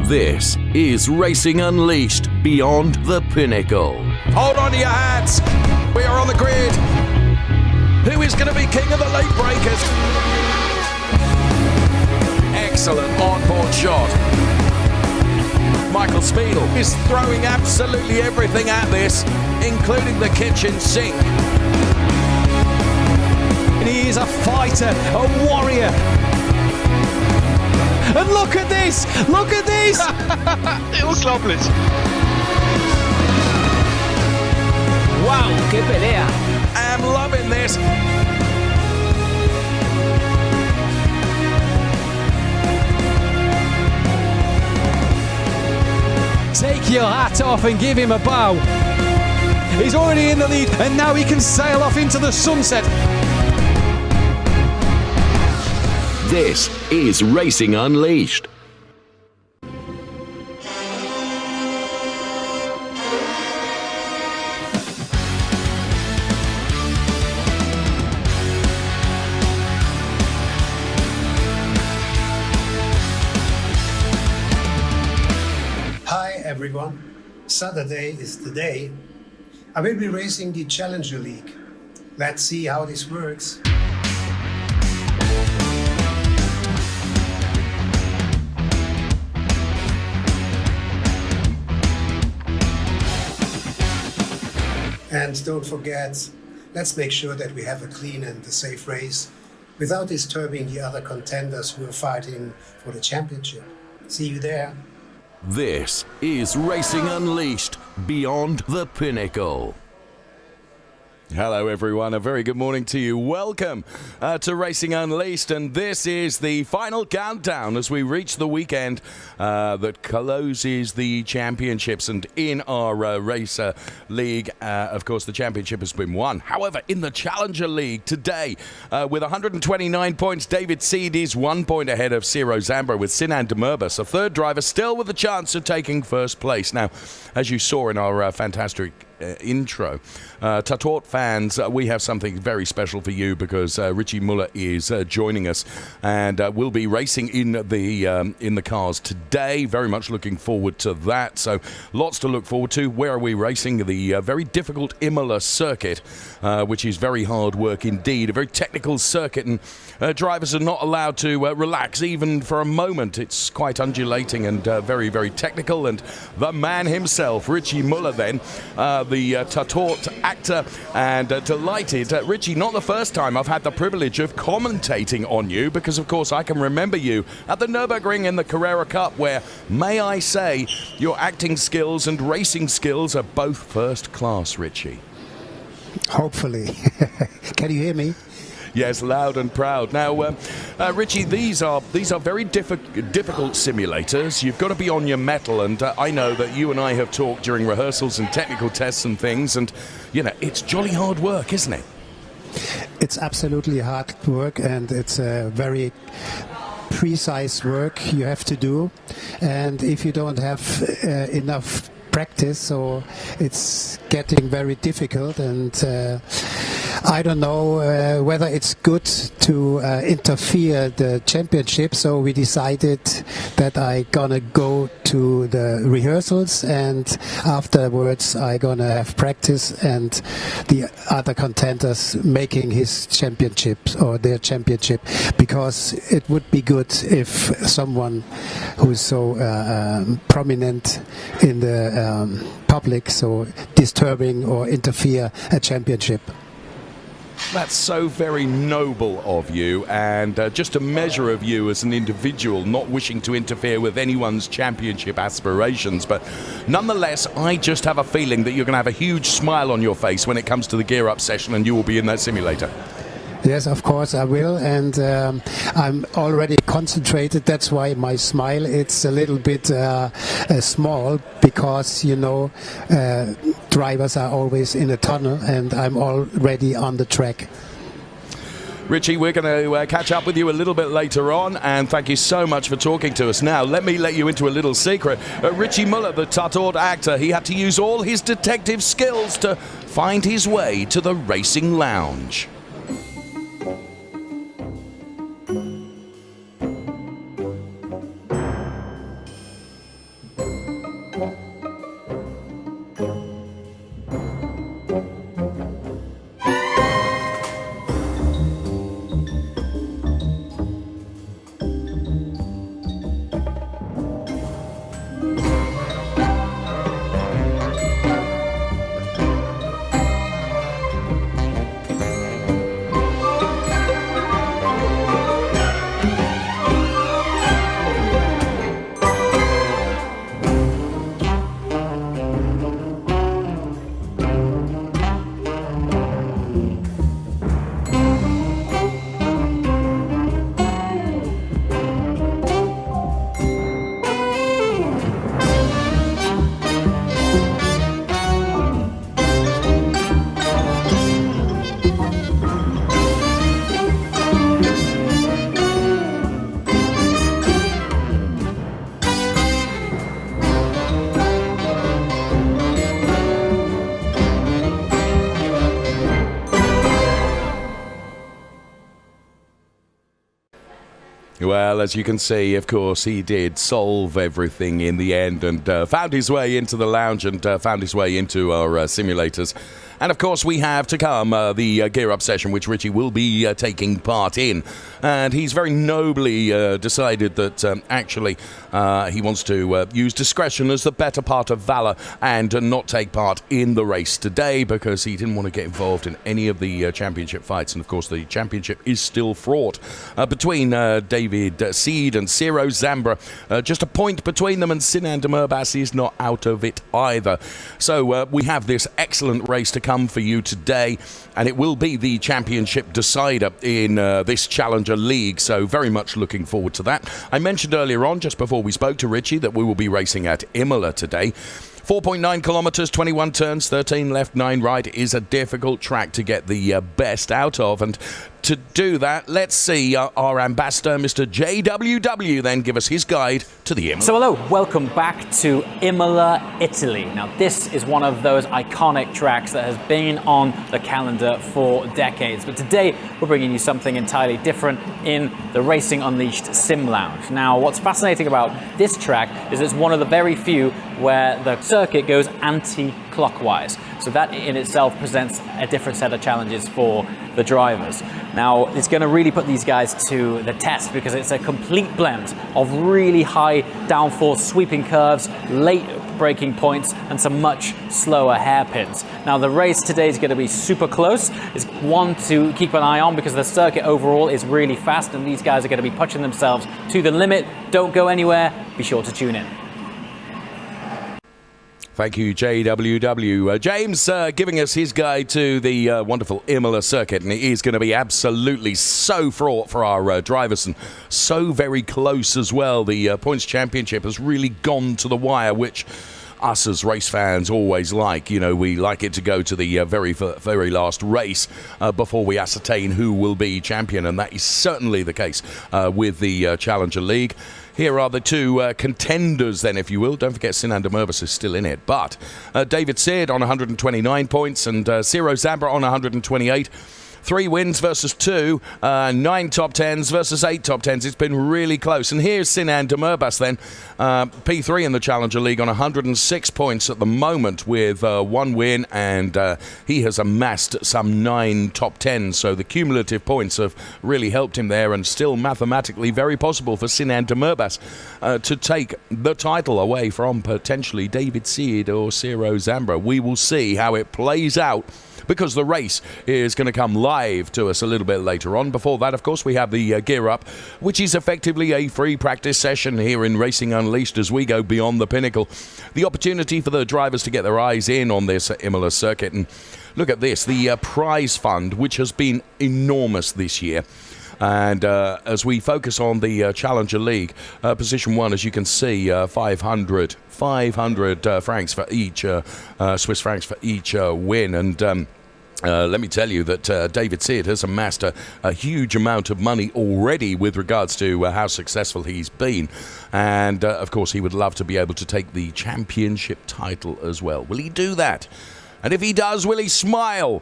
This is Racing Unleashed Beyond the Pinnacle. Hold on to your hats. We are on the grid. Who is going to be king of the late breakers? Excellent on-board shot. Michael Speedle is throwing absolutely everything at this, including the kitchen sink. And he is a fighter, a warrior. And look at this! Look at this! Little slopless. Wow, qué pelea. I'm loving this. Take your hat off and give him a bow. He's already in the lead and now he can sail off into the sunset. This is Racing Unleashed. Hi everyone, Saturday is the day. I will be racing the Challenger League. Let's see how this works. And don't forget, let's make sure that we have a clean and a safe race without disturbing the other contenders who are fighting for the championship. See you there. This is Racing Unleashed Beyond the Pinnacle. Hello everyone, a very good morning to you. Welcome to Racing Unleashed, and this is the final countdown as we reach the weekend that closes the championships. And in our Racer League, of course, the championship has been won. However, in the Challenger League today, with 129 points, David Seed is 1 point ahead of Ciro Zambro with Sinan Demurbis, a third driver, still with the chance of taking first place. Now, as you saw in our fantastic intro, Tatort fans, we have something very special for you because Richie Muller is joining us and will be racing in the cars today. Very much looking forward to that. So lots to look forward to. Where are we racing? The very difficult Imola circuit, which is very hard work indeed. A very technical circuit, and drivers are not allowed to relax even for a moment. It's quite undulating and very, very technical. And the man himself, Richie Muller, then, the Tatort actor, and delighted. Richie, not the first time I've had the privilege of commentating on you, because of course I can remember you at the Nürburgring in the Carrera Cup, where, may I say, your acting skills and racing skills are both first class, Richie. Hopefully. Can you hear me? Yes, loud and proud. Now, Richie, these are very difficult simulators. You've got to be on your mettle, and I know that you and I have talked during rehearsals and technical tests and things, and, you know, it's jolly hard work, isn't it? It's absolutely hard work, and it's a very precise work you have to do. And if you don't have enough practice, so it's getting very difficult, and I don't know whether it's good to interfere the championship, so we decided that I gonna go to the rehearsals, and afterwards I gonna have practice and the other contenders making his championship or their championship, because it would be good if someone who's so prominent in the public, so disturbing or interfere a championship. That's so very noble of you, and just a measure of you as an individual, not wishing to interfere with anyone's championship aspirations. But nonetheless, I just have a feeling that you're going to have a huge smile on your face when it comes to the gear-up session, and you will be in that simulator. Yes, of course I will, and I'm already concentrated. That's why my smile, it's a little bit small, because, you know, drivers are always in a tunnel, and I'm already on the track. Richie, we're going to catch up with you a little bit later on, and thank you so much for talking to us. Now, let me let you into a little secret. Richie Muller, the Tatort actor, he had to use all his detective skills to find his way to the racing lounge. Well, as you can see, of course, he did solve everything in the end and found his way into the lounge and found his way into our simulators. And, of course, we have to come the Gear Up session, which Richie will be taking part in. And he's very nobly decided that actually he wants to use discretion as the better part of valour and not take part in the race today because he didn't want to get involved in any of the championship fights. And, of course, the championship is still fraught between David Seed and Ciro Zambra. Just a point between them, and Sinan Demirbaş is not out of it either. So we have this excellent race to come for you today, and it will be the championship decider in this Challenger League, so very much looking forward to that. I mentioned earlier on, just before we spoke to Richie, that we will be racing at Imola today. 4.9 kilometres, 21 turns, 13 left, 9 right is a difficult track to get the best out of, and to do that, let's see our ambassador, Mr. JWW, then give us his guide to the Imola. So hello, welcome back to Imola, Italy. Now this is one of those iconic tracks that has been on the calendar for decades, but today we're bringing you something entirely different in the Racing Unleashed Sim Lounge. Now what's fascinating about this track is it's one of the very few where the circuit goes anti-clockwise. So that in itself presents a different set of challenges for the drivers. Now, it's going to really put these guys to the test because it's a complete blend of really high downforce sweeping curves, late braking points, and some much slower hairpins. Now, the race today is going to be super close. It's one to keep an eye on because the circuit overall is really fast and these guys are going to be pushing themselves to the limit. Don't go anywhere. Be sure to tune in. Thank you, JWW. James giving us his guide to the wonderful Imola circuit, and it is going to be absolutely so fraught for our drivers and so very close as well. The points championship has really gone to the wire, which us as race fans always like. You know, we like it to go to the very last race before we ascertain who will be champion, and that is certainly the case with the Challenger League. Here are the two contenders then, if you will. Don't forget Sinan Demirbaş is still in it. But David Seed on 129 points and Ciro Zambra on 128. 3 wins versus 2, 9 top 10s versus 8 top 10s. It's been really close. And here's Sinan Demirbaş then, P3 in the Challenger League on 106 points at the moment with 1 win, and he has amassed some 9 top 10s. So the cumulative points have really helped him there, and still mathematically very possible for Sinan Demirbaş to take the title away from potentially David Seed or Ciro Zambra. We will see how it plays out, because the race is going to come live to us a little bit later on. Before that, of course, we have the Gear Up, which is effectively a free practice session here in Racing Unleashed as we go beyond the Pinnacle. The opportunity for the drivers to get their eyes in on this Imola circuit. And look at this, the prize fund, which has been enormous this year. And as we focus on the Challenger League, position 1, as you can see, 500 francs for each, Swiss francs for each win. And let me tell you that David Seed has amassed a huge amount of money already with regards to how successful he's been. And, of course, he would love to be able to take the championship title as well. Will he do that? And if he does, will he smile?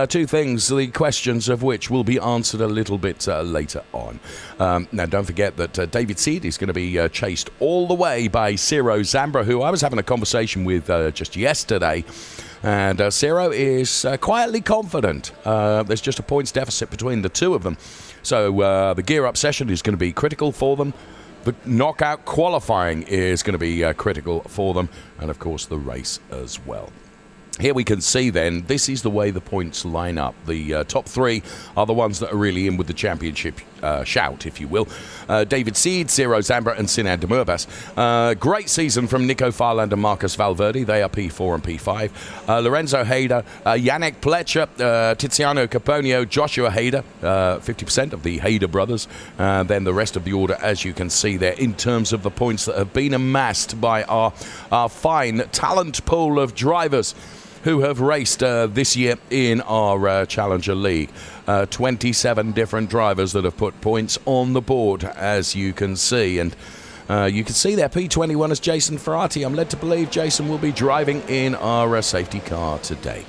Two things, the questions of which will be answered a little bit later on. Now, don't forget that David Seed is going to be chased all the way by Ciro Zambra, who I was having a conversation with just yesterday. And Ciro is quietly confident. There's just a points deficit between the two of them. So the gear-up session is going to be critical for them. The knockout qualifying is going to be critical for them. And, of course, the race as well. Here we can see then, this is the way the points line up. The top three are the ones that are really in with the championship shout, if you will. David Seed, Ciro Zambra and Sinan Demurbas. Great season from Nico Farland and Marcus Valverde. They are P4 and P5. Lorenzo Hayder, Yannick Pletcher, Tiziano Caponio, Joshua Hayder, 50% of the Hayder brothers. Then the rest of the order, as you can see there, in terms of the points that have been amassed by our fine talent pool of drivers who have raced this year in our Challenger League. 27 different drivers that have put points on the board, as you can see. And you can see there, P21 is Jason Ferrati. I'm led to believe Jason will be driving in our safety car today.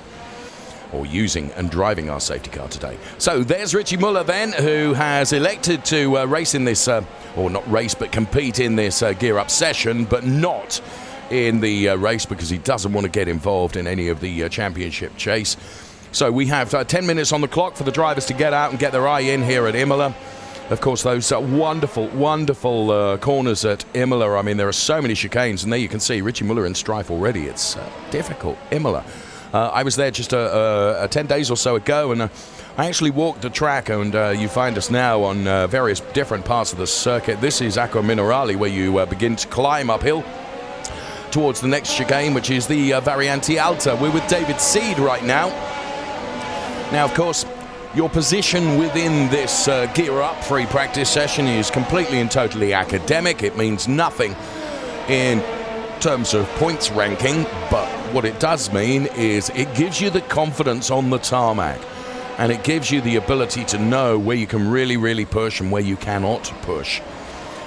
Or using and driving our safety car today. So there's Richie Muller then, who has elected to race in this, or not race, but compete in this gear-up session, but not in the race because he doesn't want to get involved in any of the championship chase. So we have 10 minutes on the clock for the drivers to get out and get their eye in here at Imola. Of course, those wonderful corners at Imola. I mean, there are so many chicanes, and there you can see Richie Muller in strife already. It's difficult, Imola. I was there just 10 days or so ago, and I actually walked the track, and you find us now on various different parts of the circuit. This is Acqua Minerale, where you begin to climb uphill towards the next chicane, which is the Variante Alta. We're with David Seed right now. Now, of course, your position within this gear-up free practice session is completely and totally academic. It means nothing in terms of points ranking, but what it does mean is it gives you the confidence on the tarmac, and it gives you the ability to know where you can really push and where you cannot push.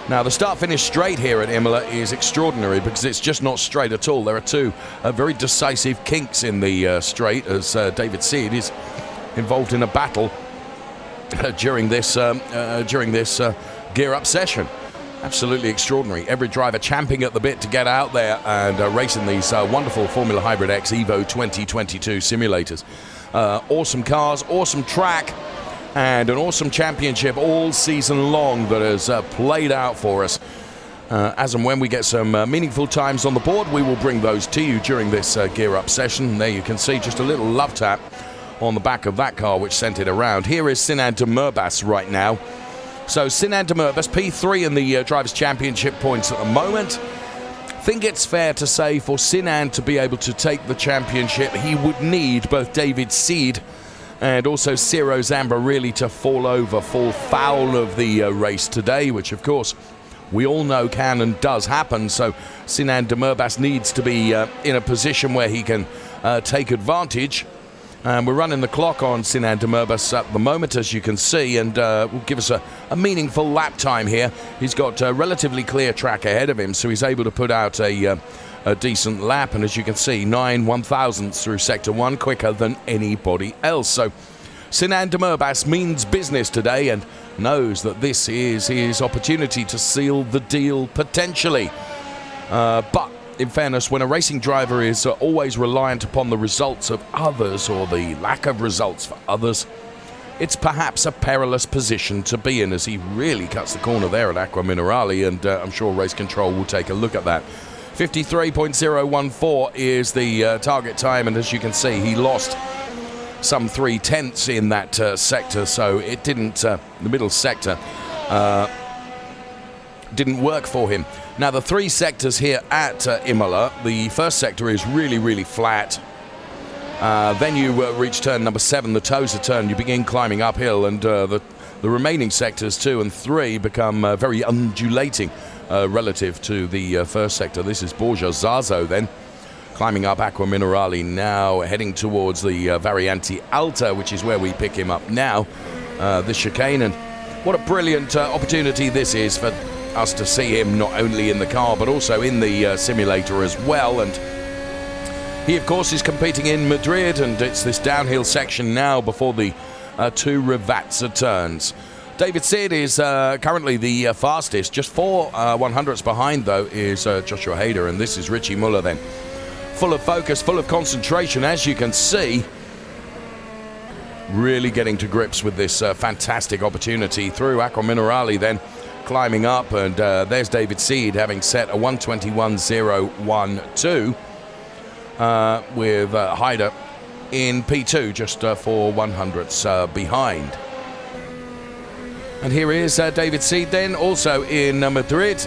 Now, the start-finish straight here at Imola is extraordinary because it's just not straight at all. There are two very decisive kinks in the straight, as David Seed is involved in a battle during this gear-up session. Absolutely extraordinary. Every driver champing at the bit to get out there and racing these wonderful Formula Hybrid X Evo 2022 simulators. Awesome cars, awesome track, and an awesome championship all season long that has played out for us. As and when we get some meaningful times on the board, we will bring those to you during this gear-up session. There you can see just a little love tap on the back of that car, which sent it around. Here is Sinan Demurbas right now. So Sinan Demurbas, P3 in the Drivers' Championship points at the moment. I think it's fair to say for Sinan to be able to take the championship, he would need both David Seed and also Ciro Zambra really to fall foul of the race today, which of course we all know can and does happen. So Sinan Demurbas needs to be in a position where he can take advantage. And we're running the clock on Sinan Demurbas at the moment, as you can see, and will give us a meaningful lap time here. He's got a relatively clear track ahead of him, so he's able to put out a decent lap, and as you can see, 9 1/1000ths through Sector 1, quicker than anybody else. So Sinan Demurbas means business today and knows that this is his opportunity to seal the deal potentially. But in fairness, when a racing driver is always reliant upon the results of others or the lack of results for others, it's perhaps a perilous position to be in, as he really cuts the corner there at Acqua Minerale, and I'm sure Race Control will take a look at that. 53.014 is the target time, and as you can see, he lost some 3/10 in that sector, so it didn't, the middle sector didn't work for him. Now, the three sectors here at Imola, the first sector is really flat. Then you reach turn number 7, the Tosa turn, you begin climbing uphill, and the remaining sectors 2 and 3 become very undulating relative to the first sector. This is Borgia Zazo then, climbing up Acqua Minerale now, heading towards the Variante Alta, which is where we pick him up now, this chicane. And what a brilliant opportunity this is for us to see him not only in the car but also in the simulator as well. And He, of course, is competing in Madrid, and it's this downhill section now before the 2 Rivazza turns. David Seed is currently the fastest. Just 4 100ths behind, though, is Joshua Hader, and this is Richie Muller then. Full of focus, full of concentration, as you can see. Really getting to grips with this fantastic opportunity through Acqua Minerale then. Climbing up, and there's David Seed having set a 121.012 with Hader in P2, just 4 100ths behind. And here is David Seed then, also in Madrid.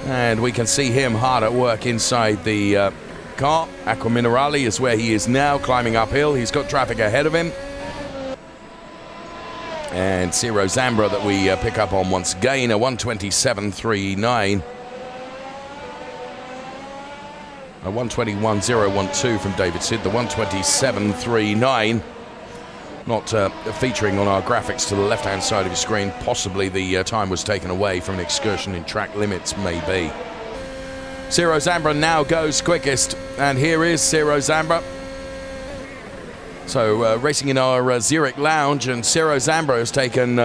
And we can see him hard at work inside the car. Acqua Minerale is where he is now, climbing uphill. He's got traffic ahead of him. And Ciro Zambra that we pick up on once again, a 127.39. A 121.012 from David Sid, the 127.39. Not featuring on our graphics to the left-hand side of your screen. Possibly the time was taken away from an excursion in track limits, maybe. Ciro Zambra now goes quickest, and here is Ciro Zambra. So racing in our Zurich lounge, and Ciro Zambra has taken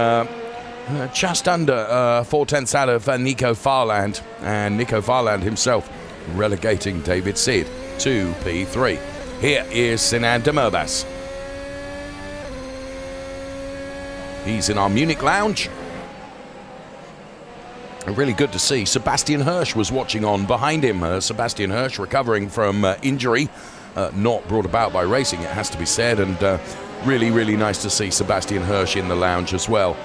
just under 4/10 out of Nico Farland, and Nico Farland himself relegating David Seed to P3. Here is Sinan Demirbaş. He's in our Munich lounge. Really good to see. Sebastian Hirsch was watching on behind him. Sebastian Hirsch recovering from injury. Not brought about by racing, it has to be said, and really, really nice to see Sebastian Hirsch in the lounge as well.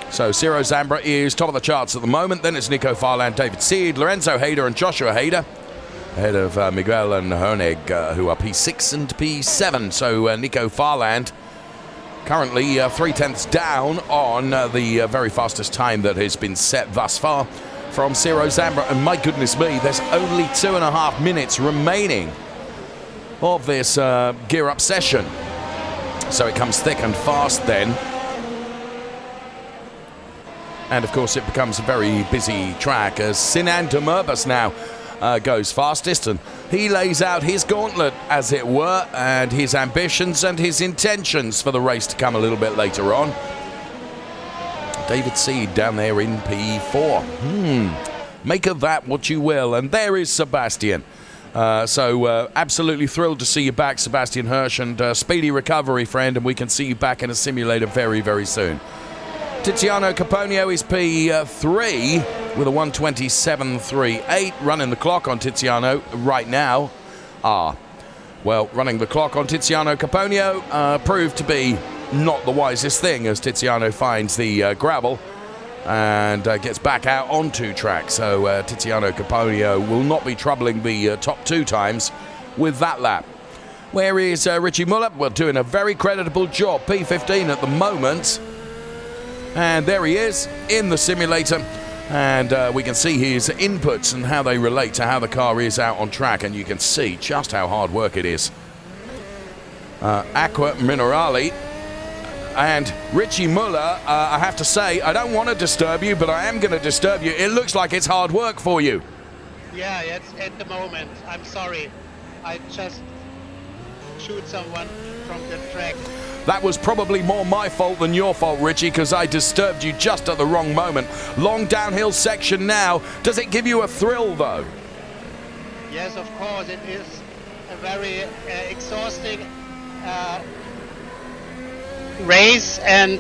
So Ciro Zambra is top of the charts at the moment. Then it's Nico Farland, David Seed, Lorenzo Hader and Joshua Hader, ahead of Miguel and Honig, who are P6 and P7. So Nico Farland currently 3/10ths down on the very fastest time that has been set thus far from Ciro Zambra. And my goodness me, there's only 2.5 minutes remaining of this gear up session. So it comes thick and fast then. And of course it becomes a very busy track as Sinan Demirbaş now goes fastest, and he lays out his gauntlet, as it were, and his ambitions and his intentions for the race to come a little bit later on. David Seed down there in P4. Make of that what you will. And there is Sebastian. So absolutely thrilled to see you back, Sebastian Hirsch, and speedy recovery, friend, and we can see you back in a simulator very, very soon. Tiziano Caponio is P3 with a 127.38. Running the clock on Tiziano right now. Well, running the clock on Tiziano Caponio proved to be not the wisest thing, as Tiziano finds the gravel and gets back out onto track. So Tiziano Caponio will not be troubling the top 2 times with that lap. Where is Richie Muller? Well, doing a very creditable job. P15 at the moment. And there he is in the simulator. And we can see his inputs and how they relate to how the car is out on track. And you can see just how hard work it is. Acqua Minerale. And Richie Muller, I have to say, I don't want to disturb you, but I am going to disturb you. It looks like it's hard work for you. Yeah, it's at the moment. I'm sorry. I just shoot someone from the track. That was probably more my fault than your fault, Richie, because I disturbed you just at the wrong moment. Long downhill section now. Does it give you a thrill, though? Yes, of course. It is a very exhausting race and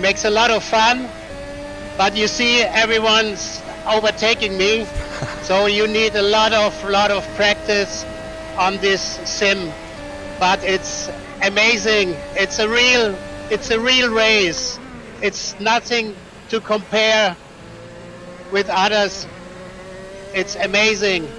makes a lot of fun, but you see everyone's overtaking me, so you need a lot of practice on this sim, but it's amazing. It's a real race. It's nothing to compare with others. It's amazing.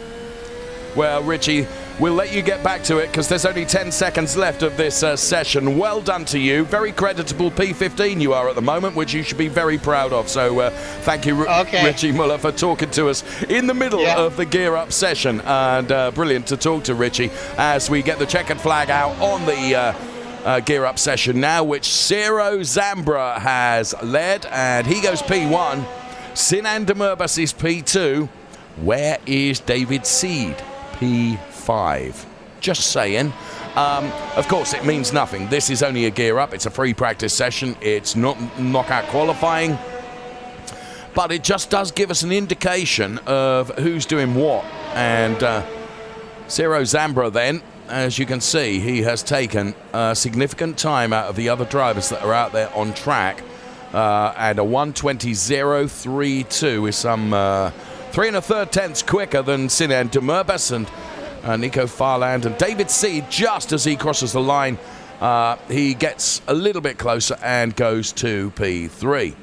Well, Richie, we'll let you get back to it because there's only 10 seconds left of this session. Well done to you. Very creditable P15 you are at the moment, which you should be very proud of. So thank you, Richie Muller, for talking to us in the middle of the gear up session. And brilliant to talk to Richie as we get the checkered flag out on the gear up session now, which Ciro Zambra has led. And he goes P1. Sinan Demirbaş is P2. Where is David Seed? P3. 1:05. Just saying. Of course, it means nothing. This is only a gear up. It's a free practice session. It's not knockout qualifying. But it just does give us an indication of who's doing what. And Ciro Zambra then, as you can see, he has taken significant time out of the other drivers that are out there on track. And a 1:20.032 is some 3 1/3 tenths quicker than Sinan Demerbas and Nico Farland. And David Seed, just as he crosses the line, he gets a little bit closer and goes to P3.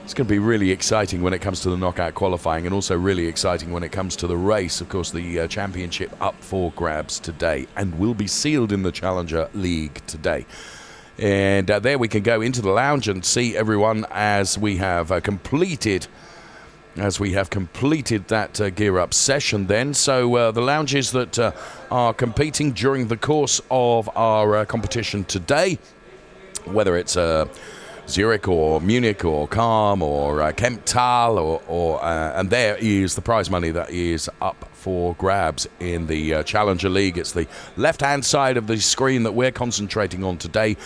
It's going to be really exciting when it comes to the knockout qualifying, and also really exciting when it comes to the race. Of course, the championship up for grabs today and will be sealed in the Challenger League today. And there we can go into the lounge and see everyone as we have completed that gear up session then. So the lounges that are competing during the course of our competition today, whether it's Zurich or Munich or Calm or Kemptal and there is the prize money that is up for grabs in the Challenger League. It's the left-hand side of the screen that we're concentrating on today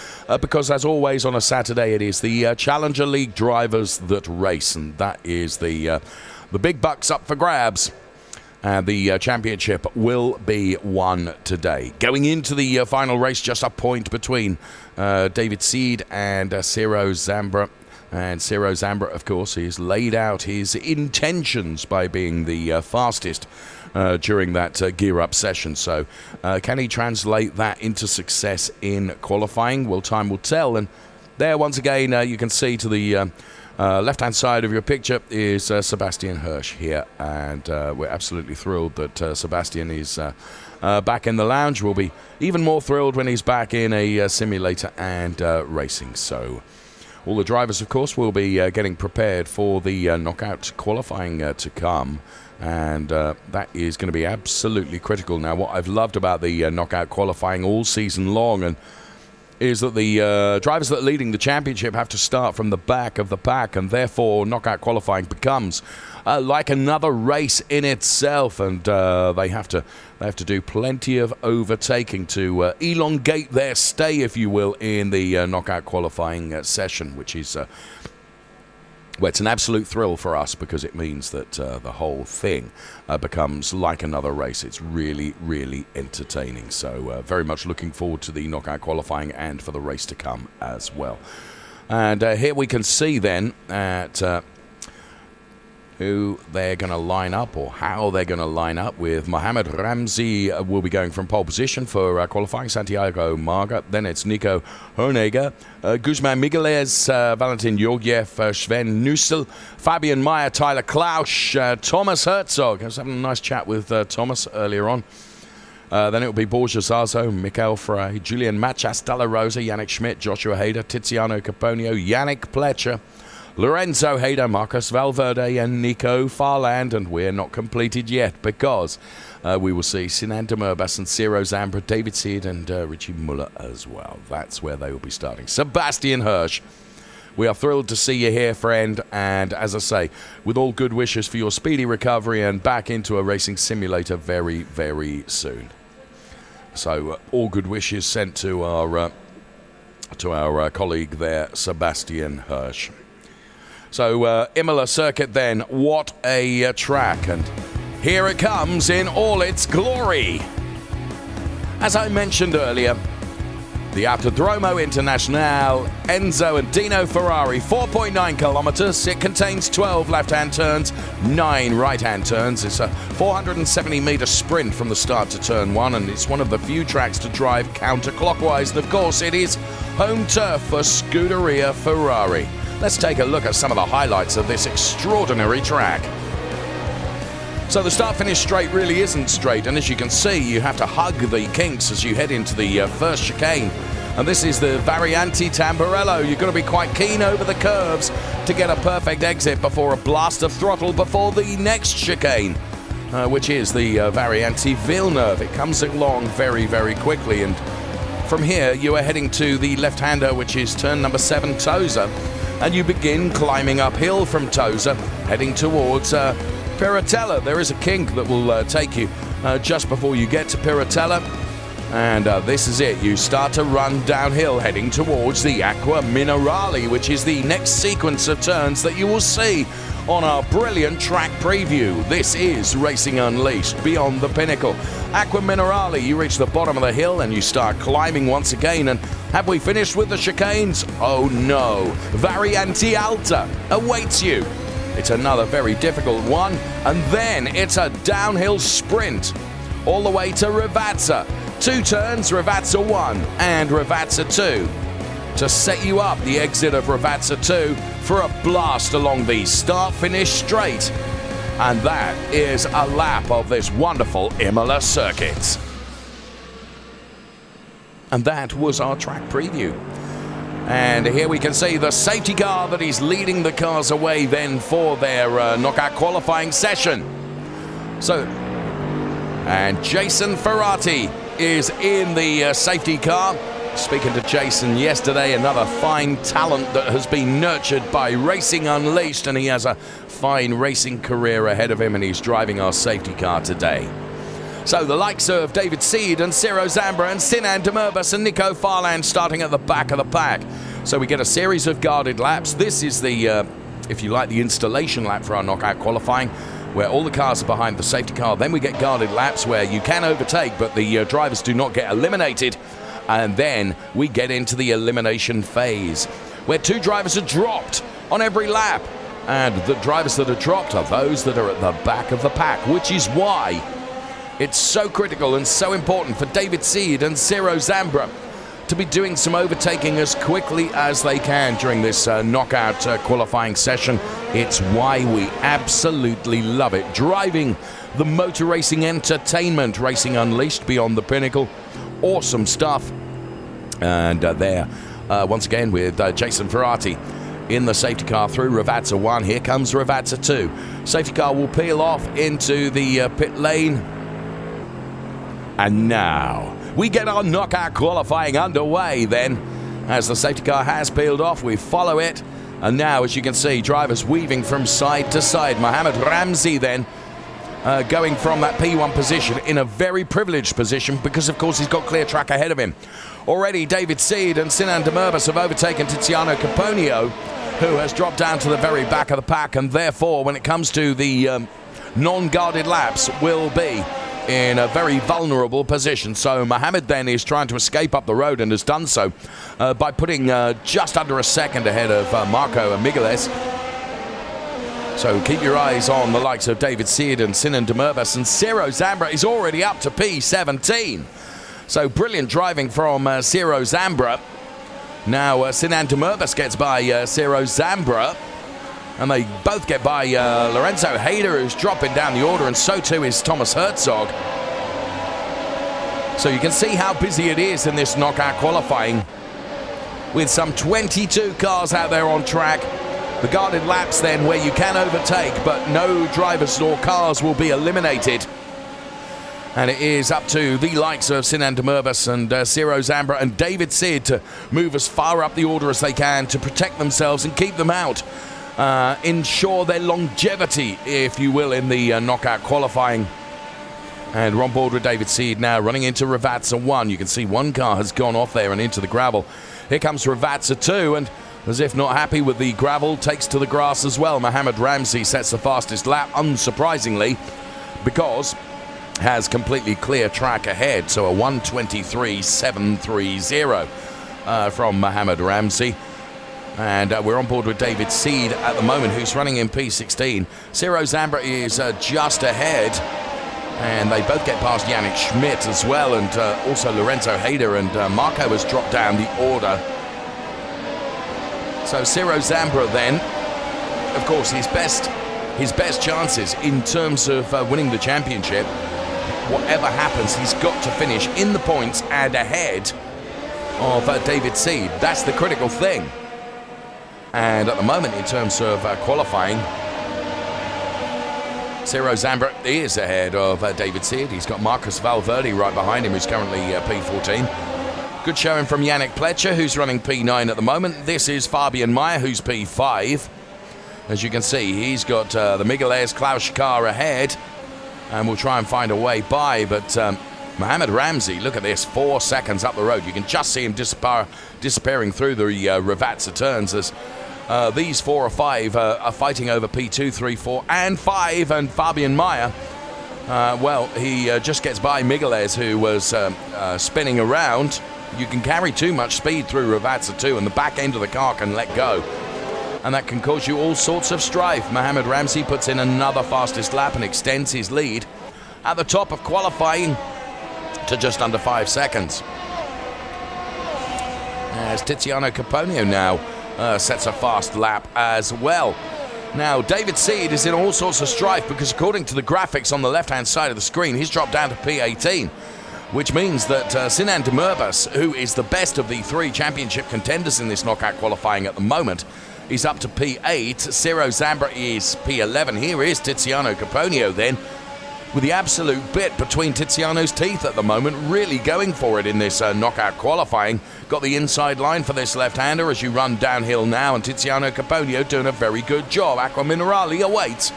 because, as always on a Saturday, it is the Challenger League drivers that race, and that is the big bucks up for grabs. And the championship will be won today. Going into the final race, just a point between David Seed and Ciro Zambra. And Ciro Zambra, of course, has laid out his intentions by being the fastest during that gear-up session. So can he translate that into success in qualifying? Well, time will tell. And there, once again, you can see to the left-hand side of your picture is Sebastian Hirsch here, and we're absolutely thrilled that Sebastian is back in the lounge. We'll be even more thrilled when he's back in a simulator and racing. So all the drivers, of course, will be getting prepared for the knockout qualifying to come, and that is going to be absolutely critical. Now, what I've loved about the knockout qualifying all season long and is that the drivers that are leading the championship have to start from the back of the pack, and therefore knockout qualifying becomes like another race in itself, and they have to do plenty of overtaking to elongate their stay, if you will, in the knockout qualifying session, which is well, it's an absolute thrill for us because it means that the whole thing becomes like another race. It's really, really entertaining. So very much looking forward to the knockout qualifying and for the race to come as well. And here we can see then at who they're going to line up, or how they're going to line up, with Mohamed Ramzi will be going from pole position for qualifying, Santiago Marga. Then it's Nico Honeger, Guzman Migueles, Valentin Georgiev, Sven Nussel, Fabian Meyer, Tyler Klausch, Thomas Herzog. I was having a nice chat with Thomas earlier on. Then it will be Borja Zarzo, Mikael Frey, Julian Machas, Dalla Rosa, Yannick Schmidt, Joshua Hader, Tiziano Caponio, Yannick Pletcher, Lorenzo Hader, Marcus Valverde, and Nico Farland. And we're not completed yet because we will see Sinan Demerbas and Ciro Zambra, David Seed, and Richie Muller as well. That's where they will be starting. Sebastian Hirsch, we are thrilled to see you here, friend. And as I say, with all good wishes for your speedy recovery and back into a racing simulator very, very soon. So all good wishes sent to our colleague there, Sebastian Hirsch. So Imola circuit then, what a track, and here it comes in all its glory. As I mentioned earlier, the Autodromo Internazionale Enzo and Dino Ferrari, 4.9 kilometers. It contains 12 left-hand turns, 9 right-hand turns. It's a 470-meter sprint from the start to turn 1, and it's one of the few tracks to drive counterclockwise. And of course, it is home turf for Scuderia Ferrari. Let's take a look at some of the highlights of this extraordinary track. So the start-finish straight really isn't straight, and as you can see, you have to hug the kinks as you head into the first chicane. And this is the Variante Tamburello. You've got to be quite keen over the curves to get a perfect exit before a blast of throttle before the next chicane, which is the Variante Villeneuve. It comes along very, very quickly, and from here you are heading to the left-hander, which is turn number 7, Tosa, and you begin climbing uphill from Tosa, heading towards Piratella. There is a kink that will take you just before you get to Piratella. And this is it. You start to run downhill heading towards the Acqua Minerale, which is the next sequence of turns that you will see on our brilliant track preview. This is Racing Unleashed Beyond the Pinnacle. Acqua Minerale, you reach the bottom of the hill and you start climbing once again. And have we finished with the chicanes? Oh no. Variante Alta awaits you. It's another very difficult one. And then it's a downhill sprint all the way to Rivazza. 2 turns, Rivazza 1 and Rivazza 2. To set you up, the exit of Rivazza 2 for a blast along the start-finish straight. And that is a lap of this wonderful Imola circuit. And that was our track preview. And here we can see the safety car that is leading the cars away then for their knockout qualifying session. So, and Jason Ferrati is in the safety car. Speaking to Jason yesterday, another fine talent that has been nurtured by Racing Unleashed, and he has a fine racing career ahead of him, and he's driving our safety car today. So the likes of David Seed and Ciro Zambra and Sinan Demurbis and Nico Farland starting at the back of the pack. So we get a series of guarded laps. This is the, if you like, the installation lap for our knockout qualifying, where all the cars are behind the safety car. Then we get guarded laps where you can overtake, but the drivers do not get eliminated. And then we get into the elimination phase, where 2 drivers are dropped on every lap. And the drivers that are dropped are those that are at the back of the pack, which is why it's so critical and so important for David Seed and Ciro Zambra to be doing some overtaking as quickly as they can during this knockout qualifying session. It's why we absolutely love it. Driving the motor racing entertainment, Racing Unleashed Beyond the Pinnacle. Awesome stuff. And there, once again, with Jason Ferrati in the safety car through Rivazza 1. Here comes Rivazza 2. Safety car will peel off into the pit lane. And now we get our knockout qualifying underway then. As the safety car has peeled off, we follow it. And now, as you can see, drivers weaving from side to side. Mohammed Ramzi then going from that P1 position in a very privileged position because, of course, he's got clear track ahead of him. Already, David Seed and Sinan Demurbis have overtaken Tiziano Caponio, who has dropped down to the very back of the pack, and therefore, when it comes to the non-guarded laps, will be in a very vulnerable position. So Mohammed then is trying to escape up the road and has done so by putting just under a second ahead of Marco Migueles. So keep your eyes on the likes of David Seed and Sinan Demurbis, and Ciro Zambra is already up to P17. So brilliant driving from Ciro Zambra. Now Sinan Demurbis gets by Ciro Zambra, and they both get by Lorenzo Hayder, who's dropping down the order, and so too is Thomas Herzog. So you can see how busy it is in this knockout qualifying, with some 22 cars out there on track. The guarded laps then where you can overtake, but no drivers nor cars will be eliminated. And it is up to the likes of Sinan Demurbis and Ciro Zambra and David Seed to move as far up the order as they can to protect themselves and keep them out. Ensure their longevity, if you will, in the knockout qualifying. And we're on board with David Seed now, running into Rivazza 1. You can see one car has gone off there and into the gravel. Here comes Rivazza 2, and as if not happy with the gravel, takes to the grass as well. Mohammed Ramzi sets the fastest lap, unsurprisingly, because has completely clear track ahead. So a 1:23.730 from Mohammed Ramzi. And we're on board with David Seed at the moment, who's running in P16. Ciro Zambra is just ahead. And they both get past Yannick Schmidt as well, and also Lorenzo Hayder, and Marco has dropped down the order. So Ciro Zambra then, of course, his best chances in terms of winning the championship, whatever happens, he's got to finish in the points and ahead of David Seed. That's the critical thing. And at the moment, in terms of qualifying, Ciro Zambra is ahead of David Seed. He's got Marcus Valverde right behind him, who's currently P14. Good showing from Yannick Pletcher, who's running P9 at the moment. This is Fabian Meyer, who's P5. As you can see, he's got the Migueles Klaus car ahead. and will try and find a way by, but Mohammed Ramsey, look at this, 4 seconds up the road. You can just see him disappearing through the Ravazza turns as these 4 or 5 are fighting over P2, 3, 4, and 5, and Fabian Meyer, well, he just gets by Migueles, who was spinning around. You can carry too much speed through Ravazza too, and the back end of the car can let go, and that can cause you all sorts of strife. Mohammed Ramsey puts in another fastest lap and extends his lead at the top of qualifying to just under 5 seconds. As Tiziano Caponio now sets a fast lap as well. Now, David Seed is in all sorts of strife because according to the graphics on the left-hand side of the screen, he's dropped down to P18, which means that Sinan Demirbaş, who is the best of the 3 championship contenders in this knockout qualifying at the moment, is up to P8. Ciro Zambra is P11. Here is Tiziano Caponio then, with the absolute bit between Tiziano's teeth at the moment, really going for it in this knockout qualifying. Got the inside line for this left-hander as you run downhill now, and Tiziano Caponio doing a very good job. Aqua Minerale awaits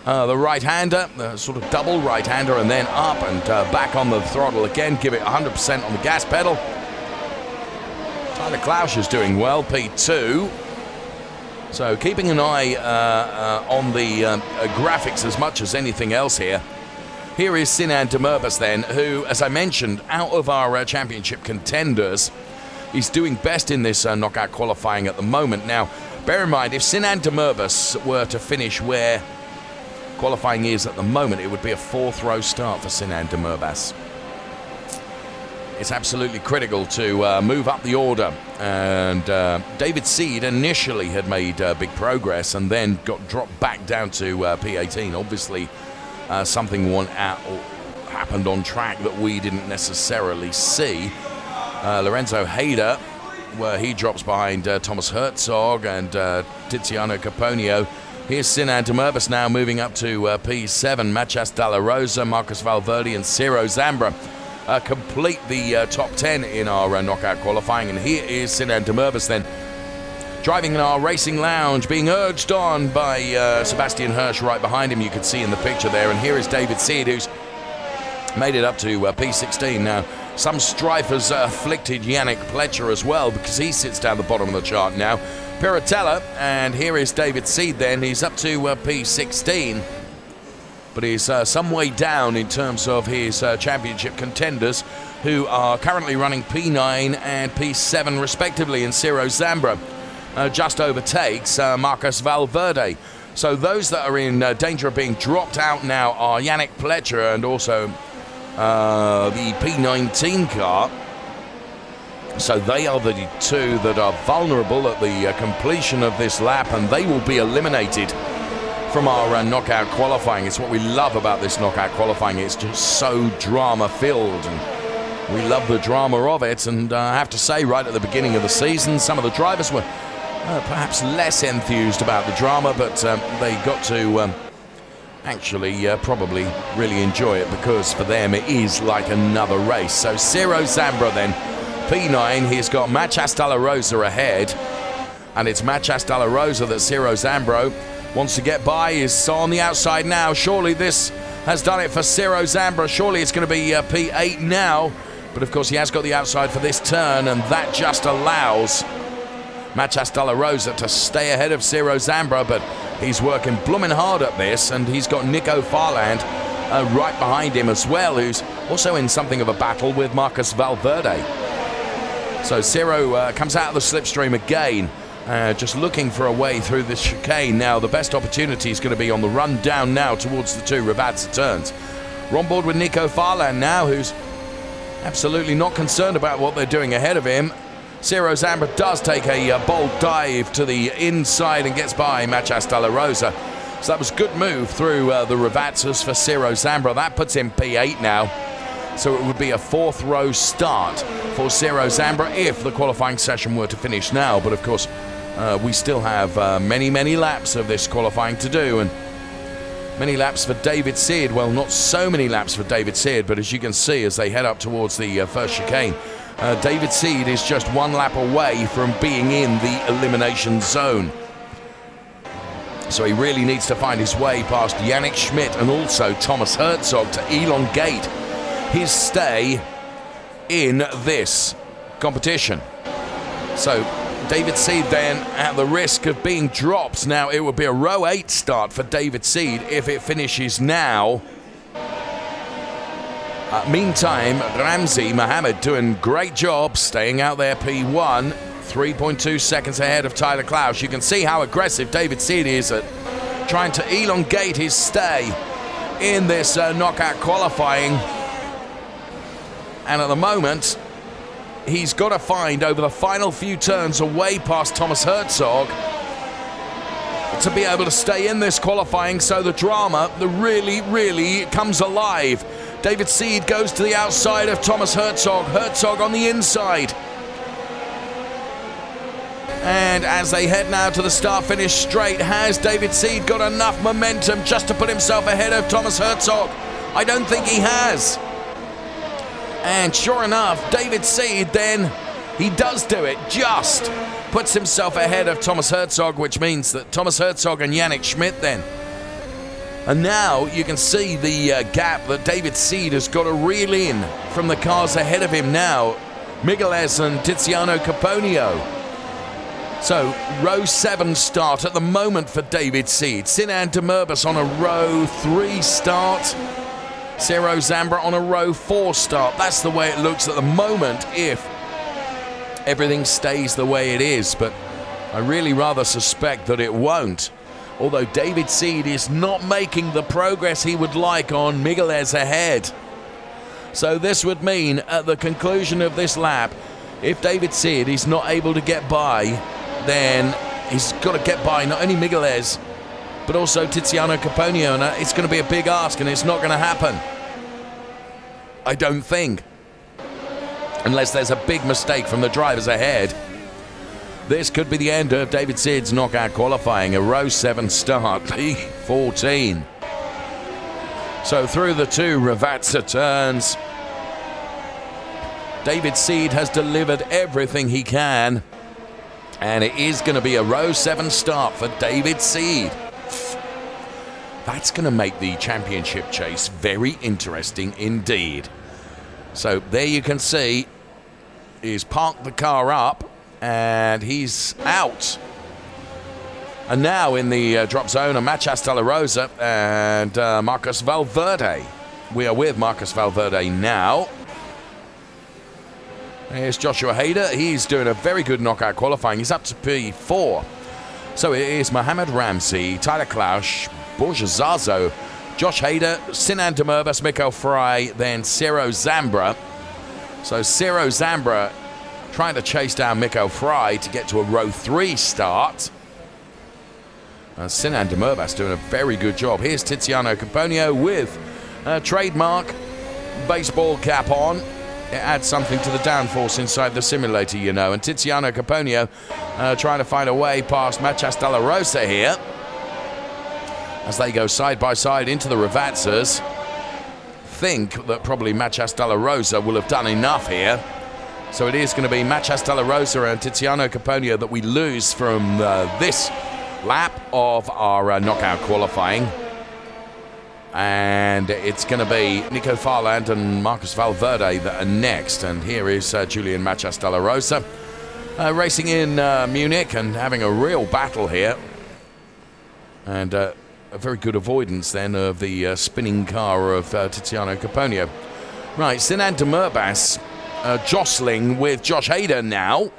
the right-hander, the sort of double right-hander, and then up and back on the throttle again. Give it 100% on the gas pedal. Tyler Klausch is doing well, P2. So keeping an eye on the graphics as much as anything else here. Here is Sinan Demirbaş then, who, as I mentioned, out of our championship contenders, is doing best in this knockout qualifying at the moment. Now, bear in mind, if Sinan Demirbaş were to finish where qualifying is at the moment, it would be a 4th row start for Sinan Demirbaş. It's absolutely critical to move up the order, and David Seed initially had made big progress and then got dropped back down to P18. Obviously, something happened on track that we didn't necessarily see. Lorenzo Hayder, where he drops behind Thomas Herzog and Tiziano Caponio. Here's Sinan Demirbaş now moving up to P7. Machas Dalla Rosa, Marcus Valverde, and Ciro Zambra complete the top 10 in our knockout qualifying. And here is Sinan Demirbaş then, driving in our racing lounge, being urged on by Sebastian Hirsch right behind him, you can see in the picture there. And here is David Seed, who's made it up to P16. Now, some strife has afflicted Yannick Pletcher as well, because he sits down the bottom of the chart now. Piratella, and here is David Seed then, he's up to P16. But he's some way down in terms of his championship contenders, who are currently running P9 and P7 respectively, and Ciro Zambra just overtakes Marcus Valverde. So those that are in danger of being dropped out now are Yannick Pletcher and also the P19 car. So they are the 2 that are vulnerable at the completion of this lap, and they will be eliminated from our knockout qualifying. It's what we love about this knockout qualifying. It's just so drama-filled, and we love the drama of it. And I have to say, right at the beginning of the season, some of the drivers were perhaps less enthused about the drama, but they got to actually probably really enjoy it, because for them it is like another race. So Ciro Zambra then, P9, he's got Machas Dalla Rosa ahead, and it's Machas Dalla Rosa that Ciro Zambra wants to get by. Is on the outside now. Surely this has done it for Ciro Zambra. Surely it's going to be P8 now, but of course he has got the outside for this turn, and that just allows Machas Dalla Rosa to stay ahead of Ciro Zambra, but he's working blooming hard at this, and he's got Nico Farland right behind him as well, who's also in something of a battle with Marcus Valverde. So Ciro comes out of the slipstream again, just looking for a way through this chicane. Now the best opportunity is going to be on the run down now towards the 2 Ravazza turns. We're on board with Nico Farland now, who's absolutely not concerned about what they're doing ahead of him. Ciro Zambra does take a bold dive to the inside and gets by Machas Dalla Rosa. So that was a good move through the Ravazzas for Ciro Zambra. That puts him P8 now. So it would be a 4th row start for Ciro Zambra if the qualifying session were to finish now. But of course, we still have many laps of this qualifying to do, and many laps for David Seed. Well, not so many laps for David Seed, but as you can see as they head up towards the first chicane, David Seed is just 1 lap away from being in the elimination zone. So he really needs to find his way past Yannick Schmidt and also Thomas Herzog to elongate his stay in this competition. So David Seed then at the risk of being dropped. Now it would be a row 8 start for David Seed if it finishes now. Meantime, Ramzi Mohammed doing great job staying out there P1, 3.2 seconds ahead of Tyler Klaus. You can see how aggressive David Seed is at trying to elongate his stay in this knockout qualifying. And at the moment, he's got to find over the final few turns away past Thomas Herzog to be able to stay in this qualifying, so the drama really comes alive. David Seed goes to the outside of Thomas Herzog, Herzog on the inside. And as they head now to the start-finish straight, has David Seed got enough momentum just to put himself ahead of Thomas Herzog? I don't think he has. And sure enough, David Seed then, he does do it, just puts himself ahead of Thomas Herzog, which means that Thomas Herzog and Yannick Schmidt then. And now you can see the gap that David Seed has got to reel in from the cars ahead of him now, Migueles and Tiziano Caponio. So, row 7 start at the moment for David Seed. Sinan Demerbus on a row 3 start. Ciro Zambra on a row 4 start. That's the way it looks at the moment if everything stays the way it is. But I really rather suspect that it won't. Although David Seed is not making the progress he would like on Migueles ahead. So this would mean at the conclusion of this lap, if David Seed is not able to get by, then he's got to get by not only Migueles, but also Tiziano Caponio, and it's going to be a big ask, and it's not going to happen. I don't think. Unless there's a big mistake from the drivers ahead. This could be the end of David Seed's knockout qualifying, a row 7 start, P14. So through the 2 Ravazza turns, David Seed has delivered everything he can. And it is going to be a row 7 start for David Seed. That's going to make the championship chase very interesting indeed. So there you can see, he's parked the car up and he's out. And now in the drop zone are Machas de la Rosa and Marcus Valverde. We are with Marcus Valverde now. Here's Joshua Hader. He's doing a very good knockout qualifying. He's up to P4. So it is Mohamed Ramzi, Tyler Klaus, Borja Zazo, Josh Hader, Sinan Demerbus, Mikko Frey, then Ciro Zambra. So Ciro Zambra trying to chase down Mikko Frey to get to a row 3 start. Sinan Demerbus doing a very good job. Here's Tiziano Caponio with a trademark baseball cap on. It adds something to the downforce inside the simulator, you know. And Tiziano Caponio trying to find a way past Machas de la Rosa here as they go side by side into the Ravazzas. Think that probably Machas de la Rosa will have done enough here. So it is going to be Machas de la Rosa and Tiziano Caponio that we lose from this lap of our knockout qualifying. And it's going to be Nico Farland and Marcus Valverde that are next. And here is Julian Machas de la Rosa racing in Munich and having a real battle here. And a very good avoidance then of the spinning car of Tiziano Caponio. Right, Sinan Demerbus jostling with Josh Hader now.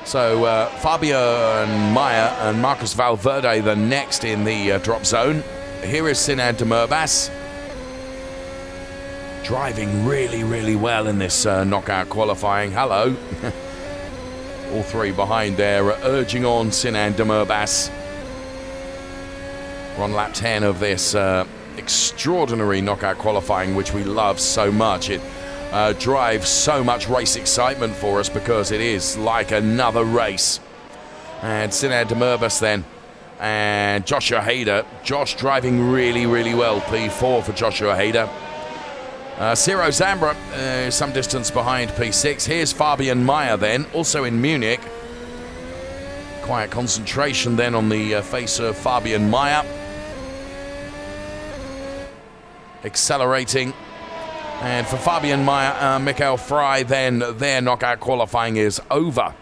So Fabio Meyer and Marcus Valverde the next in the drop zone. Here is Sinan Demerbus driving really well in this knockout qualifying. Hello. All 3 behind there urging on Sinan Demerbus. We're on lap 10 of this extraordinary knockout qualifying, which we love so much. It drives so much race excitement for us because it is like another race. And Sinan Demerbus then. And Joshua Hader. Josh driving really well. P4 for Joshua Hader. Ciro Zambra some distance behind P6. Here's Fabian Meyer then, also in Munich. Quiet concentration then on the face of Fabian Mayer. Accelerating. And for Fabian Mayer, Michael Frey, then their knockout qualifying is over.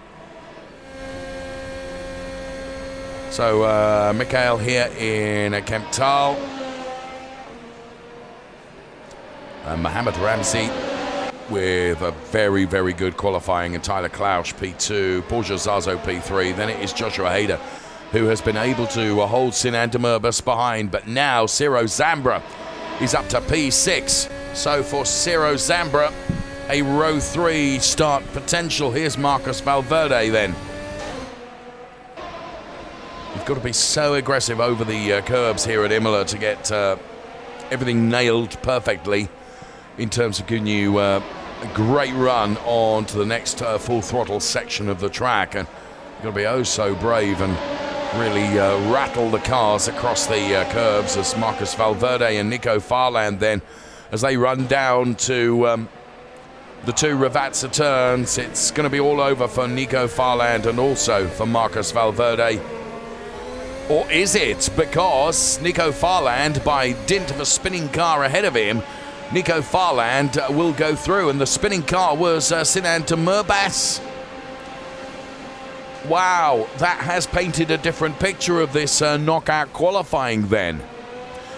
So Michael here in Kemptal. Mohamed Ramzi with a very, very good qualifying, and Tyler Klausch P2, Borja Zazo P3. Then it is Joshua Hader, who has been able to hold Sinan Demurbis behind, but now Ciro Zambra is up to P6. So for Ciro Zambra, a row 3 start potential. Here's Marcus Valverde then. You've got to be so aggressive over the curbs here at Imola to get everything nailed perfectly in terms of giving you a great run on to the next full throttle section of the track. And you've got to be oh so brave and really rattle the cars across the curbs as Marcus Valverde and Nico Farland then, as they run down to the 2 Ravazza turns. It's going to be all over for Nico Farland and also for Marcus Valverde. Or is it? Because Nico Farland, by dint of a spinning car ahead of him, Nico Farland will go through, and the spinning car was Sinan Demurbis. Wow, that has painted a different picture of this knockout qualifying then.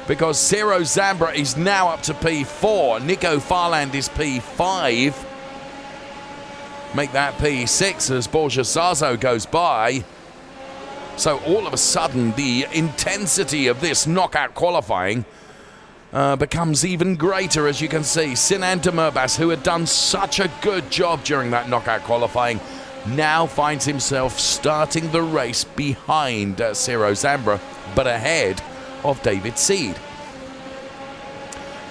Because Ciro Zambra is now up to P4, Nico Farland is P5. Make that P6 as Borja Zazo goes by. So all of a sudden, the intensity of this knockout qualifying becomes even greater, as you can see. Sinan Demurbis, who had done such a good job during that knockout qualifying, now finds himself starting the race behind Ciro Zambra, but ahead of David Seed.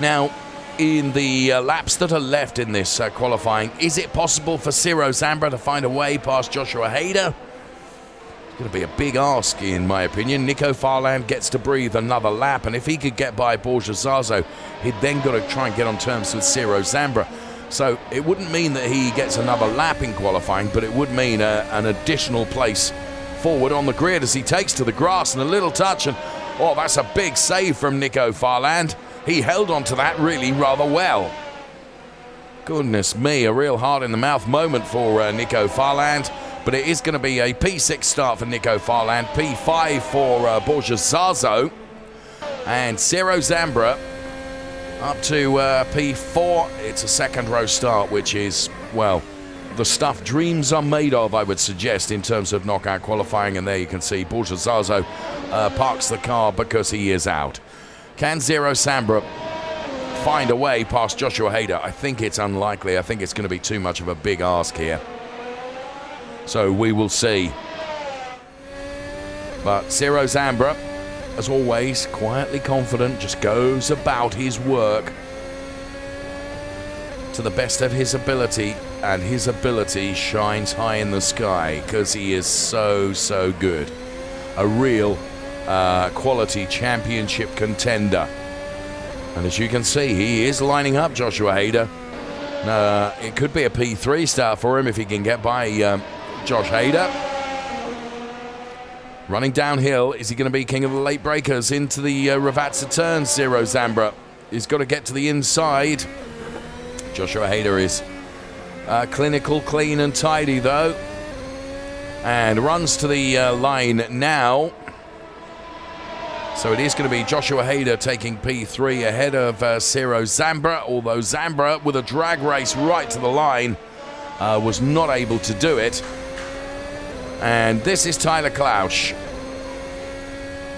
Now, in the laps that are left in this qualifying, is it possible for Ciro Zambra to find a way past Joshua Hader? It's going to be a big ask, in my opinion. Nico Farland gets to breathe another lap, and if he could get by Borja Zazo, he'd then got to try and get on terms with Ciro Zambra. So it wouldn't mean that he gets another lap in qualifying, but it would mean an additional place forward on the grid as he takes to the grass, and a little touch, and oh, that's a big save from Nico Farland. He held on to that really rather well. Goodness me, a real heart-in-the-mouth moment for Nico Farland. But it is going to be a P6 start for Nico Farland, P5 for Borja Zazo, and Ciro Zambra up to P4. It's a second row start, which is, well, the stuff dreams are made of, I would suggest, in terms of knockout qualifying. And there you can see Borja Zazo parks the car because he is out. Can Ciro Zambra find a way past Joshua Hader? I think it's unlikely. I think it's going to be too much of a big ask here. So we will see. But Ciro Zambra, as always, quietly confident, just goes about his work to the best of his ability, and his ability shines high in the sky because he is so, so good. A real quality championship contender. And as you can see, he is lining up Joshua Hader. It could be a P3 start for him if he can get by Josh Hader. Running downhill, is he going to be king of the late breakers into the Ravazza turn? Ciro Zambra. He's got to get to the inside. Joshua Hader is clinical, clean and tidy though. And runs to the line now. So it is going to be Joshua Hader taking P3 ahead of Ciro Zambra, although Zambra, with a drag race right to the line, was not able to do it. And this is Tyler Klausch.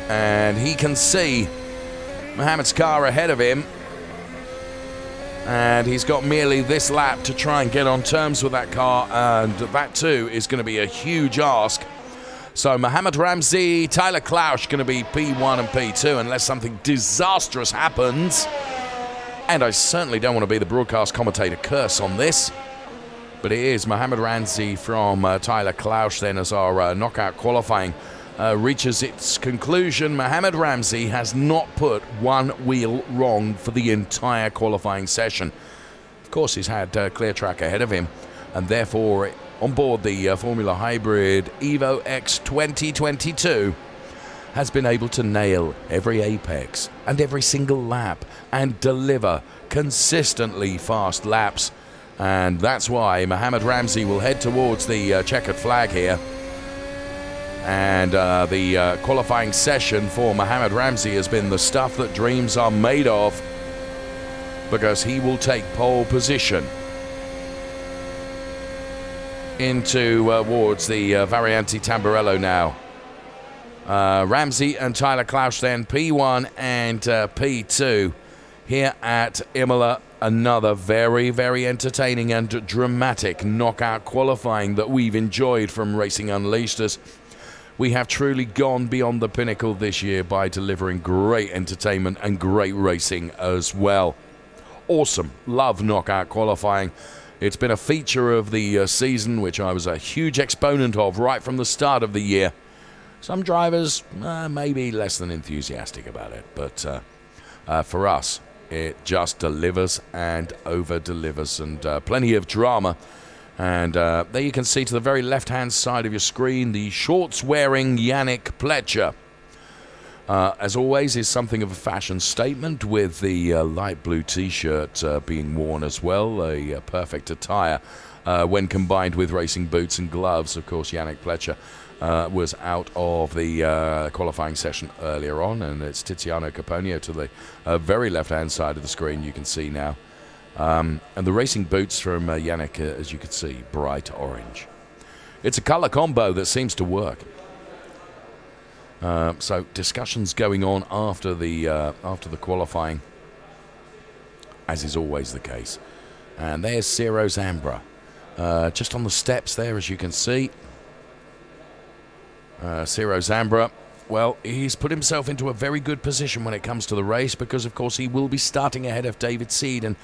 And he can see Mohamed's car ahead of him. And he's got merely this lap to try and get on terms with that car. And that too is going to be a huge ask. So Mohamed Ramzi, Tyler Klausch going to be P1 and P2 unless something disastrous happens. And I certainly don't want to be the broadcast commentator curse on this. But it is Mohamed Ramzi from Tyler Klausch then as our knockout qualifying reaches its conclusion. Mohamed Ramzi has not put one wheel wrong for the entire qualifying session. Of course, he's had clear track ahead of him, and therefore on board the Formula Hybrid Evo X 2022 has been able to nail every apex and every single lap and deliver consistently fast laps. And that's why Mohammed Ramsey will head towards the checkered flag here. And the qualifying session for Mohammed Ramsey has been the stuff that dreams are made of, because he will take pole position into towards the Variante Tamburello now. Ramsey and Tyler Clausch then P1 and P2 here at Imola. Another very, very entertaining and dramatic knockout qualifying that we've enjoyed from Racing Unleashed, as we have truly gone beyond the pinnacle this year by delivering great entertainment and great racing as well. Awesome. Love knockout qualifying. It's been a feature of the season, which I was a huge exponent of right from the start of the year. Some drivers may be less than enthusiastic about it, but for us, it just delivers and over-delivers, and plenty of drama. And there you can see to the very left-hand side of your screen the shorts-wearing Yannick Pletcher. As always, is something of a fashion statement, with the light blue T-shirt being worn as well, a perfect attire when combined with racing boots and gloves. Of course, Yannick Pletcher was out of the qualifying session earlier on, and it's Tiziano Caponio to the very left-hand side of the screen you can see now. And the racing boots from Yannick, as you can see, bright orange. It's a colour combo that seems to work. So discussions going on after the qualifying, as is always the case. And there's Ciro Zambra, just on the steps there, as you can see. Ciro Zambra, well, he's put himself into a very good position when it comes to the race, because of course he will be starting ahead of David Seed, and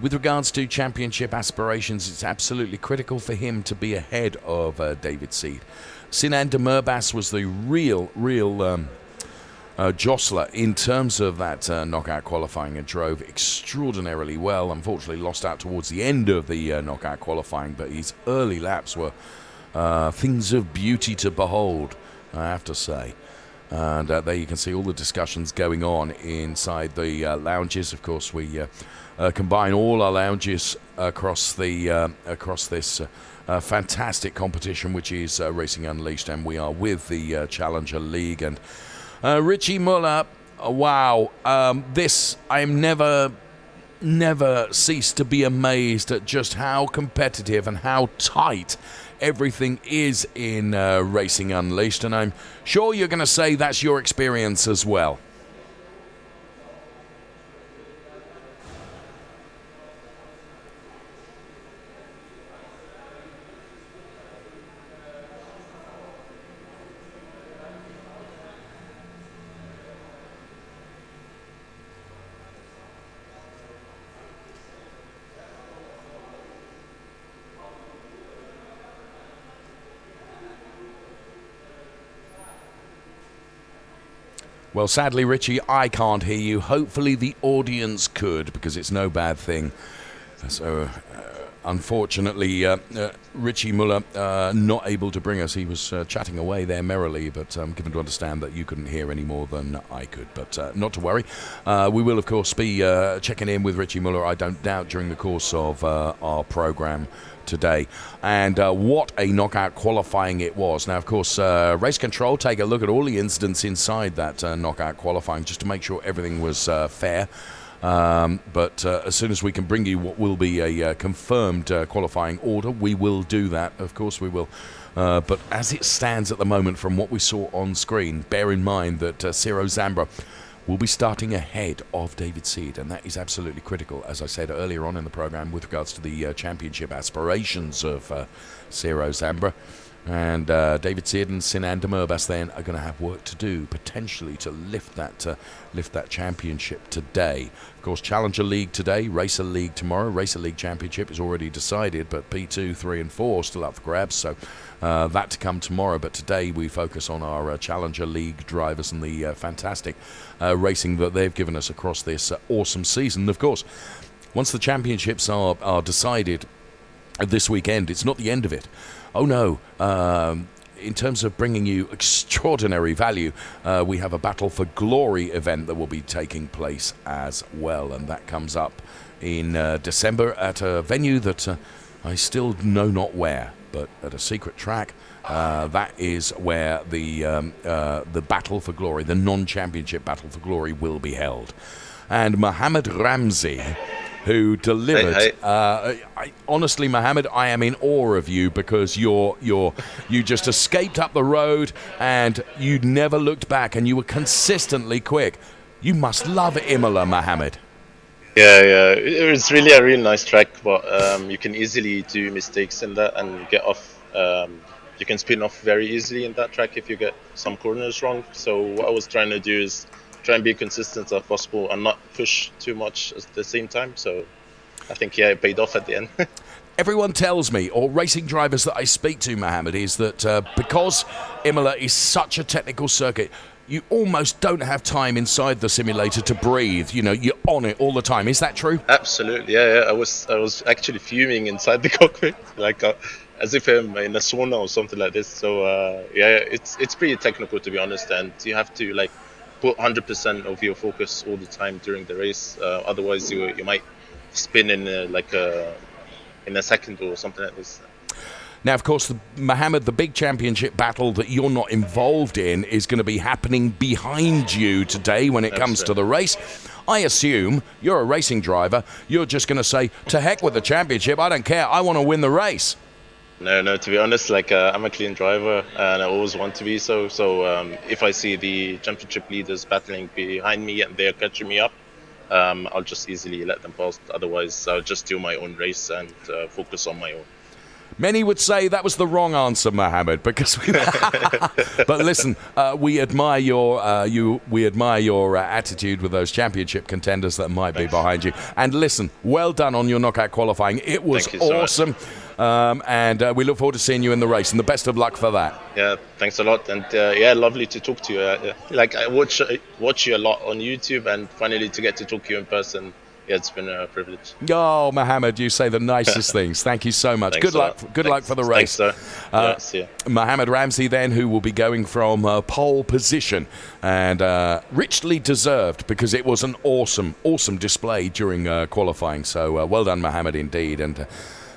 with regards to championship aspirations, it's absolutely critical for him to be ahead of David Seed. Sinan de Murbas was the real jostler in terms of that knockout qualifying, and drove extraordinarily well. Unfortunately lost out towards the end of the knockout qualifying, but his early laps were things of beauty to behold, I have to say. And there you can see all the discussions going on inside the lounges. Of course, we combine all our lounges across this fantastic competition, which is Racing Unleashed, and we are with the Challenger League. And Richie Muller, wow, this, I'm never cease to be amazed at just how competitive and how tight everything is in Racing Unleashed, and I'm sure you're going to say that's your experience as well. Well, sadly, Richie, I can't hear you. Hopefully the audience could, because it's no bad thing. So, unfortunately, Richie Muller not able to bring us. He was chatting away there merrily, but given to understand that you couldn't hear any more than I could. But not to worry. We will, of course, be checking in with Richie Muller, I don't doubt, during the course of our programme today. And what a knockout qualifying it was. Now, of course, race control take a look at all the incidents inside that knockout qualifying, just to make sure everything was fair. But as soon as we can bring you what will be a confirmed qualifying order, we will do that. Of course we will. But as it stands at the moment, from what we saw on screen, bear in mind that Ciro Zambra will be starting ahead of David Seed, and that is absolutely critical, as I said earlier on in the program, with regards to the championship aspirations of Ciro Zambra. And David Seed and Sinan de Murbas then are going to have work to do, potentially, to lift that championship today. Of course, Challenger League today, Racer League tomorrow. Racer League Championship is already decided, but P2, 3 and 4 still up for grabs, so that to come tomorrow. But today we focus on our Challenger League drivers and the fantastic racing that they've given us across this awesome season. Of course, once the championships are decided, this weekend. It's not the end of it. Oh no. In terms of bringing you extraordinary value, we have a Battle for Glory event that will be taking place as well, and that comes up in December at a venue that I still know not where, but at a secret track. That is where the Battle for Glory, the non-championship Battle for Glory, will be held. And Mohammed Ramsey, who delivered. Honestly, Mohammed, I am in awe of you, because you just escaped up the road and you never looked back, and you were consistently quick. You must love Imola, Mohammed. Yeah. It was really a really nice track, but you can easily do mistakes in that and get off. You can spin off very easily in that track if you get some corners wrong. So what I was trying to do is try and be consistent as possible and not push too much at the same time. So I think, it paid off at the end. Everyone tells me, or racing drivers that I speak to, Mohammed, is that because Imola is such a technical circuit, you almost don't have time inside the simulator to breathe. You know, you're on it all the time. Is that true? Absolutely, yeah. I was actually fuming inside the cockpit, like as if I'm in a sauna or something like this. So it's pretty technical, to be honest, and you have to put 100% of your focus all the time during the race. Otherwise, you might spin in a second or something like this. Now, of course, Mohammed, the big championship battle that you're not involved in is going to be happening behind you today when it comes to the race. I assume you're a racing driver. You're just going to say, to heck with the championship. I don't care. I want to win the race. No, to be honest, I'm a clean driver and I always want to be so. So if I see the championship leaders battling behind me and they're catching me up, I'll just easily let them pass. Otherwise, I'll just do my own race and focus on my own. Many would say that was the wrong answer, Mohammed, because but listen, we admire your attitude with those championship contenders that might be behind you. And listen, well done on your knockout qualifying. It was awesome. And we look forward to seeing you in the race, and the best of luck for that. Yeah, thanks a lot, and lovely to talk to you. I watch you a lot on YouTube, and finally to get to talk to you in person. Yeah, it's been a privilege. Oh, Mohammed, you say the nicest things. Thank you so much. Good luck for the race. Thanks, sir. See you. Mohammed Ramsey, then, who will be going from pole position, and richly deserved, because it was an awesome display during qualifying. So well done, Mohammed, indeed. And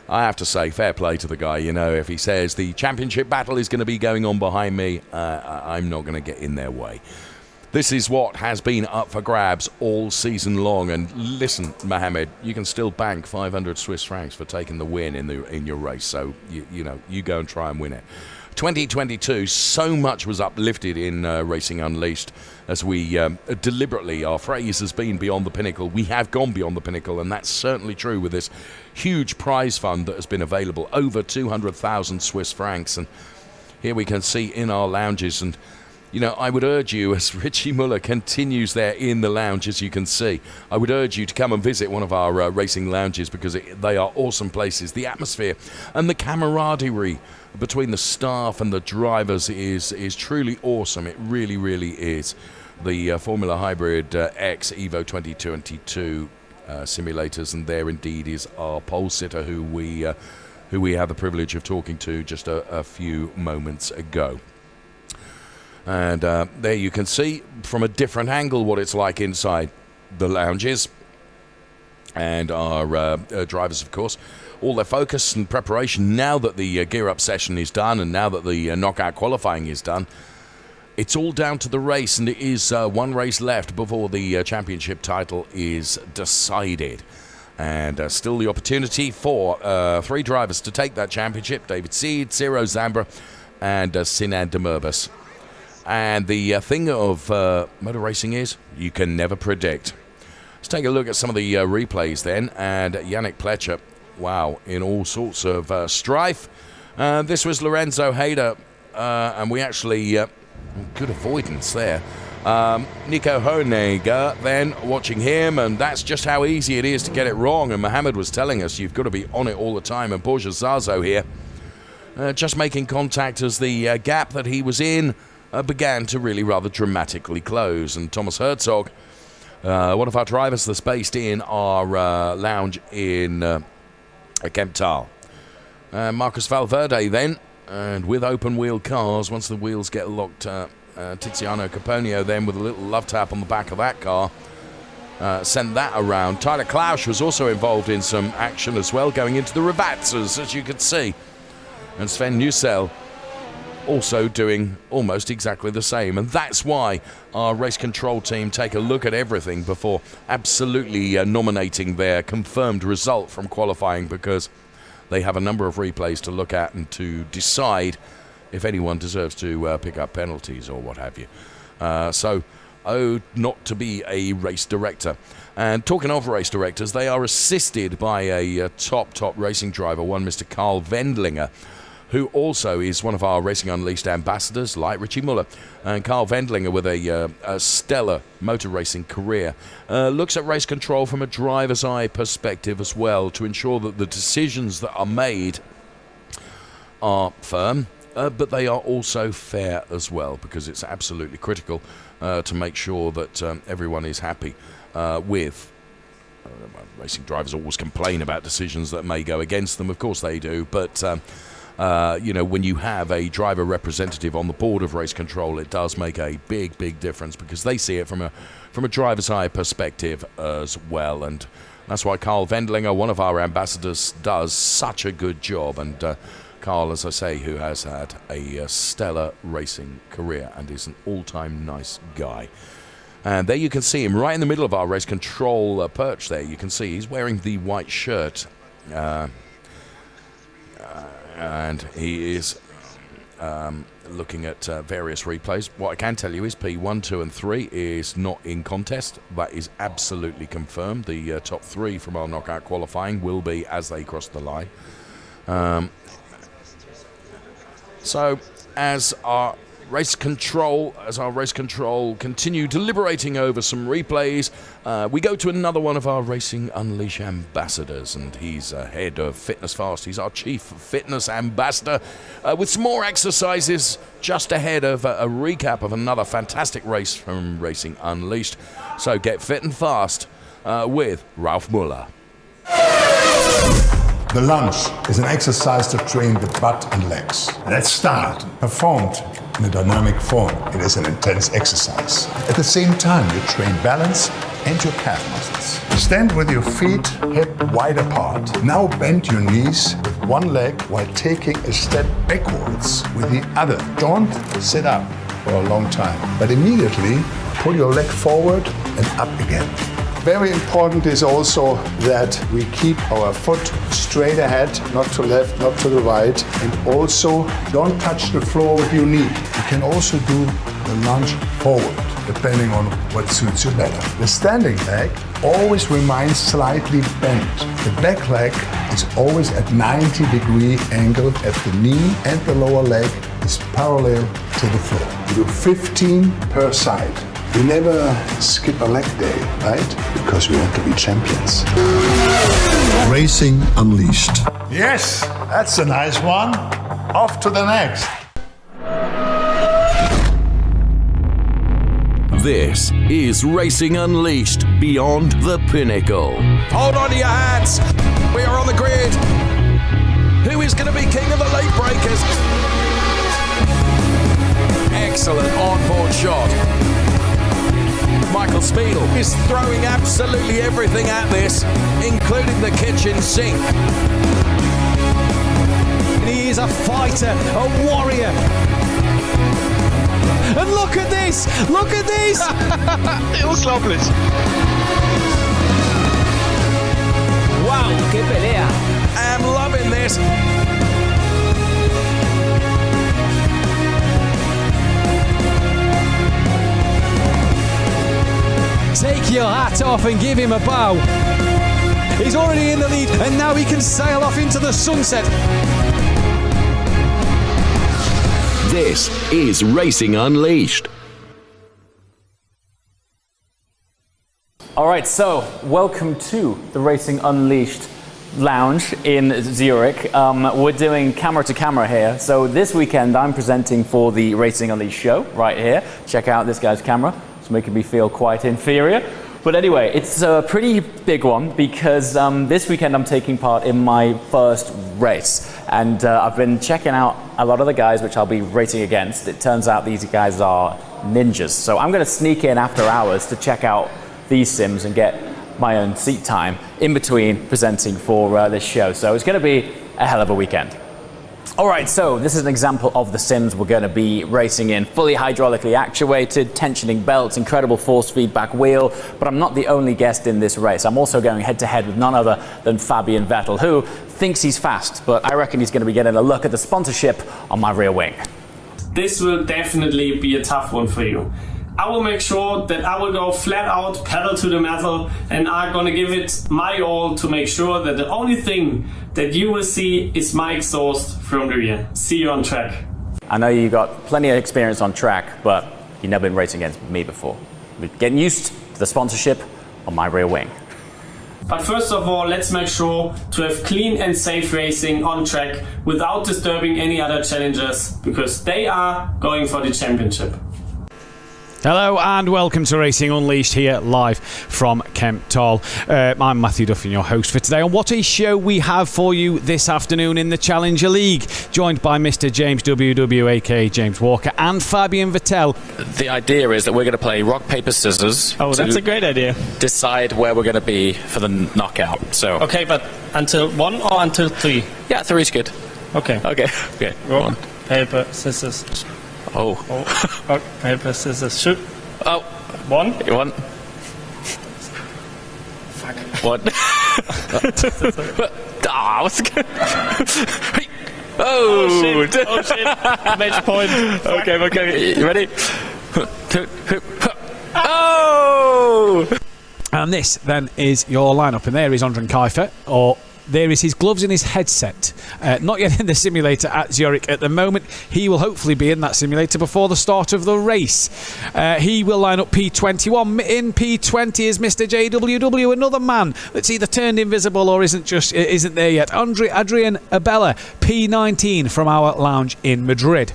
I have to say, fair play to the guy. You know, if he says the championship battle is going to be going on behind me, I'm not going to get in their way. This is what has been up for grabs all season long. And listen, Mohammed, you can still bank 500 Swiss francs for taking the win in your race. So, you go and try and win it. 2022, so much was uplifted in Racing Unleashed as we deliberately, our phrase has been beyond the pinnacle. We have gone beyond the pinnacle, and that's certainly true with this huge prize fund that has been available, over 200,000 Swiss francs. And here we can see in our lounges, and I would urge you, as Richie Muller continues there in the lounge, as you can see, I would urge you to come and visit one of our racing lounges, because they are awesome places. The atmosphere and the camaraderie between the staff and the drivers is truly awesome. It really, really is. The Formula Hybrid X Evo 2022 simulators, and there indeed is our pole sitter who we had the privilege of talking to just a few moments ago. And there you can see from a different angle what it's like inside the lounges. And our drivers, of course, all their focus and preparation now that the gear-up session is done, and now that the knockout qualifying is done, it's all down to the race, and it is one race left before the championship title is decided. And still the opportunity for three drivers to take that championship: David Seed, Ciro Zambra, and Sinan Demurbis. And the thing of motor racing is you can never predict. Let's take a look at some of the replays then. And Yannick Pletcher, wow, in all sorts of strife. This was Lorenzo Hayder, and we actually, good avoidance there. Nico Honeger then watching him, and that's just how easy it is to get it wrong. And Mohammed was telling us you've got to be on it all the time. And Borja Zazo here, just making contact as the gap that he was in began to really rather dramatically close. And Thomas Herzog, one of our drivers that's based in our lounge in Kemptal, Marcus Valverde then, and with open wheel cars, once the wheels get locked, Tiziano Caponio then with a little love tap on the back of that car, sent that around. Tyler Klausch was also involved in some action as well, going into the Ravazzas, as you could see. And Sven Newsell also doing almost exactly the same. And that's why our race control team take a look at everything before absolutely nominating their confirmed result from qualifying, because they have a number of replays to look at and to decide if anyone deserves to pick up penalties or what have you. Not to be a race director. And talking of race directors, they are assisted by a top racing driver, one Mr. Carl Wendlinger, who also is one of our Racing Unleashed ambassadors, like Richie Muller. And Carl Wendlinger, with a stellar motor racing career, looks at race control from a driver's eye perspective as well, to ensure that the decisions that are made are firm, but they are also fair as well, because it's absolutely critical to make sure that everyone is happy with. Racing drivers always complain about decisions that may go against them, of course they do, but when you have a driver representative on the board of race control, it does make a big difference, because they see it from a driver's eye perspective as well. And that's why Carl Wendlinger, one of our ambassadors, does such a good job. And Carl, as I say, who has had a stellar racing career and is an all-time nice guy. And there you can see him right in the middle of our race control perch there. You can see he's wearing the white shirt. And he is looking at various replays. What I can tell you is P1, 2 and 3 is not in contest. That is absolutely confirmed. The top 3 from our knockout qualifying will be as they cross the line. So as our race control continue deliberating over some replays, we go to another one of our Racing Unleashed ambassadors, and he's head of Fitness Fast. He's our chief fitness ambassador, with some more exercises just ahead of a recap of another fantastic race from Racing Unleashed. So get fit and fast with Ralf Muller. The lunge is an exercise to train the butt and legs. Let's start. Performed in a dynamic form, it is an intense exercise. At the same time, you train balance and your calf muscles. Stand with your feet hip wide apart. Now bend your knees with one leg while taking a step backwards with the other. Don't sit up for a long time, but immediately pull your leg forward and up again. Very important is also that we keep our foot straight ahead, not to left, not to the right, and also don't touch the floor with your knee. You can also do the lunge forward, depending on what suits you better. The standing leg always remains slightly bent. The back leg is always at 90-degree angle at the knee, and the lower leg is parallel to the floor. You do 15 per side. We never skip a leg day, right? Because we want to be champions. Racing Unleashed. Yes, that's a nice one. Off to the next. This is Racing Unleashed Beyond the Pinnacle. Hold on to your hats. We are on the grid. Who is going to be king of the late breakers? Excellent onboard shot. Michael Spiedel is throwing absolutely everything at this, including the kitchen sink. He is a fighter, a warrior. And look at this! Look at this! Unglaublich! Wow, qué pelea! I'm loving this. Take your hat off and give him a bow. He's already in the lead, and now he can sail off into the sunset. This is Racing Unleashed. All right, so welcome to the Racing Unleashed lounge in Zurich. We're doing camera to camera here. So this weekend I'm presenting for the Racing Unleashed show right here. Check out this guy's camera. It's making me feel quite inferior. But anyway, it's a pretty big one because this weekend I'm taking part in my first race. And I've been checking out a lot of the guys which I'll be racing against. It turns out these guys are ninjas. So I'm going to sneak in after hours to check out these sims and get my own seat time in between presenting for this show. So it's going to be a hell of a weekend. All right, so this is an example of the sims we're going to be racing in. Fully hydraulically actuated, tensioning belts, incredible force feedback wheel. But I'm not the only guest in this race. I'm also going head-to-head with none other than Fabian Vettel, who thinks he's fast, but I reckon he's going to be getting a look at the sponsorship on my rear wing. This will definitely be a tough one for you. I will make sure that I will go flat out, pedal to the metal, and I'm gonna give it my all to make sure that the only thing that you will see is my exhaust from the rear. See you on track. I know you got plenty of experience on track, but you've never been racing against me before. We're getting used to the sponsorship on my rear wing. But first of all, let's make sure to have clean and safe racing on track without disturbing any other challengers, because they are going for the championship. Hello and welcome to Racing Unleashed here live from Kemptall. I'm Matthew Duffin, your host for today. And what a show we have for you this afternoon in the Challenger League, joined by Mr. James WW, aka James Walker, and Fabian Vettel. The idea is that we're going to play rock, paper, scissors. Oh, that's a great idea. Decide where we're going to be for the knockout. So Okay, but until 1 or until 3? yeah, 3 is good. Okay. Okay. Rock, paper, scissors. Oh. Rock, paper, scissors, shoot. Oh. 1. 1. Fuck. 1. Ah, what's good? Oh shit. Oh shit. Match point. Fuck. Okay. You ready? Oh! And this then is your lineup. And there is Andren Kiefer, or there is his gloves and his headset. Not yet in the simulator at Zurich at the moment. He will hopefully be in that simulator before the start of the race. He will line up P21. In P20 is Mr. JWW, another man that's either turned invisible or isn't there yet. Adrian Abella, P19 from our lounge in Madrid.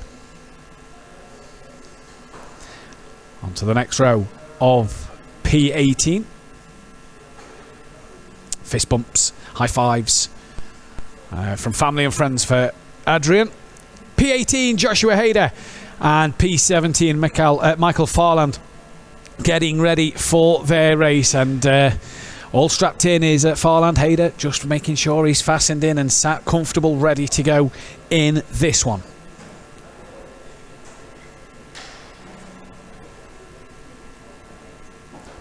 On to the next row of P18. Fist bumps, high fives from family and friends for Adrian. P18, Joshua Hader, and P17, Michael Farland, getting ready for their race. And all strapped in is Farland. Hader just making sure he's fastened in and sat comfortable, ready to go in this one.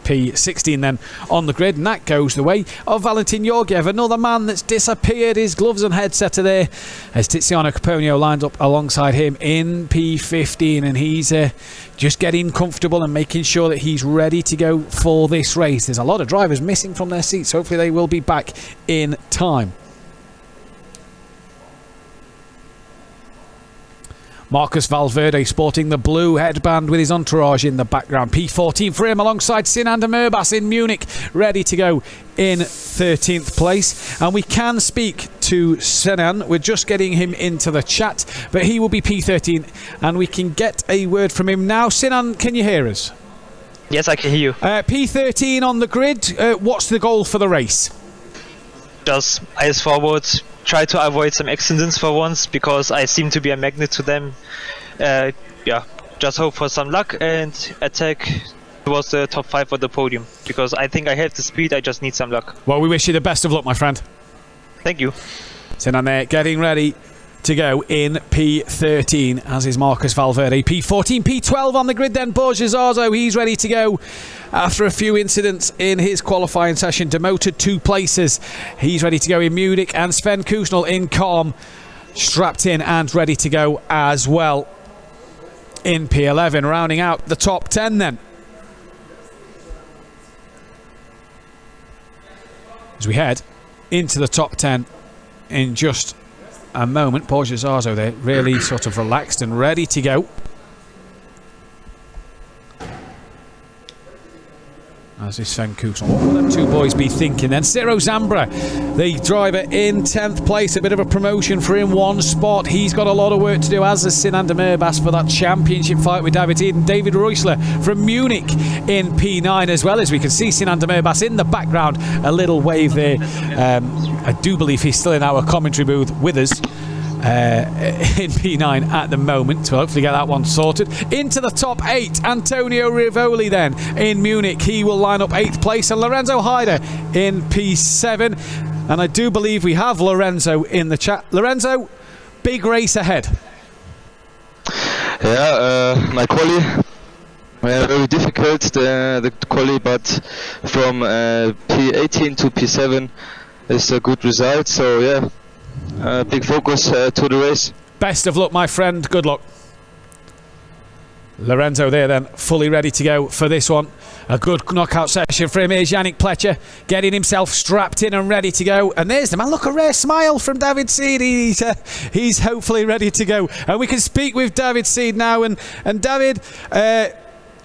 P16 then on the grid, and that goes the way of Valentin Georgiev, another man that's disappeared. His gloves and headset are there as Tiziano Caponio lined up alongside him in P15, and he's just getting comfortable and making sure that he's ready to go for this race. There's a lot of drivers missing from their seats. Hopefully they will be back in time. Marcus Valverde sporting the blue headband with his entourage in the background. P14 for him alongside Sinan Demirbas in Munich, ready to go in 13th place. And we can speak to Sinan. We're just getting him into the chat, but he will be P13 and we can get a word from him now. Sinan, can you hear us? Yes, I can hear you. P13 on the grid. What's the goal for the race? Just eyes forward. Try to avoid some accidents for once, because I seem to be a magnet to them. Just hope for some luck and attack towards the top 5 for the podium, because I think I have the speed, I just need some luck. Well, we wish you the best of luck, my friend. Thank you. Sinan there, getting ready to go in P13, as is Marcus Valverde. P14, P12 on the grid then, Borja Zarzo, he's ready to go after a few incidents in his qualifying session, demoted 2 places. He's ready to go in Munich, and Sven Kusnel in calm, strapped in and ready to go as well in P11, rounding out the top 10 then. As we head into the top 10 in just a moment, Borja Zarzo there, really sort of relaxed and ready to go. as is Sven Kussel. What will them two boys be thinking then? Ciro Zambra, the driver in 10th place. A bit of a promotion for him, one spot. He's got a lot of work to do, as has Sinander Merbas for that championship fight with David Eden. David Reusler from Munich in P9 as well, as we can see Sinander Merbas in the background. A little wave there. I do believe he's still in our commentary booth with us. In P9 at the moment. We'll hopefully get that one sorted. Into the top 8, Antonio Rivoli then in Munich. He will line up 8th place, and Lorenzo Haider in P7. And I do believe we have Lorenzo in the chat. Lorenzo, big race ahead. Yeah, my quali, very difficult, the quali, but from P18 to P7 is a good result, so yeah. Big focus to the race. Best of luck, my friend. Good luck. Lorenzo there then, fully ready to go for this one. A good knockout session for him. Here's Yannick Pletcher getting himself strapped in and ready to go. And there's the man. Look, a rare smile from David Seed. He's hopefully ready to go. And we can speak with David Seed now. And David,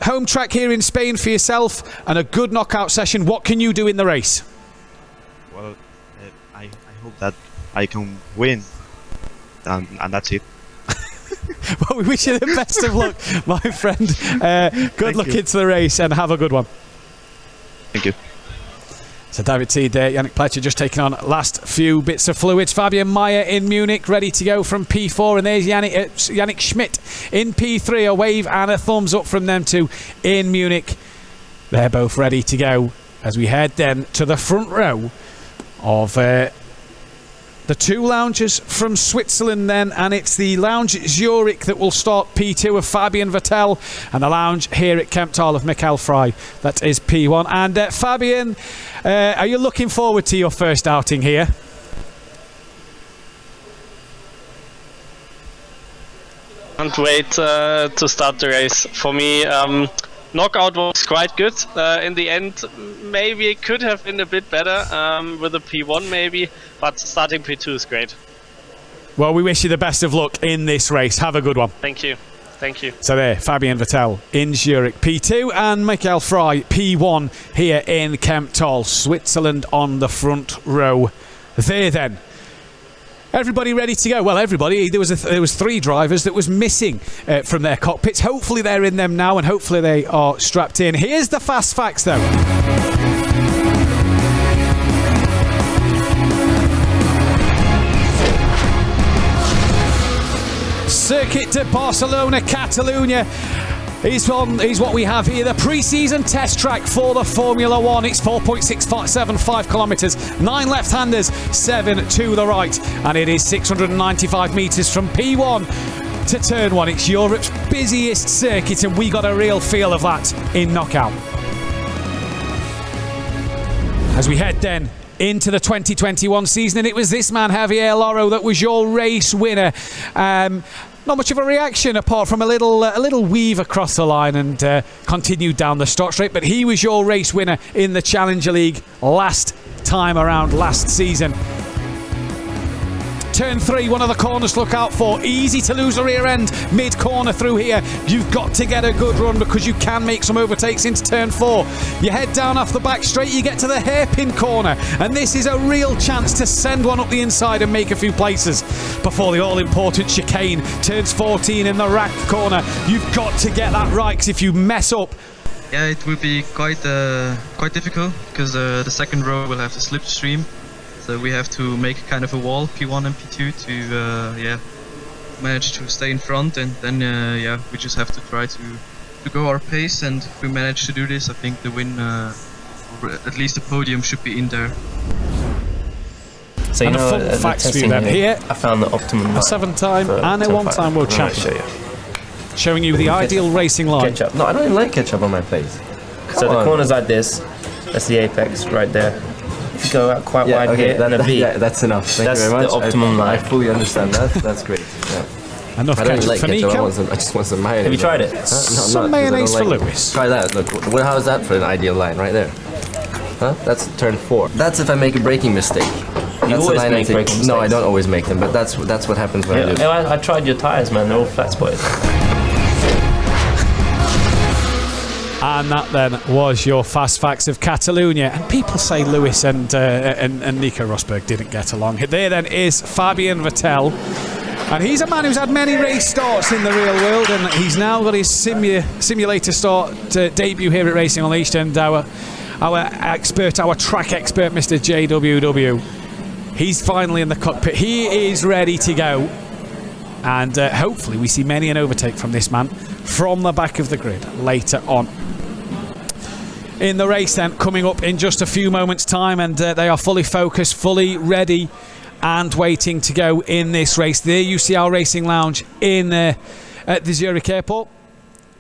home track here in Spain for yourself and a good knockout session. What can you do in the race? Well, I hope that I can win, and that's it. Well, we wish you the best of luck, my friend. Good luck into the race and have a good one. Thank you. So David Seed there, Yannick Pletcher just taking on last few bits of fluids. Fabian Meyer in Munich, ready to go from P4. And there's Yannick Schmidt in P3. A wave and a thumbs up from them two in Munich. They're both ready to go as we head then to the front row of the two lounges from Switzerland then, and it's the lounge at Zurich that will start P2 of Fabian Vettel, and the lounge here at Kemptal of Michael Frey, that is P1. And Fabian, are you looking forward to your first outing here? Can't wait to start the race. For me, knockout was quite good. In the end, maybe it could have been a bit better with a P1 maybe, but starting P2 is great. Well, we wish you the best of luck in this race. Have a good one. Thank you. Thank you. So there, Fabian Vettel in Zurich P2 and Michael Frey P1 here in Kemptal, Switzerland on the front row. There then. Everybody ready to go? Well, everybody. There was 3 drivers that was missing from their cockpits. Hopefully they're in them now, and hopefully they are strapped in. Here's the fast facts, though. Circuit de Barcelona, Catalunya. Is what we have here. The pre-season test track for the Formula One. It's 4.675 kilometres, 9 left-handers, 7 to the right, and it is 695 metres from P1 to turn 1. It's Europe's busiest circuit, and we got a real feel of that in knockout. As we head then into the 2021 season, and it was this man, Javier Loro, that was your race winner. Not much of a reaction apart from a little weave across the line and continued down the start straight, but he was your race winner in the Challenger League last time around, last season. Turn 3, one of the corners to look out for. Easy to lose the rear end mid-corner through here. You've got to get a good run because you can make some overtakes into turn 4. You head down off the back straight, you get to the hairpin corner, and this is a real chance to send one up the inside and make a few places before the all-important chicane. Turns 14 in the rack corner. You've got to get that right, because if you mess up... Yeah, it will be quite difficult, because the second row will have the slipstream. So we have to make kind of a wall, P1 and P2, to manage to stay in front, and then we just have to try to go our pace. And if we manage to do this, I think the win, or at least the podium, should be in there. So and a full facts for you then here. I found the optimum. A 7-time and a 1-time world champion. Showing you the ideal racing line. Ketchup. No, I don't even like ketchup on my plate. So the corner's like this. That's the apex right there. If you go out quite wide here, then a V. Yeah, that's enough. Thank you very much. That's the optimum line. I fully understand that. That's great. Yeah. Enough I don't ketchup like for ketchup. Nico. I just want some mayonnaise. Have you tried it? No, some mayonnaise for Lewis. Try that. Look, how is that for an ideal line right there? Huh? That's turn 4. That's if I make a braking mistake. You always make braking mistakes. No, I don't always make them, but that's what happens when I do. I tried your tyres, man. They're all flat spoiled. And that then was your fast facts of Catalonia. And people say Lewis and Nico Rosberg didn't get along. There then is Fabian Vettel. And he's a man who's had many race starts in the real world, and he's now got his simulator start debut here at Racing Unleashed. And our expert, our track expert, Mr. JWW, he's finally in the cockpit. He is ready to go. And hopefully we see many an overtake from this man from the back of the grid later on in the race then, coming up in just a few moments' time. And they are fully focused, fully ready and waiting to go in this race. The UCL Racing Lounge at the Zurich Airport.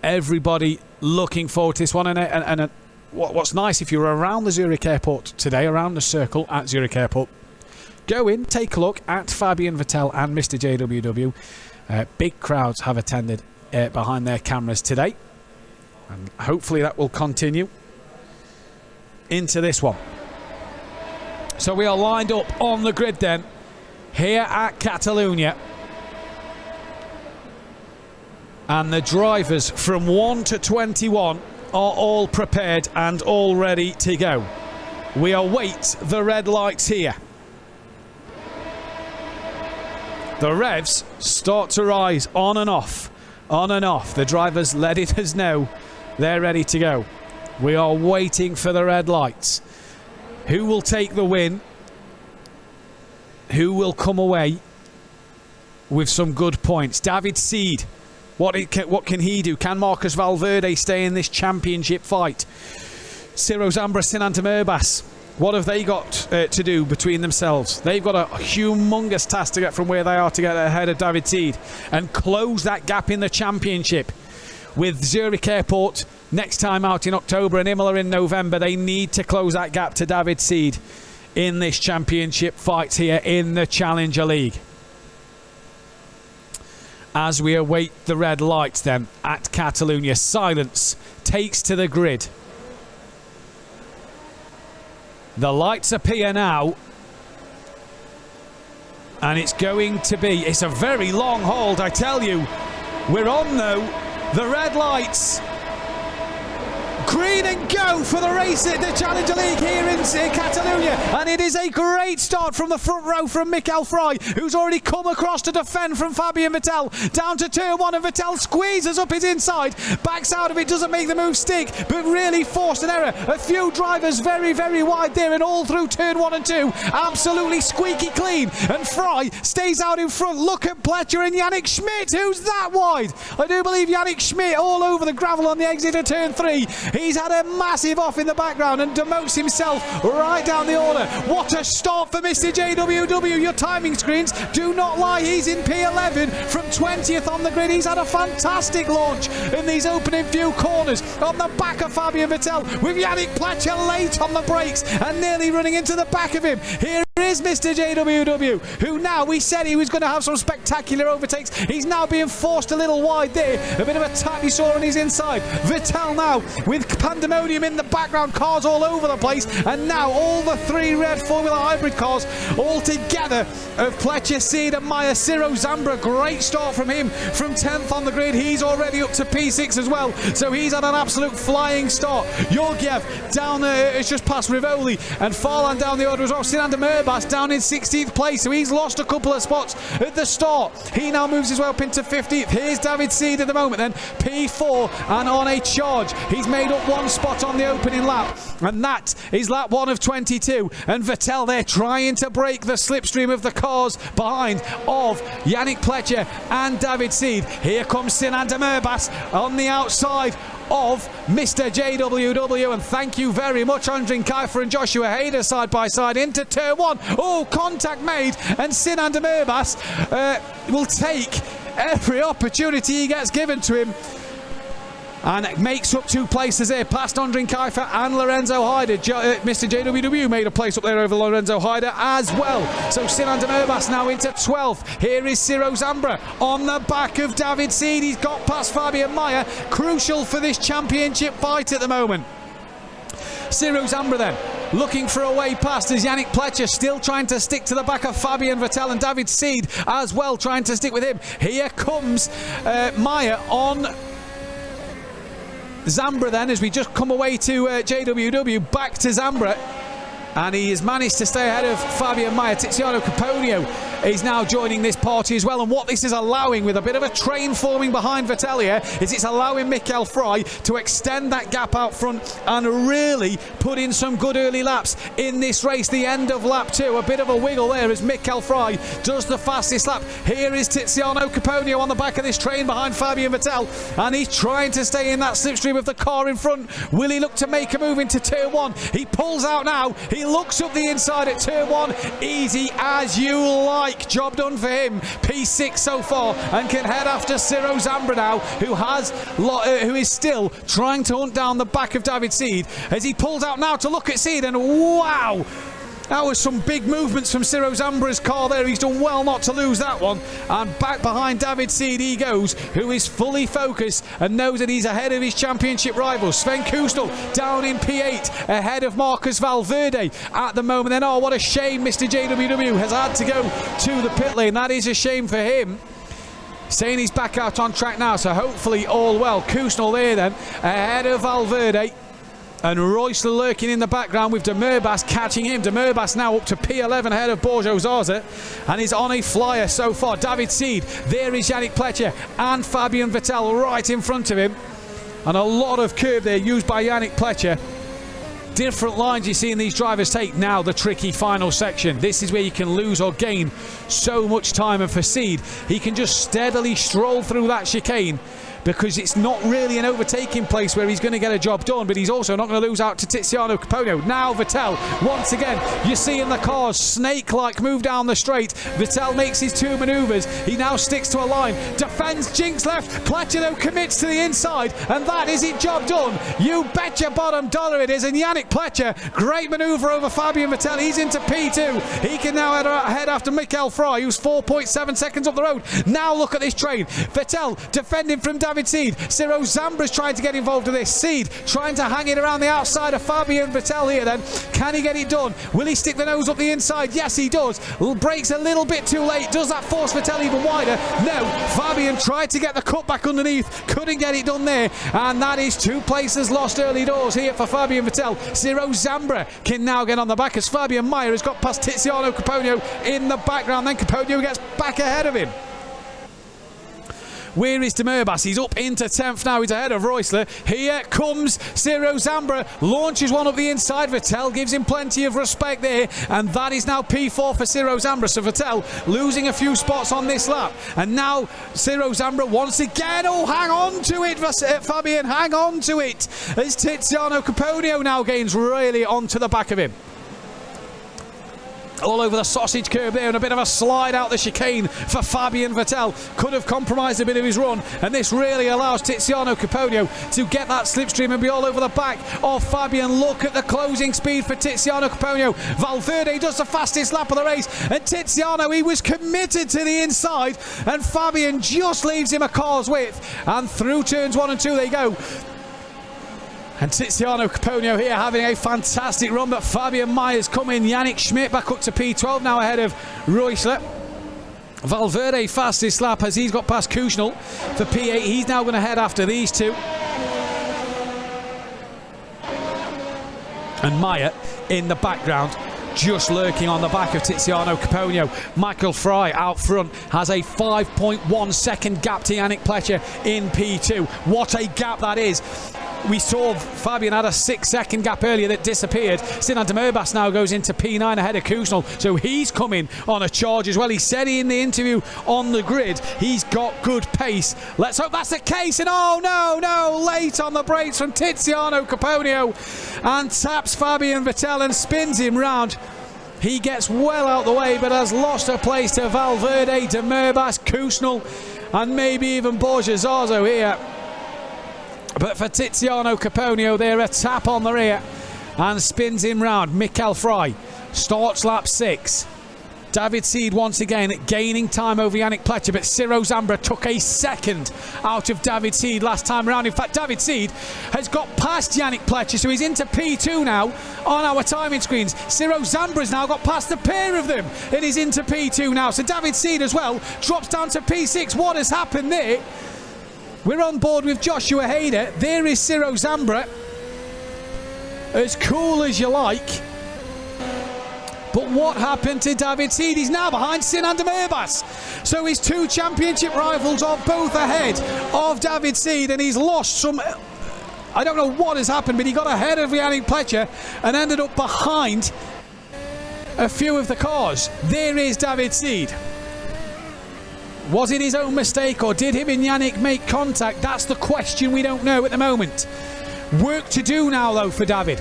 Everybody looking forward to this one. And what's nice, if you're around the Zurich Airport today, around the circle at Zurich Airport, go in, take a look at Fabian Vettel and Mr. JWW. Big crowds have attended behind their cameras today, and hopefully that will continue into this one. So we are lined up on the grid then, here at Catalonia. And the drivers from 1 to 21 are all prepared and all ready to go. We await the red lights here. The revs start to rise on and off, on and off. The drivers letting us know they're ready to go. We are waiting for the red lights. Who will take the win? Who will come away with some good points? David Seed, what can he do? Can Marcus Valverde stay in this championship fight? Ciro Zambra, Sinan Urbas, what have they got to do between themselves? They've got a humongous task to get from where they are to get ahead of David Seed and close that gap in the championship. With Zurich Airport next time out in October and Imola in November, they need to close that gap to David Seed in this championship fight here in the Challenger League. As we await the red lights then at Catalonia, silence takes to the grid. The lights appear now, and it's going to be, it's a very long hold, I tell you. We're on though, the red lights. Green and go for the race at the Challenger League here in Catalonia, and it is a great start from the front row from Michael Frey, who's already come across to defend from Fabian Vettel down to turn 1, and Vettel squeezes up his inside, backs out of it, doesn't make the move stick, but really forced an error. A few drivers very, very wide there, and all through turn 1 and 2, absolutely squeaky clean, and Frey stays out in front. Look at Pletcher and Yannick Schmidt, who's that wide? I do believe Yannick Schmidt all over the gravel on the exit of turn 3. He's had a massive off in the background and demotes himself right down the order. What a start for Mr. JWW. Your timing screens do not lie. He's in P11 from 20th on the grid. He's had a fantastic launch in these opening few corners on the back of Fabian Vettel, with Yannick Pletcher late on the brakes and nearly running into the back of him. Here is Mr. JWW, who now, we said he was going to have some spectacular overtakes. He's now being forced a little wide there. A bit of a tap he saw on his inside. Vettel now with pandemonium in the background, cars all over the place, and now all the 3 red Formula Hybrid cars all together of Pletcher, Seed and Meyer. Ciro Zambra, great start from him from 10th on the grid. He's already up to P6 as well, so he's had an absolute flying start. Georgiev down there, it's just past Rivoli, and Farland down the order as well. Sinan Urbas down in 16th place, so he's lost a couple of spots at the start. He now moves his way up into 15th. Here's David Seed at the moment then, P4 and on a charge. He's made up 1 spot on the opening lap, and that is lap 1 of 22, and Vettel there trying to break the slipstream of the cars behind of Yannick Pletcher and David Seed. Here comes Sinan Urbas on the outside of Mr. JWW, and thank you very much Andrin Kiefer and Joshua Hader side by side into turn 1. Oh, contact made, and Sinan Urbas will take every opportunity he gets given to him, and it makes up 2 places there past Andrin Kiefer and Lorenzo Hyder. Mr. JWW made a place up there over Lorenzo Hyder as well. So Sinan Urbas now into 12th. Here is Ciro Zambra on the back of David Seed. He's got past Fabian Meyer. Crucial for this championship fight at the moment. Ciro Zambra then looking for a way past as Yannick Pletcher still trying to stick to the back of Fabian Vettel, and David Seed as well trying to stick with him. Here comes Meyer on Zambra then, as we just come away to JWW, back to Zambra. And he has managed to stay ahead of Fabian Mayer. Tiziano Caponio is now joining this party as well. And what this is allowing, with a bit of a train forming behind Vettel here, is it's allowing Michael Fry to extend that gap out front and really put in some good early laps in this race. The end of lap 2, a bit of a wiggle there as Michael Fry does the fastest lap. Here is Tiziano Caponio on the back of this train behind Fabian Vettel, and he's trying to stay in that slipstream of the car in front. Will he look to make a move into turn 1? He pulls out now. He looks up the inside at turn 1. Easy as you like. Job done for him. P6 so far, and can head after Ciro Zambra now, who is still trying to hunt down the back of David Seed as he pulls out now to look at Seed, and wow, that was some big movements from Ciro Zambra's car there. He's done well not to lose that one. And back behind David Seed he goes, who is fully focused and knows that he's ahead of his championship rival. Sven Kustel down in P8 ahead of Marcus Valverde at the moment. Then, oh, what a shame Mr. JWW has had to go to the pit lane. That is a shame for him. Saying he's back out on track now, so hopefully all well. Kustel there then ahead of Valverde. And Reusler lurking in the background with De Merbas catching him. De Merbas now up to P11 ahead of Borjo Zaza, and he's on a flyer so far. David Seed, there is Yannick Pletcher and Fabian Vettel right in front of him. And a lot of curb there used by Yannick Pletcher. Different lines you see in these drivers take. Now the tricky final section. This is where you can lose or gain so much time. And for Seed, he can just steadily stroll through that chicane, because it's not really an overtaking place where he's going to get a job done, but he's also not going to lose out to Tiziano Caponio. Now Vettel, once again, you see in the cars, snake-like move down the straight. Vettel makes his 2 manoeuvres. He now sticks to a line, defends Jinx left. Pletcher though commits to the inside, and that is it, job done. You bet your bottom dollar it is. And Yannick Pletcher, great manoeuvre over Fabian Vettel. He's into P2. He can now head after Michael Fry, who's 4.7 seconds up the road. Now look at this train. Vettel defending from David Seed. Ciro Zambra's trying to get involved with this. Seed trying to hang it around the outside of Fabian Vettel here then. Can he get it done? Will he stick the nose up the inside? Yes, he does. Brakes a little bit too late. Does that force Vettel even wider? No. Fabian tried to get the cut back underneath. Couldn't get it done there. And that is 2 places lost early doors here for Fabian Vettel. Ciro Zambra can now get on the back as Fabian Mayer has got past Tiziano Caponio in the background. Then Caponio gets back ahead of him. Where is De Merbas? He's up into 10th now. He's ahead of Reusler. Here comes Ciro Zambra. Launches one up the inside. Vettel gives him plenty of respect there. And that is now P4 for Ciro Zambra. So Vettel losing a few spots on this lap. And now Ciro Zambra once again. Oh, hang on to it, Fabian. Hang on to it. As Tiziano Caponio now gains really onto the back of him. All over the sausage curb there, and a bit of a slide out the chicane for Fabian Vettel. Could have compromised a bit of his run, and this really allows Tiziano Caponio to get that slipstream and be all over the back of Fabian. Look at the closing speed for Tiziano Caponio. Valverde does the fastest lap of the race, and Tiziano, he was committed to the inside, and Fabian just leaves him a car's width, and through turns 1 and 2 they go. And Tiziano Caponio here having a fantastic run, but Fabian Mayer's come in. Yannick Schmidt back up to P12 now ahead of Reusler. Valverde fastest lap as he's got past Kushnel for P8. He's now going to head after these two. And Mayer in the background, just lurking on the back of Tiziano Caponio. Michael Fry out front has a 5.1 second gap to Yannick Pletcher in P2. What a gap that is. We saw Fabian had a 6-second gap earlier that disappeared. Sinan De Merbas now goes into P9 ahead of Kushnel, so he's coming on a charge as well. He said in the interview on the grid he's got good pace. Let's hope that's the case. And oh no, late on the brakes from Tiziano Caponio and taps Fabian Vettel and spins him round. He gets well out the way, but has lost a place to Valverde, De Merbas, Kushnel, and maybe even Borja Zazo here. But for Tiziano Caponio there, a tap on the rear and spins him round. Michael Fry starts lap 6. David Seed once again gaining time over Yannick Pletcher, but Ciro Zambra took a second out of David Seed last time round. In fact, David Seed has got past Yannick Pletcher, so he's into P2 now on our timing screens. Ciro Zambra's now got past the pair of them and he's into P2 now. So David Seed as well drops down to P6. What has happened there? We're on board with Joshua Hader. There is Ciro Zambra. As cool as you like. But what happened to David Seed? He's now behind Sinan Demirbas. So his two championship rivals are both ahead of David Seed, and he's lost some... I don't know what has happened, but he got ahead of Yannick Pletcher and ended up behind a few of the cars. There is David Seed. Was it his own mistake, or did him and Yannick make contact? That's the question we don't know at the moment. Work to do now, though, for David.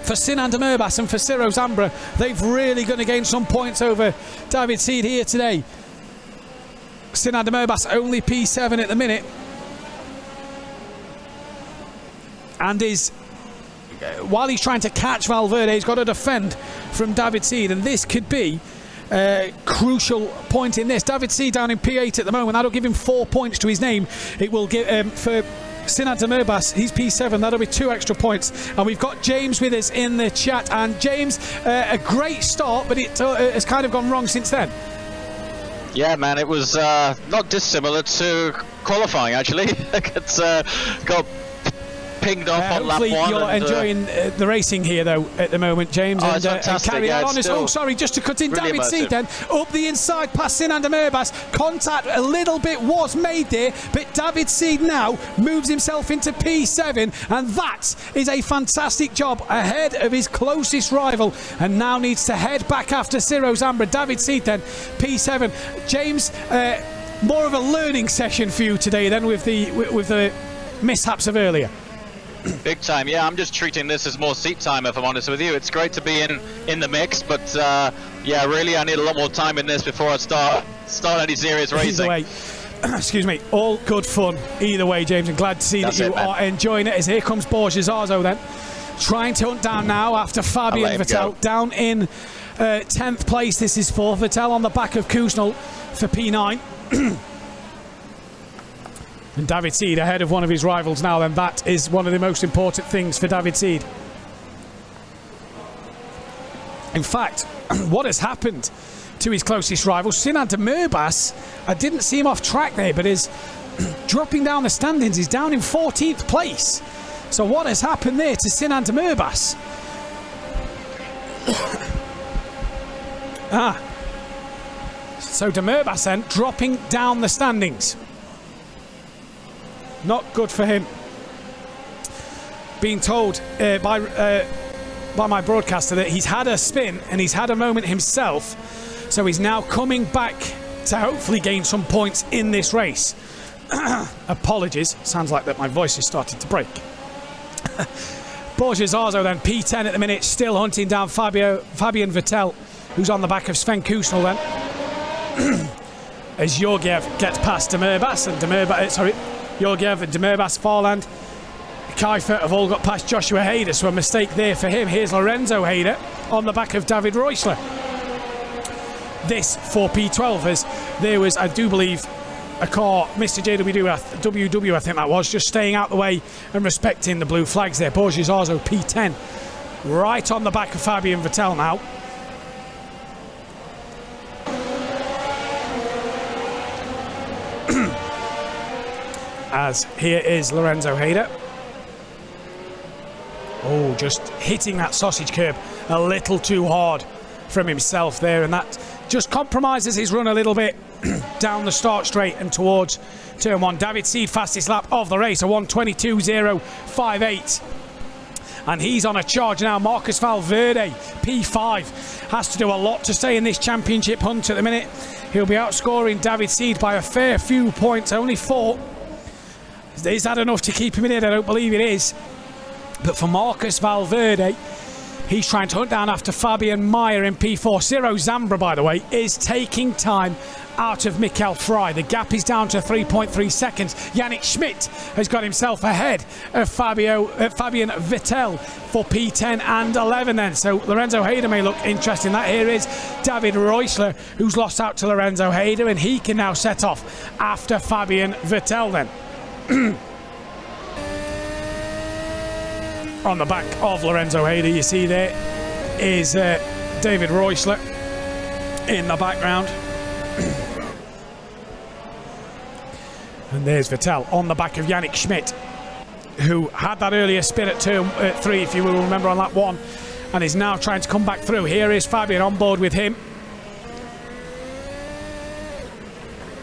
For Sinan Demirbas and for Ciro Zambra, they've really going to gain some points over David Seed here today. Sinan Demirbas only P7 at the minute. And is, while he's trying to catch Valverde, he's got to defend from David Seed, and this could be a crucial point in this. David Seed down in P8 at the moment. That'll give him 4 points to his name. It will give for Sinan Demirbas, he's P7, that'll be 2 extra points. And we've got James with us in the chat. And James, a great start, but it has kind of gone wrong since then. Yeah, man, it was not dissimilar to qualifying, actually. It's got pinged off on lap 1. Hopefully you're enjoying the racing here, though, at the moment, James. Oh, it's fantastic. Carry yeah, on. Oh, sorry, just to cut in, really David Seed then, up the inside past Sinan Demirbas. Contact a little bit was made there, but David Seed now moves himself into P7, and that is a fantastic job ahead of his closest rival, and now needs to head back after Ciro Zambra. David Seed then, P7. James, more of a learning session for you today then with the mishaps of earlier. Big time, yeah. I'm just treating this as more seat time, if I'm honest with you. It's great to be in the mix, but yeah, really, I need a lot more time in this before I start any serious racing. Either way, excuse me, all good fun. Either way, James, I'm glad to see that you are enjoying it. As here comes Borges Arzo then, trying to hunt down now after Fabian Vettel down in 10th place. This is for Vettel on the back of Kuznel for P9. And David Seed ahead of one of his rivals now, then that is one of the most important things for David Seed. In fact, what has happened to his closest rival, Sinan Demirbas, I didn't see him off track there, but is dropping down the standings. He's down in 14th place. So what has happened there to Sinan Demirbas? So Demirbas then dropping down the standings. Not good for him. Being told by my broadcaster that he's had a spin and he's had a moment himself, so he's now coming back to hopefully gain some points in this race. Apologies, sounds like that my voice is starting to break. Borges Arzo then, P10 at the minute, still hunting down Fabian Vettel, who's on the back of Sven Kuznel then. As Georgiev gets past Demirbas, and Georgiev and Demirbas, Farland, Kiefer have all got past Joshua Hader, so a mistake there for him. Here's Lorenzo Hader on the back of David Reusler. This for P12, as there was, I do believe, a car, Mr. JWW, I think that was, just staying out the way and respecting the blue flags there. Borges Arzo, P10, right on the back of Fabian Vettel now. As here is Lorenzo Hader. Oh, just hitting that sausage curb a little too hard from himself there, and that just compromises his run a little bit down the start straight and towards turn 1. David Seed, fastest lap of the race, a 1:22.058. And he's on a charge now. Marcus Valverde, P5, has to do a lot to stay in this championship hunt at the minute. He'll be outscoring David Seed by a fair few points, only 4. Is that enough to keep him in it? I don't believe it is. But for Marcus Valverde, he's trying to hunt down after Fabian Meyer in P4. Ciro Zambra, by the way, is taking time out of Michael Frey. The gap is down to 3.3 seconds. Yannick Schmidt has got himself ahead of Fabian Vettel for P10 and 11 then. So Lorenzo Hader may look interesting. That here is David Reusler, who's lost out to Lorenzo Hader, and he can now set off after Fabian Vettel then. On the back of Lorenzo Hader, you see there is David Reusler in the background. And there's Vettel on the back of Yannick Schmidt, who had that earlier spin at turn 3, if you will remember, on lap 1, and is now trying to come back through. Here is Fabian on board with him.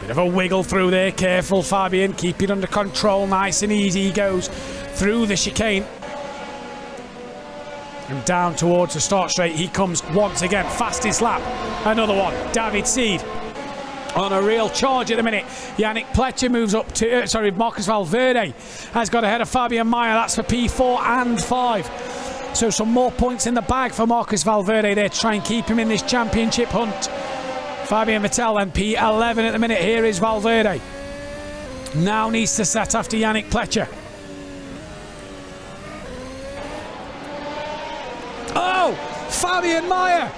Bit of a wiggle through there. Careful, Fabian. Keep it under control. Nice and easy. He goes through the chicane and down towards the start straight. He comes once again. Fastest lap. Another one. David Seed on a real charge at the minute. Yannick Pletcher moves up to... Marcus Valverde has got ahead of Fabian Mayer. That's for P4 and 5. So some more points in the bag for Marcus Valverde there to try and keep him in this championship hunt. Fabian Vettel then P11 at the minute. Here is Valverde. Now needs to set after Yannick Pletcher. Oh, Fabian Mayer.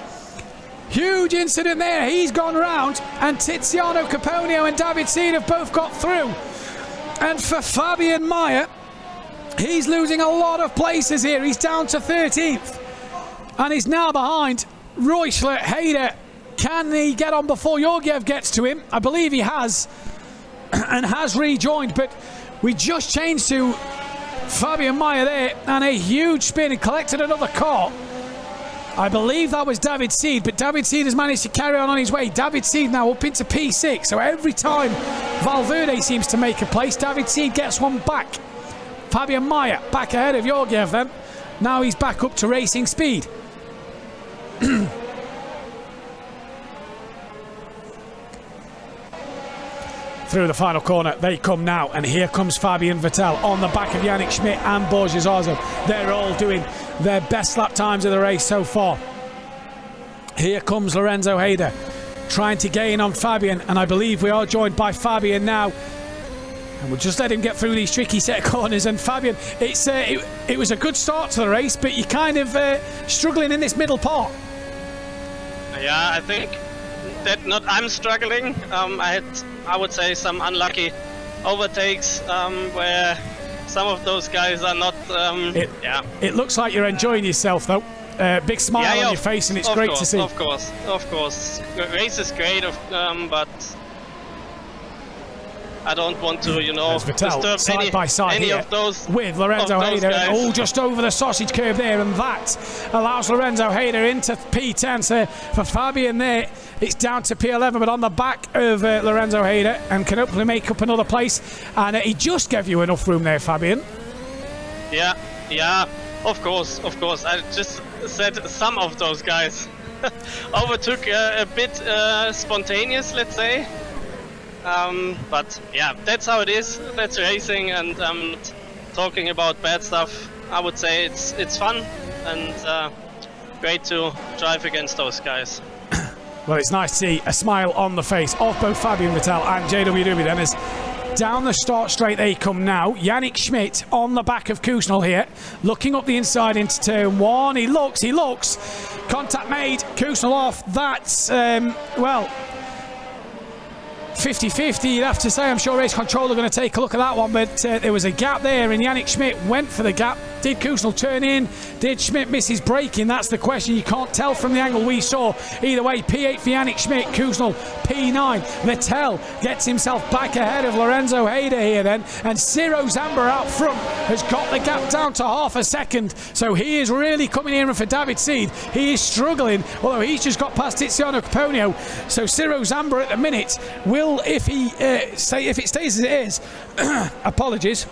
Huge incident there. He's gone round, and Tiziano Caponio and David Seed have both got through. And for Fabian Mayer, he's losing a lot of places here. He's down to 13th, and he's now behind Reuschler, Hayder. Can he get on before Georgiev gets to him? I believe he has, and has rejoined, but we just changed to Fabian Mayer there, and a huge spin and collected another car. I believe that was David Seed, but David Seed has managed to carry on his way. David Seed now up into P6, so every time Valverde seems to make a place, David Seed gets one back. Fabian Mayer back ahead of Georgiev then. Now he's back up to racing speed. Through the final corner they come now, and here comes Fabian Vettel on the back of Yannick Schmidt and Borges Arzo. They're all doing their best lap times of the race so far. Here comes Lorenzo Hayder trying to gain on Fabian, and I believe we are joined by Fabian now, and we'll just let him get through these tricky set of corners. And Fabian, it was a good start to the race, but you're kind of struggling in this middle part. Yeah, I think that I'm struggling. I would say some unlucky overtakes where some of those guys are not. It looks like you're enjoying yourself though. Big smile on your face, and it's great to see. Of course. The race is great, but I don't want to, disturb side by side any here of those with Lorenzo Hayder, all just over the sausage curve there, and that allows Lorenzo Hayder into P10. So for Fabian there, it's down to P11, but on the back of Lorenzo Hayder, and can hopefully make up another place. And he just gave you enough room there, Fabian. Yeah, of course. I just said some of those guys overtook a bit spontaneous, let's say. But yeah, that's how it is. That's racing, and talking about bad stuff. I would say it's fun and great to drive against those guys. Well, it's nice to see a smile on the face of both Fabian Vettel and JWW then, as down the start straight they come now. Yannick Schmidt on the back of Kusnel here, looking up the inside into turn 1. He looks. Contact made. Kusnel off. That's, 50-50, you'd have to say. I'm sure Race Control are going to take a look at that one, but there was a gap there, and Yannick Schmidt went for the gap. Did Kusnel turn in? Did Schmidt miss his braking? That's the question. You can't tell from the angle we saw. Either way, P8 for Yannick Schmidt, Kusnel P9. Vettel gets himself back ahead of Lorenzo Hayder here then, and Ciro Zamba out front has got the gap down to half a second, so he is really coming in for David Seed. He is struggling, although he's just got past Tiziano Caponio. So Ciro Zamba at the minute will, if it stays as it is, apologies,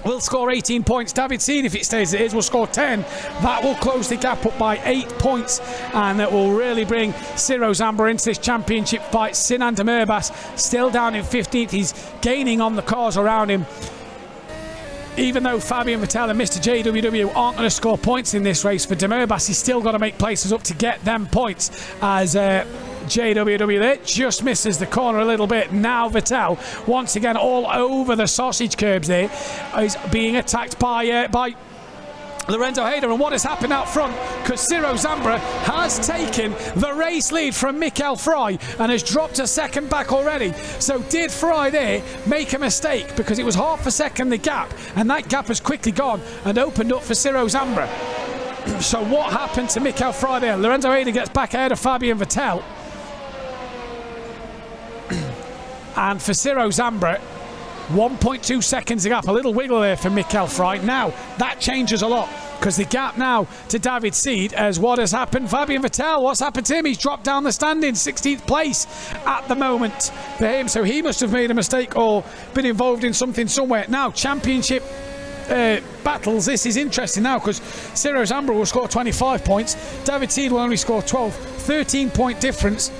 will score 18 points. David Seed, if it stays as it is, will score 10. That will close the gap up by 8 points, and that will really bring Ciro Zamba into this championship fight. Sinan Demirbaş still down in 15th. He's gaining on the cars around him. Even though Fabian Vettel and Mr. JWW aren't going to score points in this race, for Demirbaş, he's still got to make places up to get them points, as JWW there just misses the corner a little bit. Now Vettel once again all over the sausage curbs there, is being attacked by Lorenzo Hayder. And what has happened out front, because Ciro Zamba has taken the race lead from Mikael Fry and has dropped a second back already. So did Fry there make a mistake, because it was half a second the gap, and that gap has quickly gone and opened up for Ciro Zamba. So what happened to Mikael Fry there? Lorenzo Hayder gets back ahead of Fabian Vettel. And for Ciro Zamba, 1.2 seconds a gap, a little wiggle there for Mikkel Frey. Now, that changes a lot, because the gap now to David Seed, as what has happened, Fabian Vettel, what's happened to him? He's dropped down the standings, 16th place at the moment for him, so he must have made a mistake or been involved in something somewhere. Now, championship battles, this is interesting now, because Ciro Zambra will score 25 points, David Seed will only score 12, 13-point difference,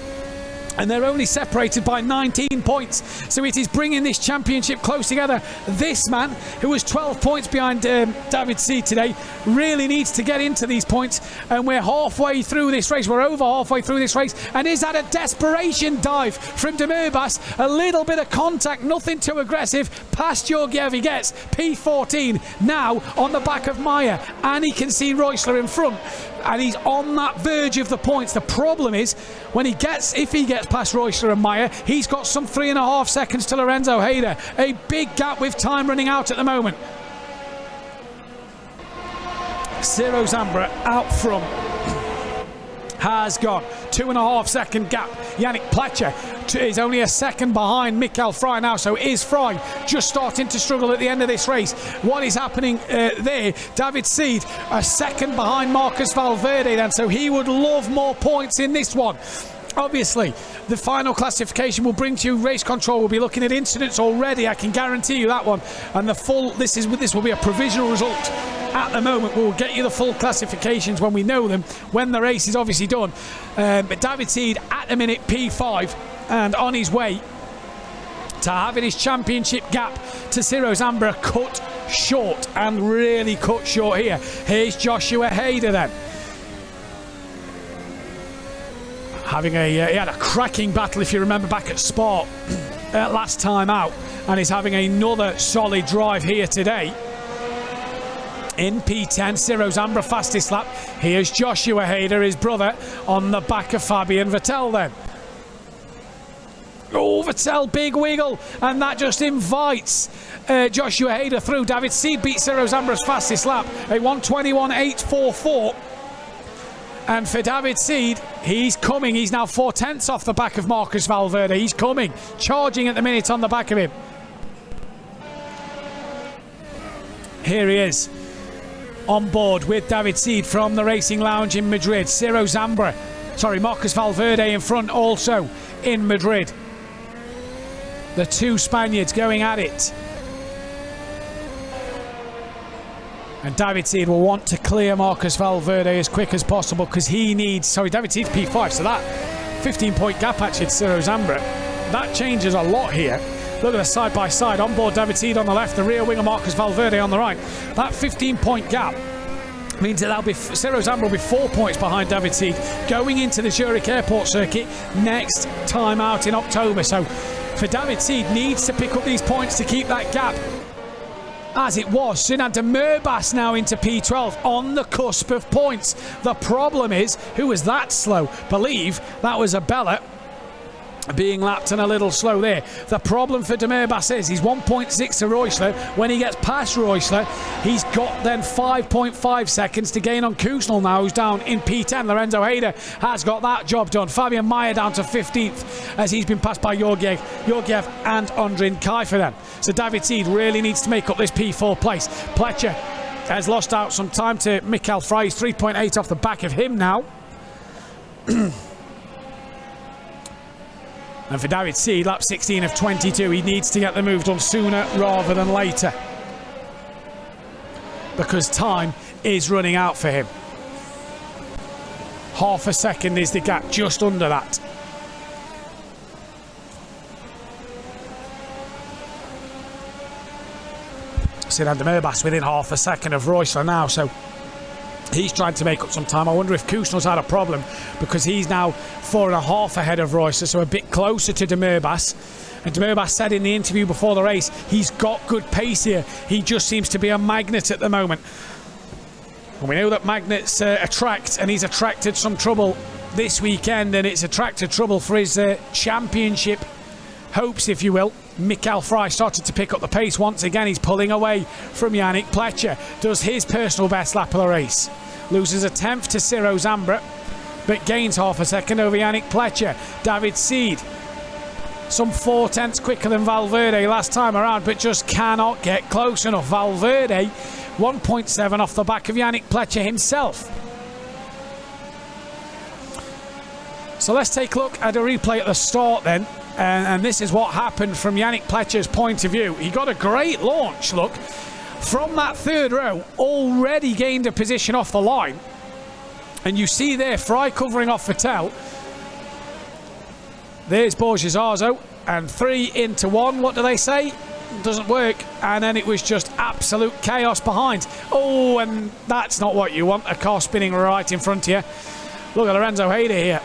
and they're only separated by 19 points. So it is bringing this championship close together. This man, who was 12 points behind David Seed today, really needs to get into these points. And we're halfway through this race. We're over halfway through this race. And is that a desperation dive from De Murbas? A little bit of contact, nothing too aggressive. Past Georgiev he gets. P14 now on the back of Meyer. And he can see Reusler in front. And he's on that verge of the points. The problem is, if he gets past Reusler and Meyer, he's got some 3.5 seconds to Lorenzo Hayder. A big gap with time running out at the moment. Ciro Zambra out front has gone. 2.5 second gap. Yannick Pletcher is only a second behind Mikkel Frey now, so is Frey just starting to struggle at the end of this race. What is happening there? David Seed a second behind Marcus Valverde then, so he would love more points in this one. Obviously, the final classification will bring to you race control. We'll be looking at incidents already, I can guarantee you that one. And the full, this will be a provisional result. At the moment, we'll get you the full classifications when we know them, when the race is obviously done. But David Seed at the minute P5 and on his way to having his championship gap to Ciro Zambra cut short, and really cut short here. Here's Joshua Hayder then. Having he had a cracking battle, if you remember, back at Spa last time out, and he's having another solid drive here today. In P10, Ciro Zambra fastest lap. Here's Joshua Hayder, his brother, on the back of Fabian Vettel then. Oh, Vettel, big wiggle, and that just invites Joshua Hayder through. David Seed beat Ciro Zambra's fastest lap, a 1:21.844. And for David Seed, he's coming. He's now 4/10 off the back of Marcus Valverde. He's coming, charging at the minute on the back of him. Here he is, on board with David Seed from the Racing Lounge in Madrid. Marcus Valverde in front also in Madrid. The two Spaniards going at it. And David Seed will want to clear Marcus Valverde as quick as possible, because he needs... David Seed's P5, so that 15-point gap actually to Ciro Zambra. That changes a lot here. Look at the side-by-side. On board David Seed on the left, the rear winger Marcus Valverde on the right. That 15-point gap means that Ciro Zambra will be 4 points behind David Seed going into the Zurich Airport circuit next time out in October. So for David Seed, needs to pick up these points to keep that gap as it was. Sinan de Murbas now into P12 on the cusp of points. The problem is, who was that slow? Believe that was Abella being lapped and a little slow there. The problem for de Murbas is he's 1.6 to Reusler. When he gets past Reusler, he's got then 5.5 seconds to gain on Kusnel now, who's down in P10. Lorenzo Hayder has got that job done. Fabian Meyer down to 15th as he's been passed by Georgiev and Ondrin Kaifer then. So David Seed really needs to make up this P4 place. Pletcher has lost out some time to Mikkel Frey. He's 3.8 off the back of him now. And for David Seed, lap 16 of 22, he needs to get the move done sooner rather than later, because time is running out for him. Half a second is the gap, just under that. Sinan de Murbas within half a second of Reusler now, so he's trying to make up some time. I wonder if Kusnel's had a problem, because he's now 4.5 ahead of Reusler, so a bit closer to de Murbas. And de Murbas said in the interview before the race, he's got good pace here. He just seems to be a magnet at the moment. And we know that magnets attract, and he's attracted some trouble this weekend, and it's attracted trouble for his championship hopes, if you will. Mikkel Frey started to pick up the pace once again. He's pulling away from Yannick Pletcher. Does his personal best lap of the race. Loses a 10th to Ciro Zambra, but gains half a second over Yannick Pletcher. David Seed some 0.4 quicker than Valverde last time around, but just cannot get close enough. Valverde 1.7 off the back of Yannick Pletcher himself. So let's take a look at a replay at the start then, and this is what happened from Yannick Pletcher's point of view. He got a great launch, look, from that third row, already gained a position off the line, and you see there Fry covering off Vettel. There's Borgesazzo, and 3 into 1. What do they say? Doesn't work. And then it was just absolute chaos behind. Oh, and that's not what you want. A car spinning right in front of you. Look at Lorenzo Hayder here.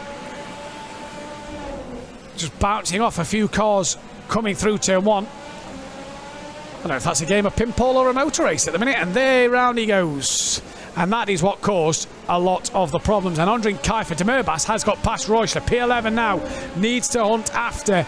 Just bouncing off a few cars coming through turn 1. I don't know if that's a game of pinball or a motor race at the minute. And there round he goes. And that is what caused a lot of the problems. And Andrin Kaifer de Merbas has got past Reuschler. P11 now needs to hunt after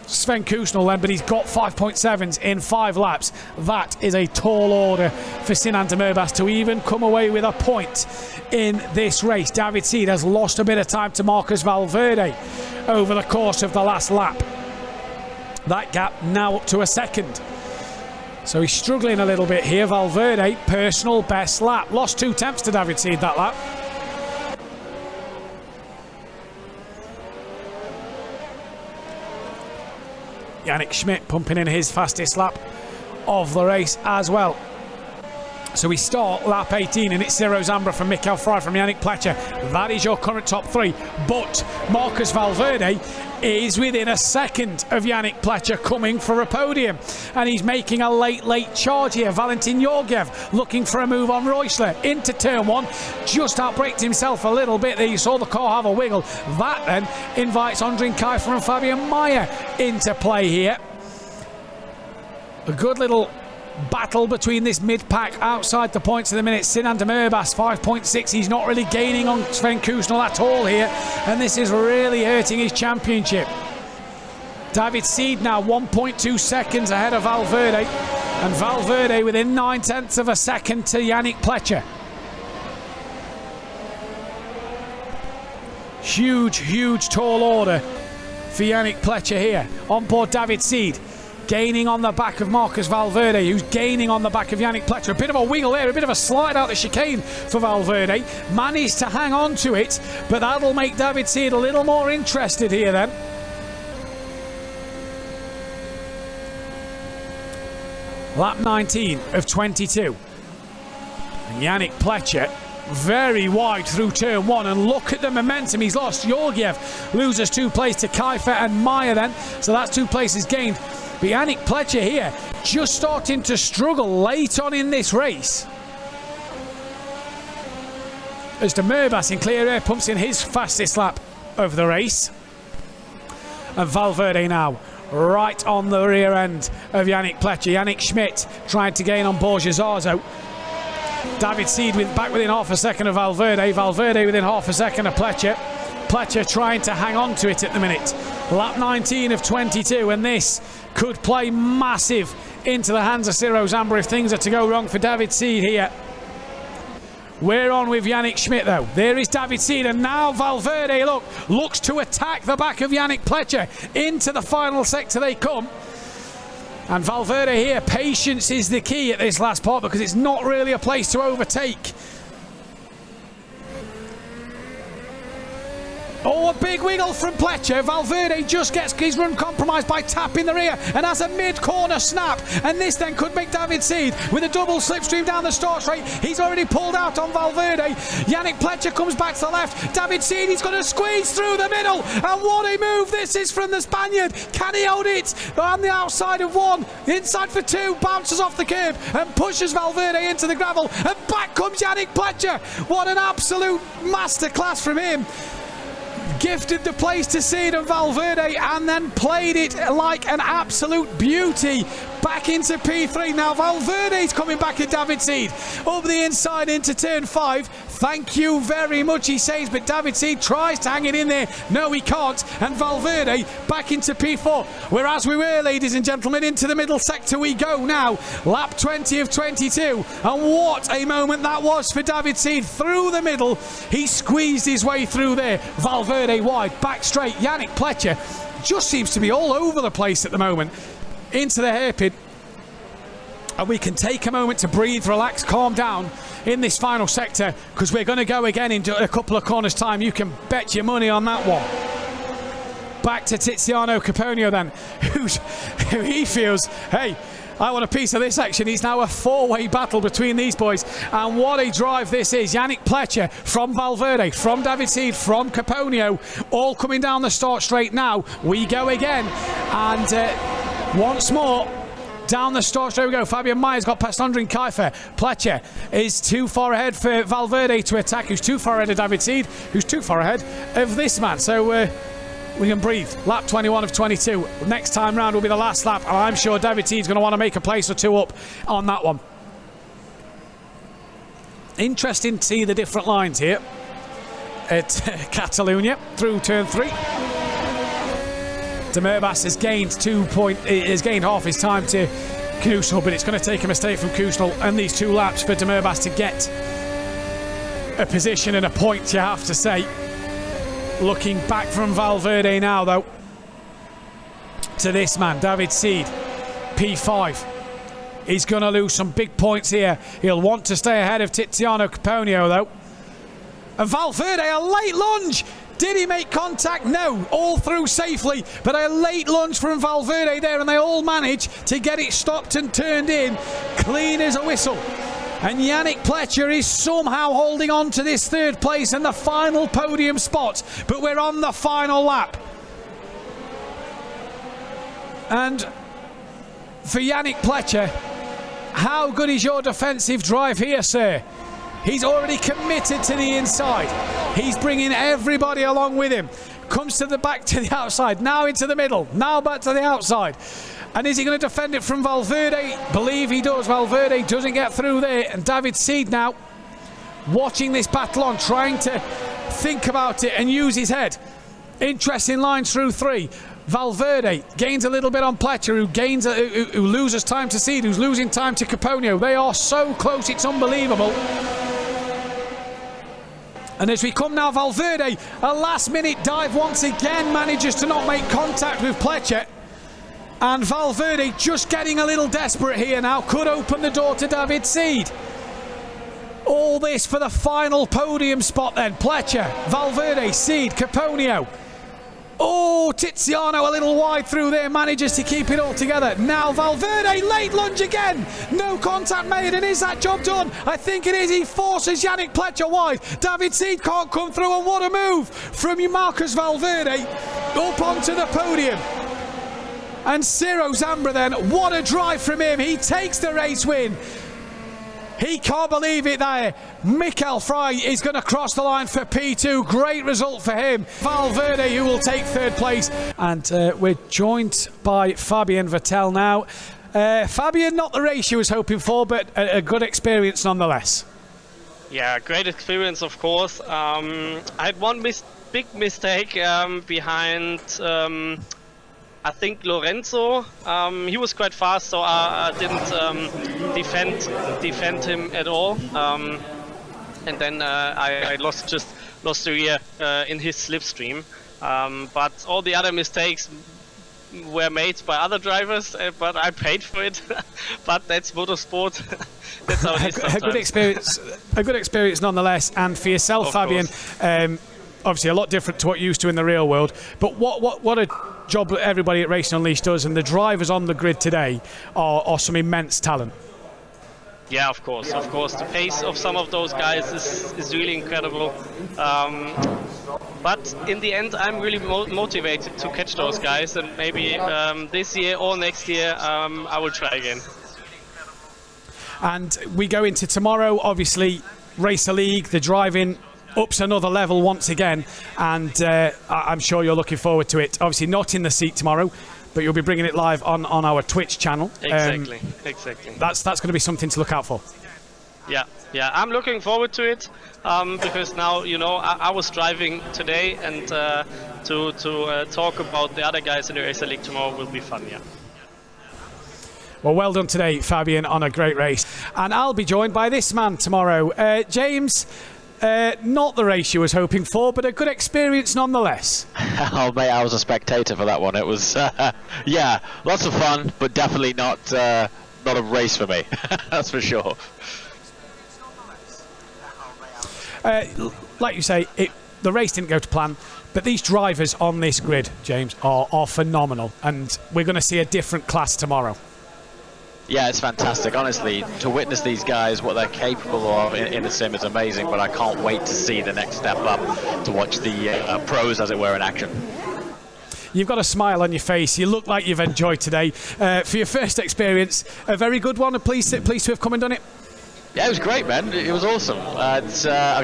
Sven Kusnel then, but he's got 5.7s in 5 laps. That is a tall order for Sinan de Merbas to even come away with a point in this race. David Seed has lost a bit of time to Marcus Valverde over the course of the last lap. That gap now up to a second. So he's struggling a little bit here. Valverde, personal best lap. Lost 2 tenths to David Seed that lap. Yannick Schmidt pumping in his fastest lap of the race as well. So we start lap 18 and it's 0 Zambra from Michael Fry from Yannick Pletcher. That is your current top 3. But Marcus Valverde is within a second of Yannick Pletcher coming for a podium. And he's making a late charge here. Valentin Georgiev looking for a move on Reuschler into turn 1. Just outbraked himself a little bit there. You saw the car have a wiggle. That then invites Andrin Kaifer and Fabian Mayer into play here. A good little battle between this mid-pack outside the points of the minute. Sinan de Merbas 5.6. He's not really gaining on Sven Kusnel at all here, and this is really hurting his championship. David Seed now 1.2 seconds ahead of Valverde, and Valverde within 9/10 of a second to Yannick Pletcher. Huge tall order for Yannick Pletcher here. On board David Seed, gaining on the back of Marcus Valverde, who's gaining on the back of Yannick Pletcher. A bit of a wiggle there, a bit of a slide out the chicane for Valverde. Managed to hang on to it, but that'll make David Seed a little more interested here then. Lap 19 of 22. And Yannick Pletcher very wide through turn 1, and look at the momentum he's lost. Georgiev loses 2 places to Kaifer and Mayer then, so that's 2 places gained. But Yannick Pletcher here just starting to struggle late on in this race. As de Merbas in clear air pumps in his fastest lap of the race. And Valverde now right on the rear end of Yannick Pletcher. Yannick Schmidt trying to gain on Borgesazzo. David Seed back within half a second of Valverde. Valverde within half a second of Pletcher. Pletcher trying to hang on to it at the minute. Lap 19 of 22, and this could play massive into the hands of Ciro Zambra if things are to go wrong for David Seed here. We're on with Yannick Schmidt though. There is David Seed, and now Valverde looks to attack the back of Yannick Pletcher. Into the final sector they come. And Valverde here, patience is the key at this last part, because it's not really a place to overtake. Oh, a big wiggle from Pletcher. Valverde just gets his run compromised by tapping the rear and has a mid-corner snap. And this then could make David Seed with a double slipstream down the start straight. He's already pulled out on Valverde. Yannick Pletcher comes back to the left. David Seed, he's going to squeeze through the middle. And what a move this is from the Spaniard. Can he hold it? On the outside of 1, inside for 2, bounces off the curb and pushes Valverde into the gravel. And back comes Yannick Pletcher. What an absolute masterclass from him. Gifted the place to Seed and Valverde, and then played it like an absolute beauty back into P3. Now Valverde's coming back at David Seed over the inside into turn 5. Thank you very much, he says, but David Seed tries to hang it in there. No, he can't. And Valverde back into P4. Whereas we were, ladies and gentlemen, into the middle sector we go now. Lap 20 of 22. And what a moment that was for David Seed through the middle. He squeezed his way through there. Valverde wide, back straight. Yannick Pletcher just seems to be all over the place at the moment. Into the hairpin. And we can take a moment to breathe, relax, calm down in this final sector, because we're going to go again in a couple of corners' time. You can bet your money on that one. Back to Tiziano Caponio then, who he feels, hey, I want a piece of this action. It's now a four-way battle between these boys. And what a drive this is. Yannick Pletcher from Valverde, from David Seed, from Caponio, all coming down the start straight now. We go again. And once more, down the start straight we go. Fabian Mayer's got past Ondrin Kiefer. Pletcher is too far ahead for Valverde to attack, who's too far ahead of David Seed, who's too far ahead of this man. So we can breathe. Lap 21 of 22. Next time round will be the last lap, and I'm sure David Seed's going to want to make a place or two up on that one. Interesting to see the different lines here at Catalunya through turn 3. De Merbas has gained half his time to Kusnel, but it's going to take a mistake from Kusnel and these 2 laps for De Merbas to get a position and a point, you have to say. Looking back from Valverde now, though, to this man, David Seed, P5. He's going to lose some big points here. He'll want to stay ahead of Tiziano Caponio, though. And Valverde, a late lunge. Did he make contact? No, all through safely, but a late lunge from Valverde there, and they all manage to get it stopped and turned in, clean as a whistle. And Yannick Pletcher is somehow holding on to this 3rd place and the final podium spot, but we're on the final lap. And for Yannick Pletcher, how good is your defensive drive here, sir? He's already committed to the inside. He's bringing everybody along with him. Comes to the back, to the outside, now into the middle, now back to the outside. And is he going to defend it from Valverde? Believe he does. Valverde doesn't get through there. And David Seed now watching this battle on, trying to think about it and use his head. Interesting lines through 3. Valverde gains a little bit on Pletcher, who loses time to Seed, who's losing time to Caponio. They are so close, it's unbelievable. And as we come now, Valverde, a last-minute dive once again, manages to not make contact with Pletcher. And Valverde just getting a little desperate here now, could open the door to David Seed. All this for the final podium spot then. Pletcher, Valverde, Seed, Caponio. Oh, Tiziano a little wide through there, manages to keep it all together. Now Valverde, late lunge again. No contact made, and is that job done? I think it is. He forces Yannick Pletcher wide. David Seed can't come through, and what a move from Marcus Valverde up onto the podium. And Ciro Zambra then, what a drive from him. He takes the race win. He can't believe it there. Mikel Frey is going to cross the line for P2. Great result for him. Valverde, who will take 3rd place. And we're joined by Fabian Vettel now. Fabian, not the race you was hoping for, but a good experience nonetheless. Yeah, great experience, of course. I had one big mistake behind... I think Lorenzo, he was quite fast, so I didn't defend him at all. And then I lost the rear in his slipstream. But all the other mistakes were made by other drivers, but I paid for it. But that's motorsport. That's how it is sometimes. A good experience nonetheless. And for yourself, of Fabian, obviously a lot different to what you're used to in the real world, but what a job everybody at Racing Unleashed does, and the drivers on the grid today are some immense talent. Yeah, of course. The pace of some of those guys is really incredible. But in the end, I'm really motivated to catch those guys, and maybe this year or next year I will try again. And we go into tomorrow, obviously, Racer League, the driving ups another level once again, and I'm sure you're looking forward to it. Obviously not in the seat tomorrow, but you'll be bringing it live on our Twitch channel. Exactly. That's going to be something to look out for. Yeah, I'm looking forward to it because now, I was driving today, and to talk about the other guys in the Racer League tomorrow will be fun, yeah. Well done today, Fabian, on a great race. And I'll be joined by this man tomorrow. James, Not the race you was hoping for, but a good experience nonetheless. Oh, mate, I was a spectator for that one. It was, yeah, lots of fun, but definitely not a race for me. That's for sure. Like you say, the race didn't go to plan, but these drivers on this grid, James, are phenomenal, and we're going to see a different class tomorrow. Yeah, it's fantastic. Honestly, to witness these guys, what they're capable of in the sim is amazing, but I can't wait to see the next step up, to watch the pros, as it were, in action. You've got a smile on your face. You look like you've enjoyed today. For your first experience, a very good one. Pleased to have come and done it. Yeah, it was great, man. It was awesome. I've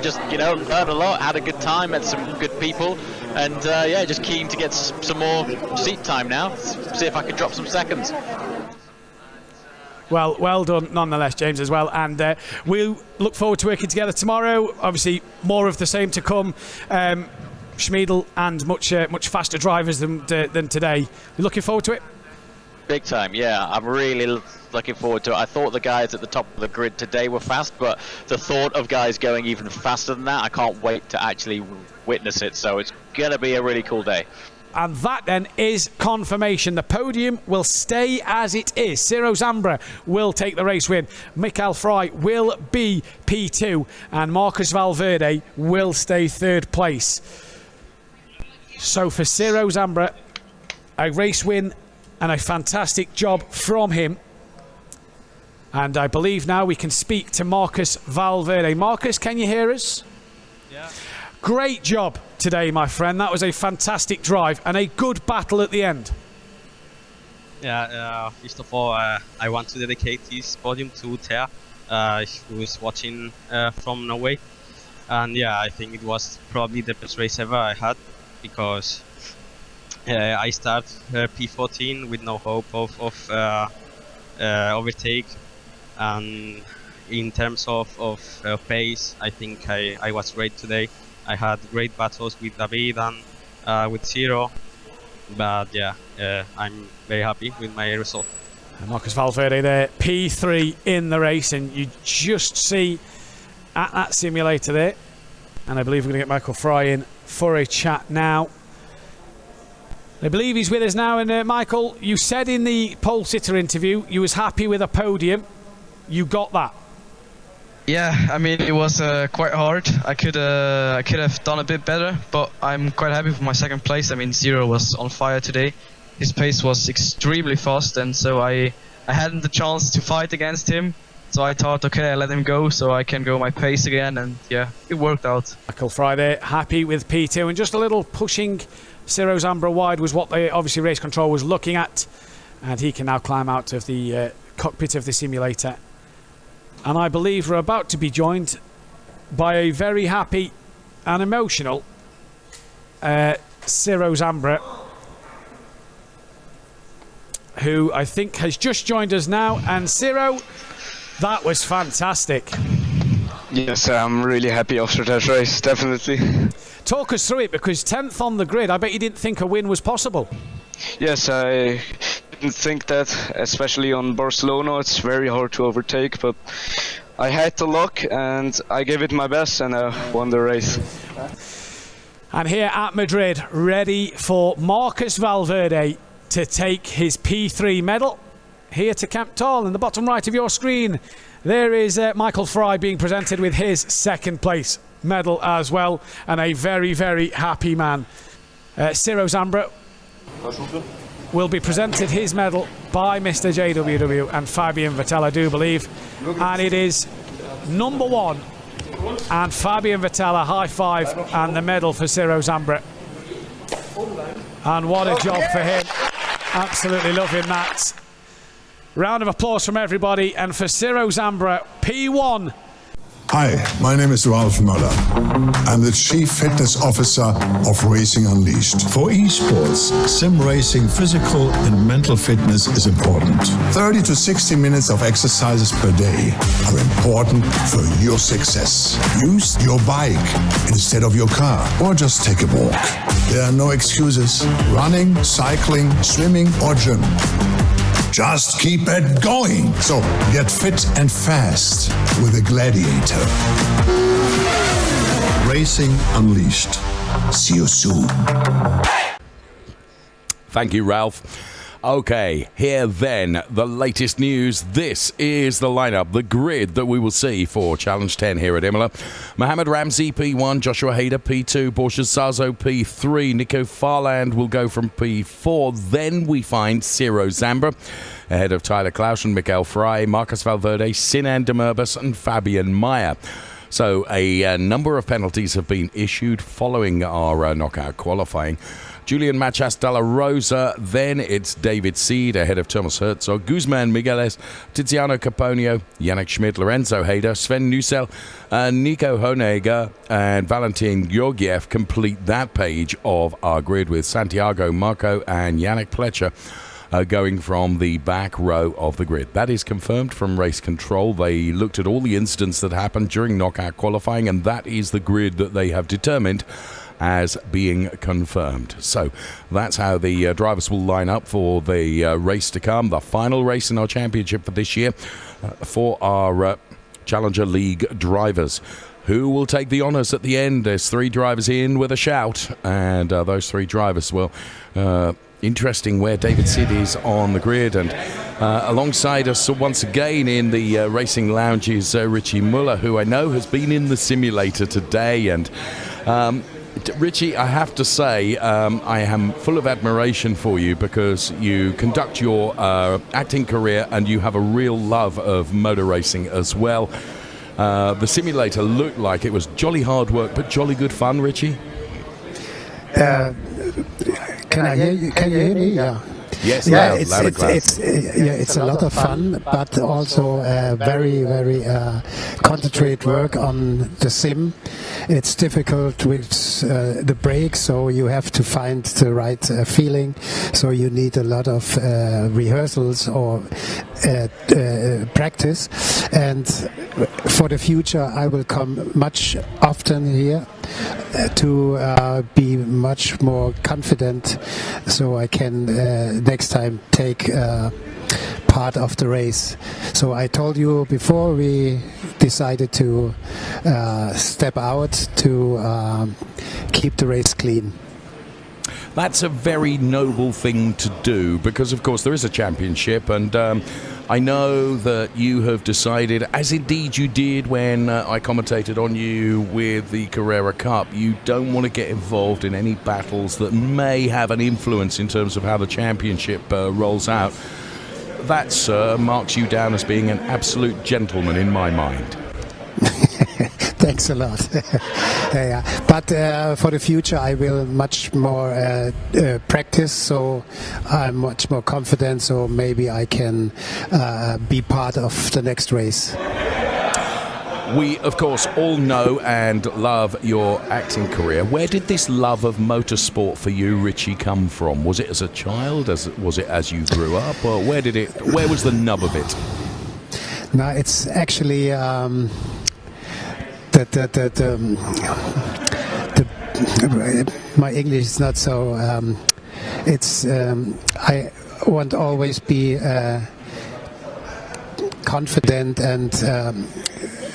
just, learned a lot, had a good time, met some good people, and yeah, just keen to get some more seat time now. See if I can drop some seconds. Well done nonetheless, James, as well. And we'll look forward to working together tomorrow. Obviously, more of the same to come. Schmiedel and much faster drivers than today. You looking forward to it? Big time, yeah. I'm really looking forward to it. I thought the guys at the top of the grid today were fast, but the thought of guys going even faster than that, I can't wait to actually witness it. So it's going to be a really cool day. And that then is confirmation. The podium will stay as it is. Ciro Zambra will take the race win. Mikael Frey will be P2. And Marcus Valverde will stay third place. So for Ciro Zambra, a race win and a fantastic job from him. And I believe now we can speak to Marcus Valverde. Marcus, can you hear us? Yeah. Great job today, my friend. That was a fantastic drive and a good battle at the end. Yeah, first of all, I want to dedicate this podium to Thea, who is watching from Norway. And yeah, I think it was probably the best race ever I had, because I start P14 with no hope of overtake. And in terms of pace, I think I was great today. I had great battles with David and with Ciro, but yeah, I'm very happy with my result. Marcus Valverde there, P3 in the race, and you just see at that simulator there, and I believe we're going to get Michael Frey in for a chat now. I believe he's with us now, and Michael, you said in the pole sitter interview you was happy with a podium. You got that. Yeah, I mean, it was quite hard. I could have done a bit better, but I'm quite happy with my second place. I mean, Ciro was on fire today. His pace was extremely fast, and so I hadn't the chance to fight against him. So I thought, okay, I let him go so I can go my pace again, and yeah, it worked out. Michael Frey happy with P2, and just a little pushing Ciro Zambra wide was what they obviously race control was looking at, and he can now climb out of the cockpit of the simulator. And I believe we're about to be joined by a very happy and emotional Ciro Zambra, who I think has just joined us now. And Ciro, that was fantastic. Yes, I'm really happy after that race, definitely. Talk us through it, because 10th on the grid, I bet you didn't think a win was possible. Yes, I didn't think that, especially on Barcelona. It's very hard to overtake, but I had the luck and I gave it my best and I won the race. And here at Madrid, ready for Marcus Valverde to take his P3 medal. Here to Camp Tall in the bottom right of your screen, there is Michael Frey being presented with his second place medal as well, and a very, very happy man. Ciro Zambra will be presented his medal by Mr. JWW and Fabian Vettel, I do believe, and it is number one. And Fabian Vettel, a high five, and the medal for Ciro Zambra. And what a job for him. Absolutely loving that. Round of applause from everybody, and for Ciro Zambra, P1. Hi, my name is Ralph Möller. I'm the Chief Fitness Officer of Racing Unleashed. For esports, sim racing, physical and mental fitness is important. 30 to 60 minutes of exercises per day are important for your success. Use your bike instead of your car, or just take a walk. There are no excuses. Running, cycling, swimming or gym. Just keep it going. So get fit and fast with a Gladiator. Racing Unleashed. See you soon. Thank you, Ralph. Okay, here then, the latest news. This is the lineup, the grid that we will see for Challenge 10 here at Imola. Mohamed Ramsey, P1, Joshua Hader, P2, Borja Sazo, P3, Nico Farland will go from P4. Then we find Ciro Zambra, ahead of Tyler Clausen, Mikael Frey, Marcus Valverde, Sinan Demerbus and Fabian Meyer. So a number of penalties have been issued following our knockout qualifying. Julian Machas Dalla Rosa, then it's David Seed ahead of Thomas Herzog, Guzman Migueles, Tiziano Caponio, Yannick Schmidt, Lorenzo Hader, Sven Nusel, Nico Honega and Valentin Georgiev complete that page of our grid, with Santiago Marco and Yannick Pletcher going from the back row of the grid. That is confirmed from race control. They looked at all the incidents that happened during knockout qualifying, and that is the grid that they have determined as being confirmed. So that's how the drivers will line up for the race to come, the final race in our championship for this year, for our Challenger League drivers. Who will take the honours at the end? There's 3 drivers in with a shout, and those 3 drivers, well, interesting where David Sid is on the grid, and alongside us once again in the racing lounge is Richie Muller, who I know has been in the simulator today. And Richie, I have to say, I am full of admiration for you, because you conduct your acting career and you have a real love of motor racing as well. The simulator looked like it was jolly hard work, but jolly good fun, Richie. Can I hear you? Can you hear me? Yeah. Yes, yeah, loud and clear. It's a lot of fun, but also very, very concentrated work on the sim. It's difficult with the brakes, so you have to find the right feeling. So you need a lot of rehearsals or practice. And for the future, I will come much often here to be much more confident, so I can next time take part of the race. So I told you before we decided to step out to keep the race clean. That's a very noble thing to do, because of course there is a championship, and I know that you have decided, as indeed you did when I commentated on you with the Carrera Cup, you don't want to get involved in any battles that may have an influence in terms of how the championship rolls out. That, sir, marks you down as being an absolute gentleman in my mind. Thanks a lot. Yeah. But for the future, I will much more practice, so I'm much more confident, so maybe I can be part of the next race. We, of course, all know and love your acting career. Where did this love of motorsport for you, Richie, come from? Was it as a child? Was it as you grew up? Or where was the nub of it? No, it's actually my English is not so. I want to always be confident and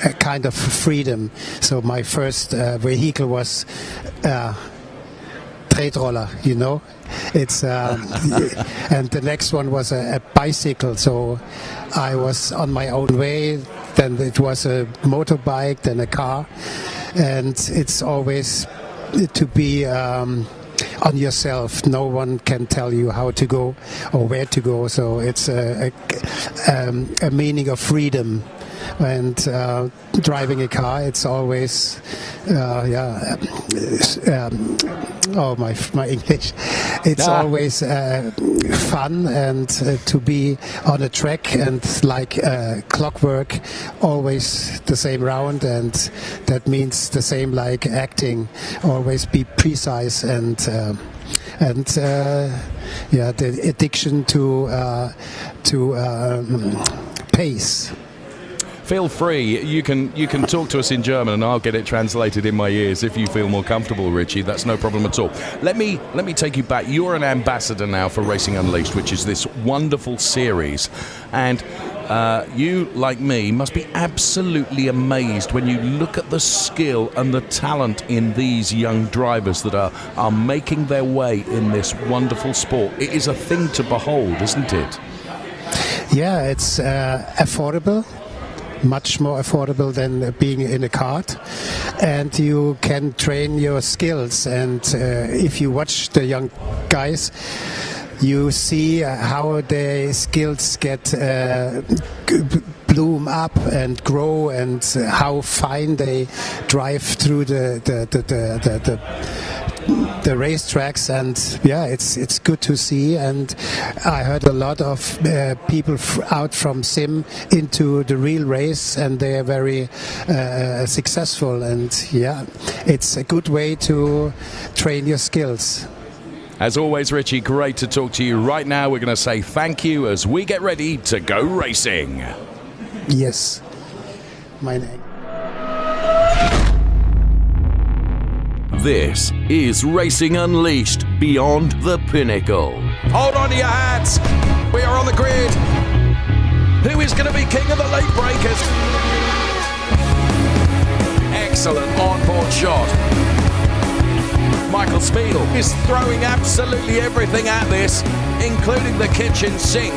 a kind of freedom. So my first vehicle was Tretroller, you know. It's and the next one was a bicycle. So I was on my own way. Then it was a motorbike, then a car, and it's always to be on yourself. No one can tell you how to go or where to go. So it's a meaning of freedom. And driving a car, it's always my English. It's always fun, and to be on a track and like clockwork, always the same round, and that means the same like acting. Always be precise and the addiction to pace. Feel free. You can talk to us in German, and I'll get it translated in my ears if you feel more comfortable, Richie. That's no problem at all. Let me take you back. You're an ambassador now for Racing Unleashed, which is this wonderful series, and you, like me, must be absolutely amazed when you look at the skill and the talent in these young drivers that are making their way in this wonderful sport. It is a thing to behold, isn't it? Yeah, it's affordable. Much more affordable than being in a kart, and you can train your skills. And if you watch the young guys, you see how their skills get bloom up and grow, and how fine they drive through the racetracks. And yeah, it's good to see. And I heard a lot of people out from sim into the real race, and they are very successful. And yeah, it's a good way to train your skills. As always, Richie, great to talk to you. Right now, we're going to say thank you as we get ready to go racing. Yes, my name. This is Racing Unleashed Beyond the Pinnacle. Hold on to your hats. We are on the grid. Who is going to be king of the late breakers? Excellent onboard shot. Michael Spiegel is throwing absolutely everything at this, including the kitchen sink.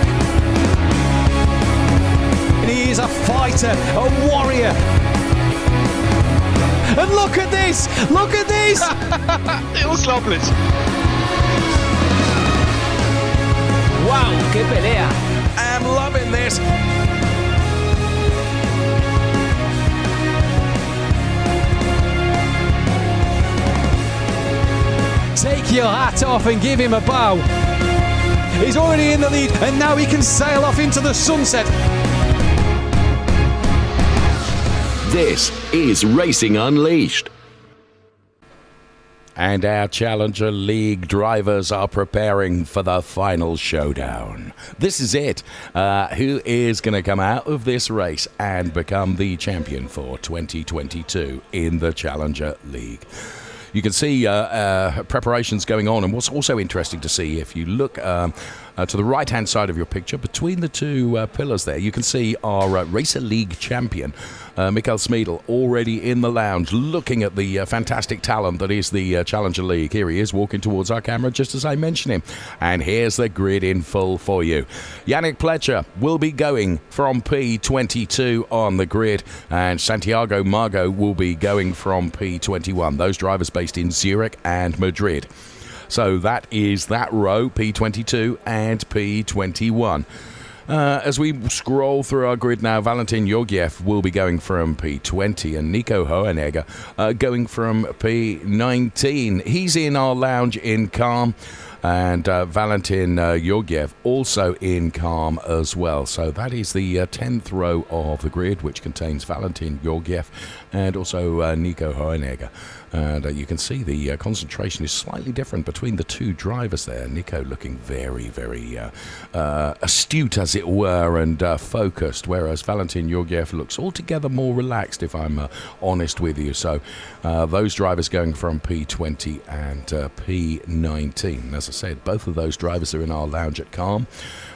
And he is a fighter, a warrior. And look at this! Look at this! Unglaublich! Wow, qué pelea! I'm loving this. Take your hat off and give him a bow. He's already in the lead, and now he can sail off into the sunset. This is Racing Unleashed. And our Challenger League drivers are preparing for the final showdown. This is it. Who is going to come out of this race and become the champion for 2022 in the Challenger League? You can see preparations going on, and what's also interesting to see, if you look to the right-hand side of your picture, between the two pillars there, you can see our Racer League champion, Mikael Smeedel, already in the lounge, looking at the fantastic talent that is the Challenger League. Here he is, walking towards our camera just as I mention him. And here's the grid in full for you. Yannick Pletcher will be going from P22 on the grid, and Santiago Margo will be going from P21. Those drivers based in Zurich and Madrid. So that is that row, P22 and P21. As we scroll through our grid now, Valentin Georgiev will be going from P20 and Nico Hohenegger going from P19. He's in our lounge in Calm, and Valentin Georgiev also in Calm as well. So that is the 10th row of the grid, which contains Valentin Georgiev and also Nico Hohenegger. And you can see the concentration is slightly different between the two drivers there. Nico looking very, very astute, as it were, and focused, whereas Valentin Georgiev looks altogether more relaxed, if I'm honest with you. So those drivers going from P20 and P19. As I said, both of those drivers are in our lounge at Calm.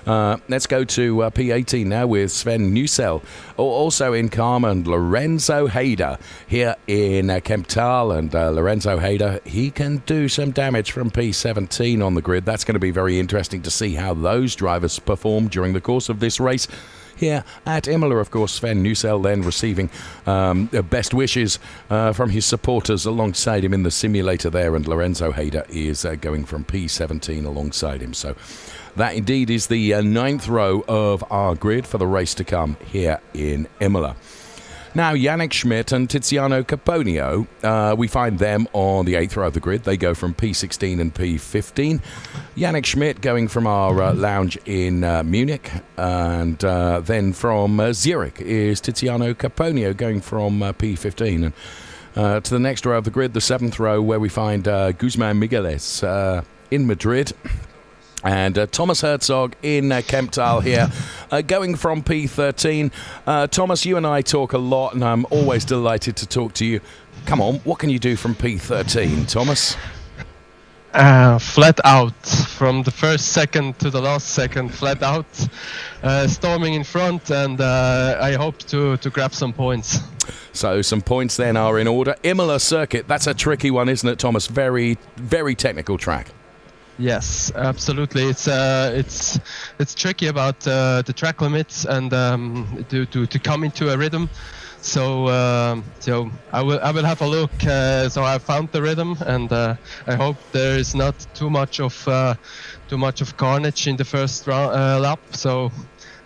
Let's go to P18 now with Sven Nusel, also in Calm, and Lorenzo Hayder here in Kemptal. And Lorenzo Hayder, he can do some damage from P17 on the grid. That's going to be very interesting to see how those drivers perform during the course of this race here at Imola. Of course, Sven Nusel then receiving best wishes from his supporters alongside him in the simulator there, and Lorenzo Hayder is going from P17 alongside him. So that indeed is the 9th row of our grid for the race to come here in Imola. Now, Yannick Schmidt and Tiziano Caponio, we find them on the 8th row of the grid. They go from P16 and P15. Yannick Schmidt going from our lounge in Munich, and then from Zurich is Tiziano Caponio going from P15. And to the next row of the grid, the 7th row, where we find Guzman Migueles in Madrid. And Thomas Herzog in Kemptal here, going from P13. Thomas, you and I talk a lot, and I'm always delighted to talk to you. Come on, what can you do from P13, Thomas? Flat out, from the first second to the last second, flat out, storming in front, and I hope to grab some points. So some points then are in order. Imola circuit, that's a tricky one, isn't it, Thomas? Very, very technical track. Yes, absolutely. It's tricky about the track limits and to come into a rhythm. So I will have a look. So I found the rhythm, and I hope there is not too much of carnage in the first lap. So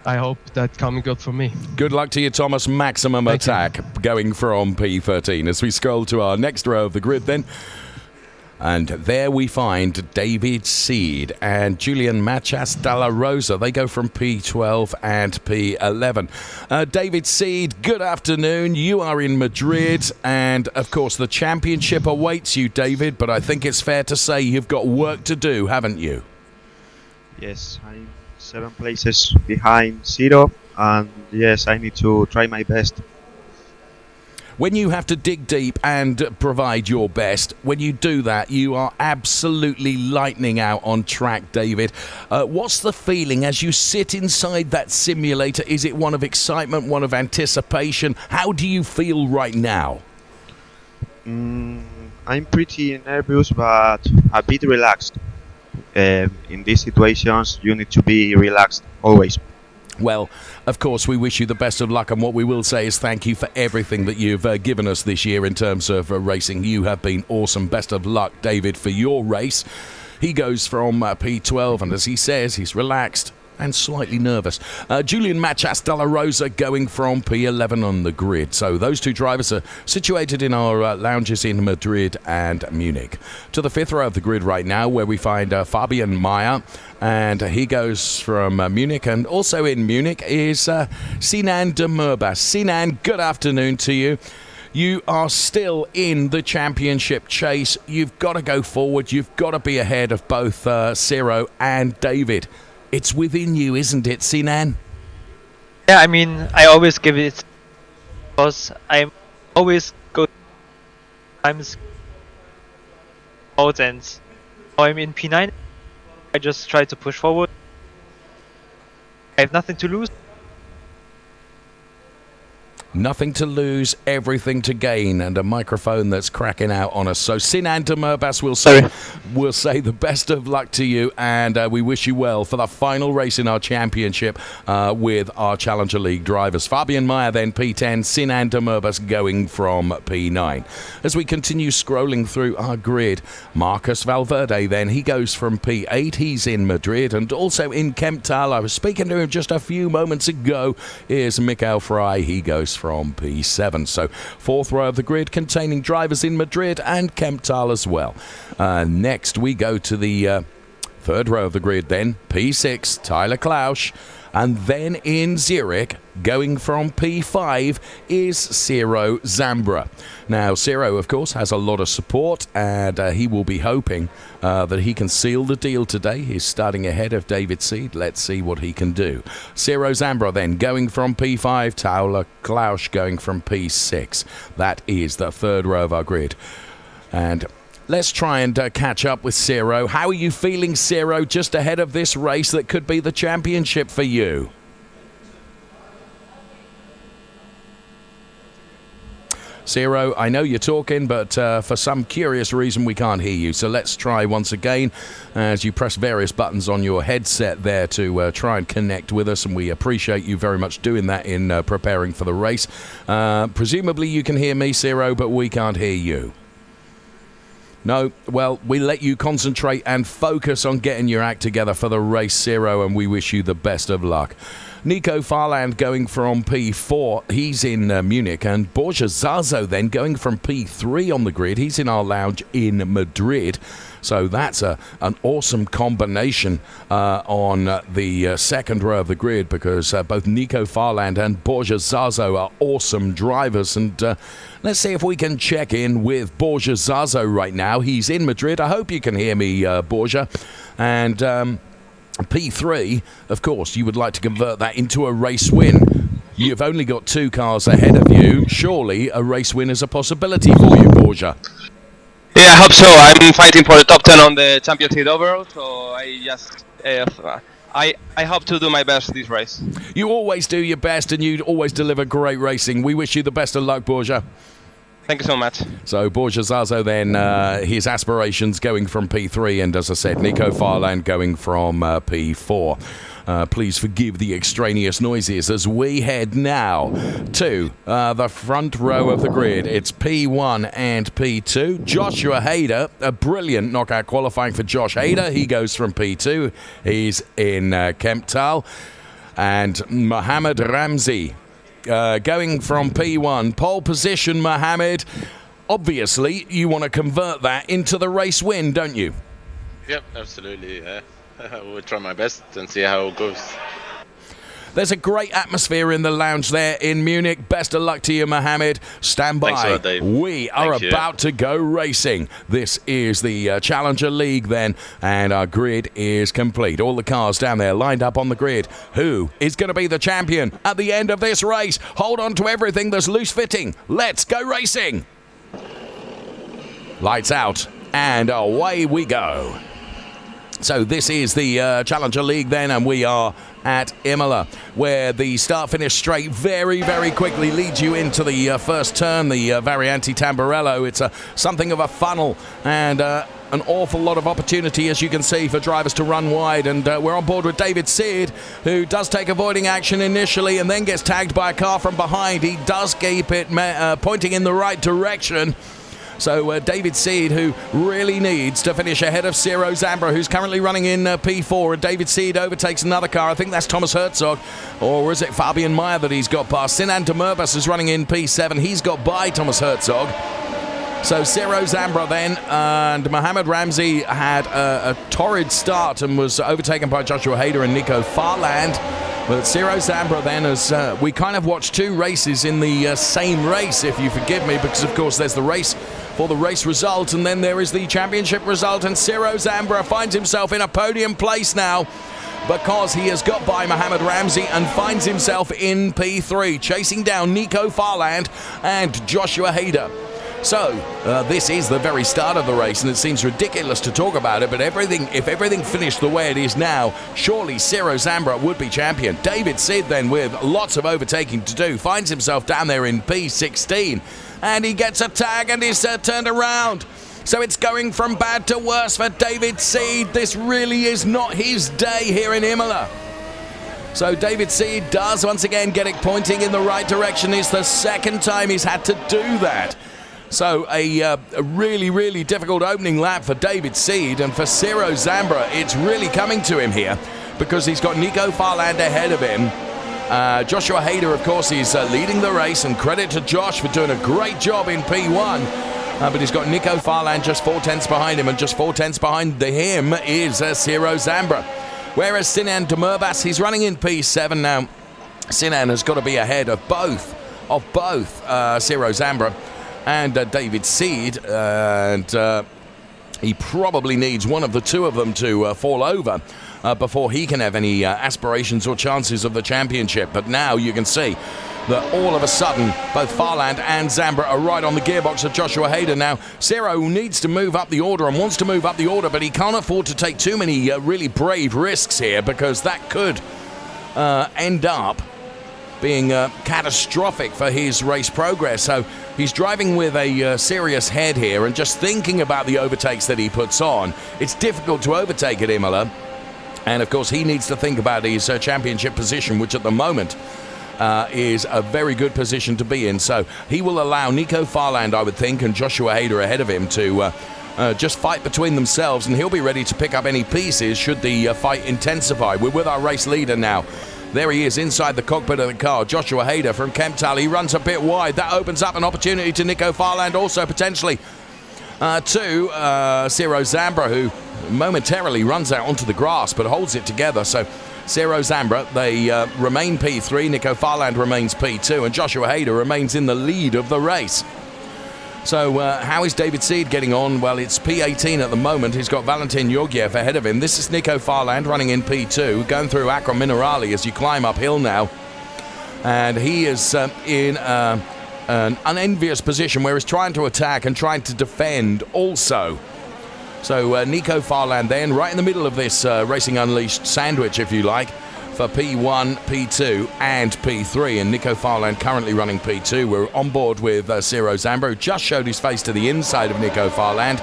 I hope that's coming good for me. Good luck to you, Thomas. Maximum attack going from P13 as we scroll to our next row of the grid then. And there we find David Seed and Julian Machas Dalla Rosa. They go from P12 and P11. David Seed, good afternoon. You are in Madrid, and of course the championship awaits you, David, but I think it's fair to say you've got work to do, haven't you? Yes, I'm 7 places behind Zero, and yes, I need to try my best. When you have to dig deep and provide your best, when you do that, you are absolutely lightning out on track, David. What's the feeling as you sit inside that simulator? Is it one of excitement, one of anticipation? How do you feel right now? I'm pretty nervous, but a bit relaxed. In these situations, you need to be relaxed, always. Well, of course, we wish you the best of luck, and what we will say is thank you for everything that you've given us this year in terms of racing. You have been awesome. Best of luck, David, for your race. He goes from P12, and as he says, he's relaxed and slightly nervous. Julian Machas Dalla Rosa going from P11 on the grid. So those two drivers are situated in our lounges in Madrid and Munich. To the 5th row of the grid right now, where we find Fabian Meyer, and he goes from Munich. And also in Munich is Sinan de Murbas. Sinan, good afternoon to you. You are still in the championship chase. You've got to go forward. You've got to be ahead of both Ciro and David. It's within you, isn't it, Sinan? Yeah, I mean, I always give it because I'm always go times out, and now I'm in P9. I just try to push forward. I have nothing to lose. Nothing to lose, everything to gain, and a microphone that's cracking out on us. So Sinan de Murbas will say the best of luck to you, and we wish you well for the final race in our championship with our Challenger League drivers. Fabian Meyer then P10, Sinan de Murbas going from P9. As we continue scrolling through our grid, Marcus Valverde then, he goes from P8, he's in Madrid, and also in Kemptal. I was speaking to him just a few moments ago. Here's Mikael Frey, he goes from P7. So 4th row of the grid containing drivers in Madrid and Kemptal as well. Next we go to the 3rd row of the grid then, P6, Tyler Klausch. And then in Zurich, going from P5, is Ciro Zambra. Now, Ciro, of course, has a lot of support, and he will be hoping that he can seal the deal today. He's starting ahead of David Seed. Let's see what he can do. Ciro Zambra then going from P5, Tyler Klausch going from P6. That is the 3rd row of our grid. And let's try and catch up with Ciro. How are you feeling, Ciro, just ahead of this race that could be the championship for you? Ciro, I know you're talking, but for some curious reason we can't hear you. So let's try once again as you press various buttons on your headset there to try and connect with us, and we appreciate you very much doing that in preparing for the race. Presumably you can hear me, Ciro, but we can't hear you. No, well, we let you concentrate and focus on getting your act together for the race, Ciro, and we wish you the best of luck. Nico Farland going from P4, he's in Munich, and Borja Zazo then going from P3 on the grid. He's in our lounge in Madrid. So that's an awesome combination on the 2nd row of the grid, because both Nico Farland and Borja Zazo are awesome drivers. And let's see if we can check in with Borja Zazo right now. He's in Madrid. I hope you can hear me, Borja. And P3, of course, you would like to convert that into a race win. You've only got 2 cars ahead of you. Surely a race win is a possibility for you, Borja. Yeah, I hope so. I'm fighting for the top 10 on the championship overall, so I just I hope to do my best this race. You always do your best, and you always deliver great racing. We wish you the best of luck, Borja. Thank you so much. So Borja Zazo then, his aspirations going from P3, and as I said, Nico Farland going from P4. Please forgive the extraneous noises as we head now to the front row of the grid. It's P1 and P2. Joshua Hader, a brilliant knockout qualifying for Josh Hader. He goes from P2. He's in Kemptal. And Mohammed Ramzi going from P1. Pole position, Mohammed. Obviously, you want to convert that into the race win, don't you? Yep, absolutely. Yeah. I will try my best and see how it goes. There's a great atmosphere in the lounge there in Munich. Best of luck to you, Mohammed. Stand by. Thanks a lot, Dave. We are Thank you. about to go racing. This is the Challenger League then, and our grid is complete. All the cars down there lined up on the grid. Who is going to be the champion at the end of this race? Hold on to everything that's loose fitting. Let's go racing. Lights out, and away we go. So this is the Challenger League then, and we are at Imola, where the start-finish straight very, very quickly leads you into the first turn, the Variante Tamburello. It's something of a funnel and an awful lot of opportunity, as you can see, for drivers to run wide. And we're on board with David Seed, who does take avoiding action initially and then gets tagged by a car from behind. He does keep it pointing in the right direction. So David Seed, who really needs to finish ahead of Ciro Zambra, who's currently running in P4, and David Seed overtakes another car. I think that's Thomas Herzog, or is it Fabian Meyer that he's got past? Sinan Demurbas is running in P7. He's got by Thomas Herzog. So Ciro Zambra then, and Mohammed Ramzi had a torrid start and was overtaken by Joshua Hader and Nico Farland. But Ciro Zambra then, as we kind of watched two races in the same race, if you forgive me, because of course there's the race for the race result, and then there is the championship result, and Ciro Zambra finds himself in a podium place now because he has got by Mohammed Ramzi and finds himself in P3, chasing down Nico Farland and Joshua Hader. So, this is the very start of the race, and it seems ridiculous to talk about it, but if everything finished the way it is now, surely Ciro Zambra would be champion. David Seed then, with lots of overtaking to do, finds himself down there in P16, and he gets a tag and is turned around. So it's going from bad to worse for David Seed. This really is not his day here in Imola. So David Seed does once again get it pointing in the right direction. It's the second time he's had to do that. So a really, really difficult opening lap for David Seed, and for Ciro Zambra, it's really coming to him here because he's got Nico Farland ahead of him. Joshua Hader, of course, is leading the race, and credit to Josh for doing a great job in P1. But he's got Nico Farland just 4 tenths behind him, and just 4 tenths behind him is Ciro Zambra. Whereas Sinan Demurbas, he's running in P7 now. Sinan has got to be ahead of both Ciro Zambra and David Seed, and he probably needs one of the two of them to fall over before he can have any aspirations or chances of the championship. But now you can see that all of a sudden both Farland and Zambra are right on the gearbox of Joshua Hader. Now Ciro needs to move up the order and wants to move up the order, but he can't afford to take too many really brave risks here, because that could end up being catastrophic for his race progress. So he's driving with a serious head here, and just thinking about the overtakes that he puts on. It's difficult to overtake at Imola, and of course he needs to think about his championship position, which at the moment is a very good position to be in. So he will allow Nico Farland, I would think, and Joshua Hader ahead of him to just fight between themselves, and he'll be ready to pick up any pieces should the fight intensify. We're with our race leader now. There he is inside the cockpit of the car, Joshua Hader from Kemptal. He runs a bit wide. That opens up an opportunity to Nico Farland, also potentially to Ciro Zambra, who momentarily runs out onto the grass but holds it together. So Ciro Zambra, they remain P3, Nico Farland remains P2, and Joshua Hader remains in the lead of the race. So how is David Seed getting on? Well, it's P18 at the moment. He's got Valentin Georgiev ahead of him. This is Nico Farland running in P2, going through Acqua Minerale as you climb uphill now. And he is in an unenvious position where he's trying to attack and trying to defend also. So Nico Farland then right in the middle of this Racing Unleashed sandwich, if you like, for P1, P2 and P3, and Nico Farland currently running P2. We're on board with Ciro Zambra, who just showed his face to the inside of Nico Farland,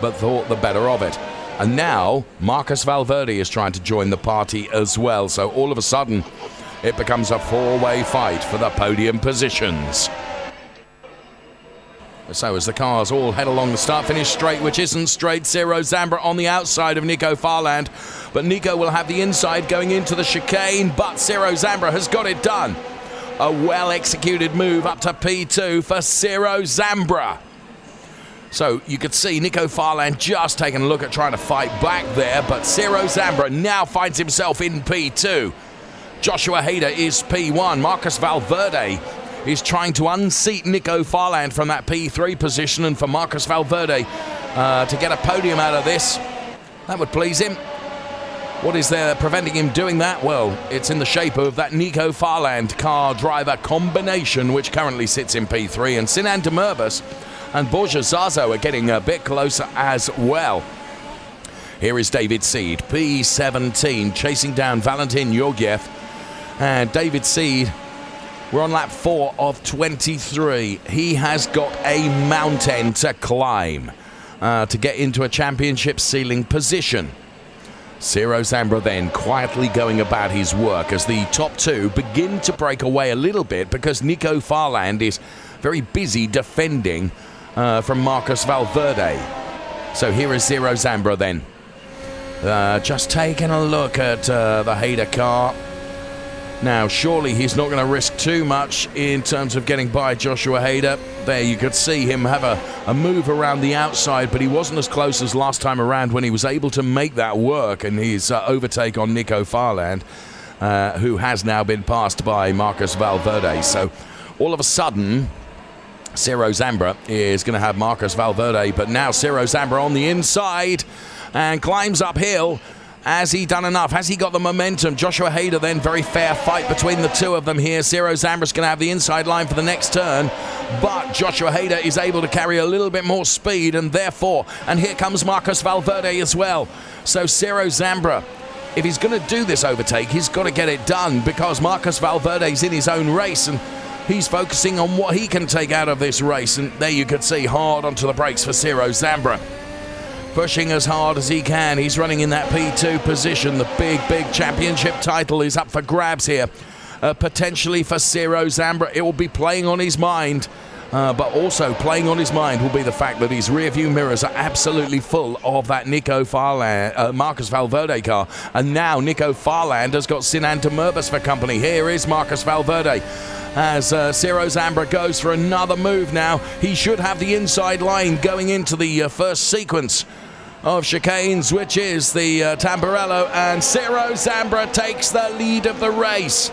but thought the better of it. And now Marcus Valverde is trying to join the party as well, so all of a sudden it becomes a four-way fight for the podium positions. So as the cars all head along the start-finish straight, which isn't straight, Ciro Zambra on the outside of Nico Farland. But Nico will have the inside going into the chicane, but Ciro Zambra has got it done. A well-executed move up to P2 for Ciro Zambra. So you could see Nico Farland just taking a look at trying to fight back there, but Ciro Zambra now finds himself in P2. Joshua Hader is P1. Marcus Valverde is trying to unseat Nico Farland from that P3 position, and for Marcus Valverde to get a podium out of this, that would please him. What is there preventing him doing that? Well, it's in the shape of that Nico Farland car driver combination, which currently sits in P3, and Sinan Demerbus and Borja Zazo are getting a bit closer as well. Here is David Seed, P17, chasing down Valentin Georgiev. And David Seed, we're on lap 4 of 23. He has got a mountain to climb to get into a championship ceiling position. Ciro Zambra then quietly going about his work as the top two begin to break away a little bit, because Nico Farland is very busy defending from Marcus Valverde. So here is Ciro Zambra then. Just taking a look at the Hader car. Now, surely he's not going to risk too much in terms of getting by Joshua Hader. There you could see him have a move around the outside, but he wasn't as close as last time around when he was able to make that work, and his overtake on Nico Farland, who has now been passed by Marcus Valverde. So all of a sudden, Ciro Zambra is going to have Marcus Valverde, but now Ciro Zambra on the inside and climbs uphill. Has he done enough? Has he got the momentum? Joshua Hader then, very fair fight between the two of them here. Ciro Zambra's going to have the inside line for the next turn, but Joshua Hader is able to carry a little bit more speed, and therefore, and here comes Marcus Valverde as well. So Ciro Zambra, if he's going to do this overtake, he's got to get it done, because Marcus Valverde's in his own race, and he's focusing on what he can take out of this race. And there you could see hard onto the brakes for Ciro Zambra. Pushing as hard as he can. He's running in that P2 position. The big championship title is up for grabs here. Potentially for Ciro Zambra. It will be playing on his mind. But also playing on his mind will be the fact that his rear view mirrors are absolutely full of that Nico Farland, Marcus Valverde car. And now Nico Farland has got Sinan Demerbus for company. Here is Marcus Valverde as Ciro Zambra goes for another move now. He should have the inside line going into the first sequence of chicanes, which is the Tamburello, and Ciro Zambra takes the lead of the race.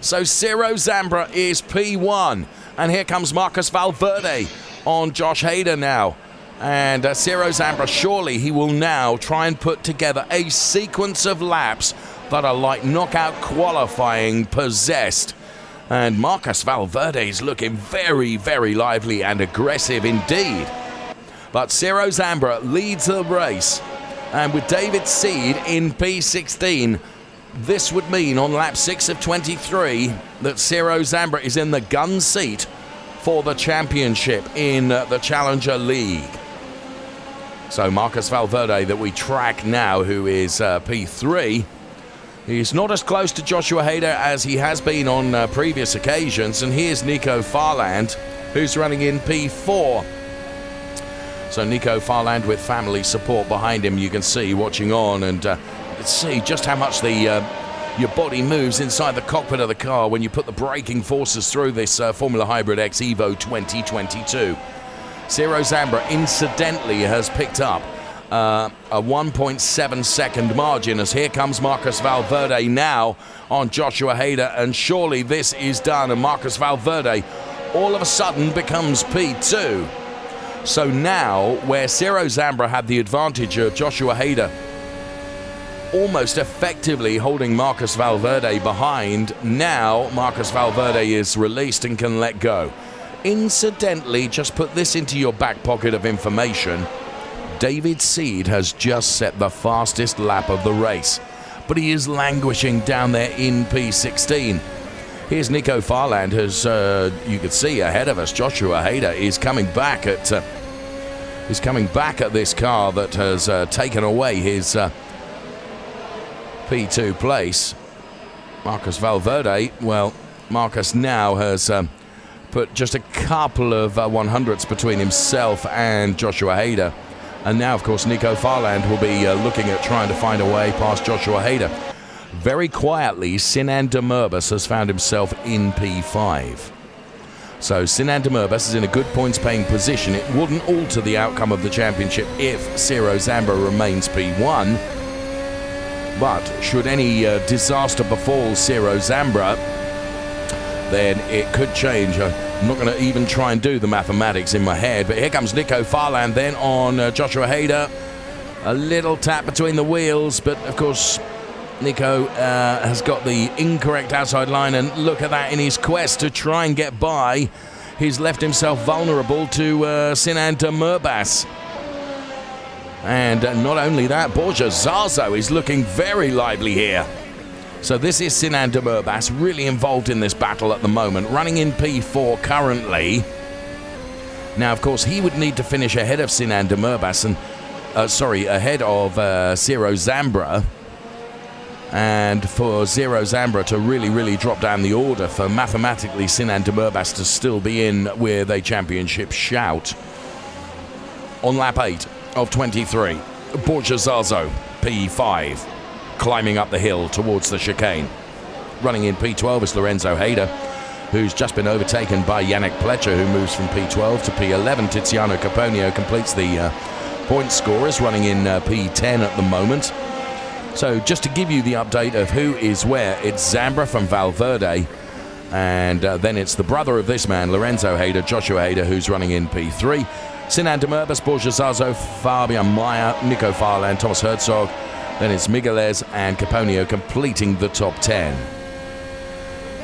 So Ciro Zambra is P1, and here comes Marcus Valverde on Josh Hader now. And Ciro Zambra, surely he will now try and put together a sequence of laps that are like knockout qualifying possessed. And Marcus Valverde is looking very lively and aggressive indeed. But Ciro Zambra leads the race, and with David Seed in P16, this would mean on lap 6 of 23 that Ciro Zambra is in the gun seat for the championship in the Challenger League. So Marcus Valverde that we track now, who is P3, he's not as close to Joshua Hader as he has been on previous occasions. And here's Nico Farland, who's running in P4. So Nico Farland with family support behind him, you can see watching on, and see just how much your body moves inside the cockpit of the car when you put the braking forces through this Formula Hybrid X Evo 2022. Ciro Zambra incidentally has picked up a 1.7 second margin, as here comes Marcus Valverde now on Joshua Hader, and surely this is done, and Marcus Valverde all of a sudden becomes P2. So now, where Ciro Zambra had the advantage of Joshua Hader almost effectively holding Marcus Valverde behind. Now Marcus Valverde is released and can let go. Incidentally, just put this into your back pocket of information. David Seed has just set the fastest lap of the race, but he is languishing down there in P16. Here's Nico Farland, as you can see ahead of us. Joshua Hader is coming back at this car that has taken away his P2 place. Marcus Valverde, well, Marcus now has put just a couple of 100ths between himself and Joshua Hader. And now, of course, Nico Farland will be looking at trying to find a way past Joshua Hader. Very quietly, Sinan de Murbas has found himself in P5. So Sinan de Murbas is in a good points-paying position. It wouldn't alter the outcome of the championship if Ciro Zambra remains P1. But should any disaster befall Ciro Zambra, then it could change. I'm not going to even try and do the mathematics in my head, but here comes Nico Farland then on Joshua Hader. A little tap between the wheels, but of course Nico has got the incorrect outside line, and look at that, in his quest to try and get by, he's left himself vulnerable to Sinan de Murbas. And not only that, Borja Zazo is looking very lively here. So this is Sinan de Murbas, really involved in this battle at the moment, running in P4 currently. Now, of course, he would need to finish ahead of Sinan de Murbas, and ahead of Ciro Zambra. And for Ciro Zambra to really drop down the order, for mathematically Sinan de Murbas to still be in with a championship shout. On lap 8 of 23, Borja Zazo, P5. Climbing up the hill towards the chicane. Running in P12 is Lorenzo Hader, who's just been overtaken by Yannick Pletcher, who moves from P12 to P11. Tiziano Caponio completes the point scorers, running in P10 at the moment. So just to give you the update of who is where, it's Zambra from Valverde, and then it's the brother of this man, Lorenzo Hader, Joshua Hader, who's running in P3. Sinan de Murbas, Borja Zazo, Fabian Mayer, Nico Farland, Thomas Herzog. Then it's Migueles and Caponio completing the top 10.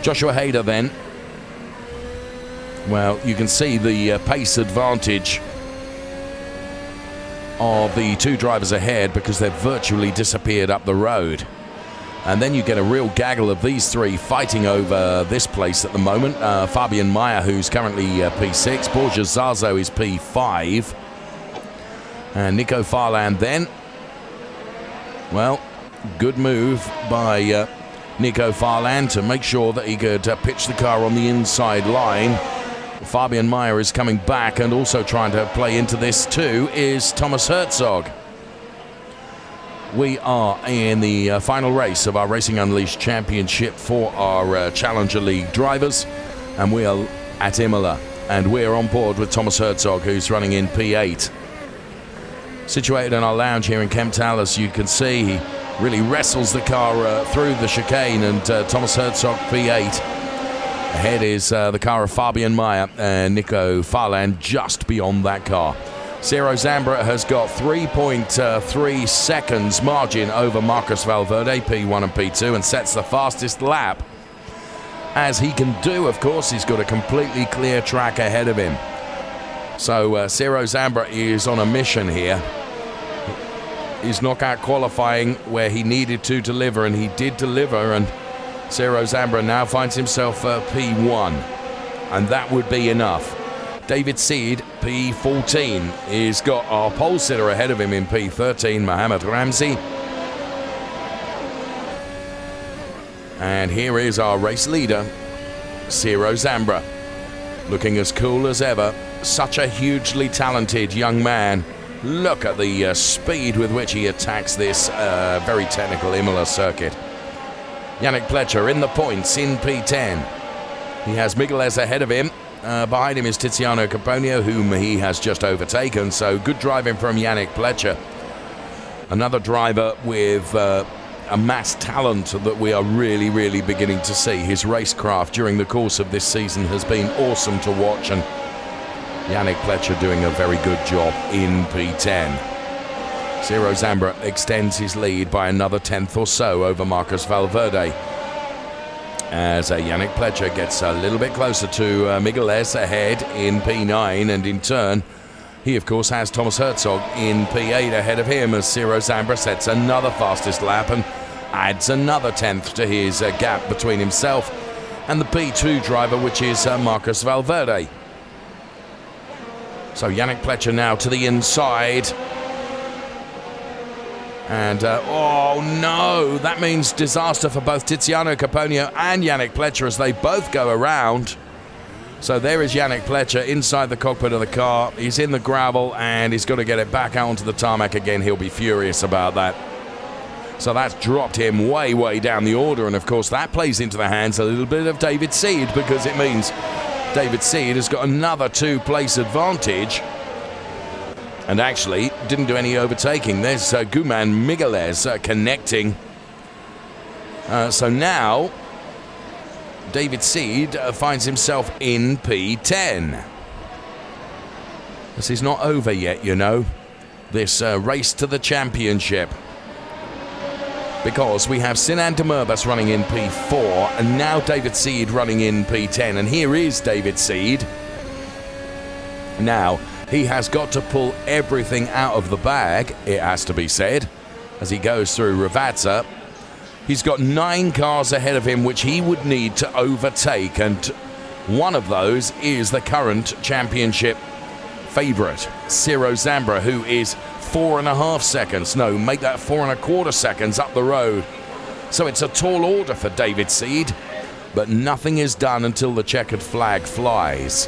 Joshua Hader then. Well, you can see the pace advantage of the two drivers ahead because they've virtually disappeared up the road. And then you get a real gaggle of these three fighting over this place at the moment. Fabian Mayer, who's currently P6. Borja Zazo is P5. And Nico Farland then. Well, good move by Nico Farland to make sure that he could pitch the car on the inside line. Fabian Mayer is coming back, and also trying to play into this too is Thomas Herzog. We are in the final race of our Racing Unleashed Championship for our Challenger League drivers, and we are at Imola, and we are on board with Thomas Herzog, who's running in P8. Situated in our lounge here in Kemptal, as you can see, he really wrestles the car through the chicane, and Thomas Herzog P8. Ahead is the car of Fabian Mayer and Nico Farland just beyond that car. Ciro Zambra has got 3.3 seconds margin over Marcus Valverde, P1 and P2, and sets the fastest lap. As he can do, of course, he's got a completely clear track ahead of him. So Ciro Zambra is on a mission here. His knockout qualifying where he needed to deliver, and he did deliver, and Ciro Zambra now finds himself P1, and that would be enough. David Seed, P14, he's got our pole sitter ahead of him in P13, Mohamed Ramzi. And here is our race leader, Ciro Zambra, looking as cool as ever. Such a hugely talented young man. Look at the speed with which he attacks this very technical Imola circuit. Yannick Pletcher in the points in P10. He has Migueles ahead of him. Behind him is Tiziano Caponio, whom he has just overtaken. So good driving from Yannick Pletcher. Another driver with a mass talent that we are really beginning to see. His racecraft during the course of this season has been awesome to watch, and Yannick Pletcher doing a very good job in P10. Ciro Zambra extends his lead by another tenth or so over Marcus Valverde, as Yannick Pletcher gets a little bit closer to Migueles ahead in P9, and in turn he of course has Thomas Herzog in P8 ahead of him, as Ciro Zambra sets another fastest lap and adds another tenth to his gap between himself and the P2 driver, which is Marcus Valverde. So Yannick Pletcher now to the inside. And, oh no, that means disaster for both Tiziano Caponio and Yannick Pletcher as they both go around. So there is Yannick Pletcher inside the cockpit of the car. He's in the gravel and he's got to get it back out onto the tarmac again. He'll be furious about that. So that's dropped him way, way down the order. And, of course, that plays into the hands a little bit of David Seed, because it means David Seed has got another 2-place advantage. And actually didn't do any overtaking. There's Guman Migueles connecting. So now David Seed finds himself in P10. This is not over yet, you know, this race to the championship. Because we have Sinan Demurbas running in P4 and now David Seed running in P10. And here is David Seed. Now, he has got to pull everything out of the bag, it has to be said, as he goes through Ravazza. He's got 9 cars ahead of him which he would need to overtake, and one of those is the current championship favourite, Ciro Zambra, who is 4.5 seconds, no, make that 4.25 seconds up the road. So it's a tall order for David Seed, but nothing is done until the checkered flag flies.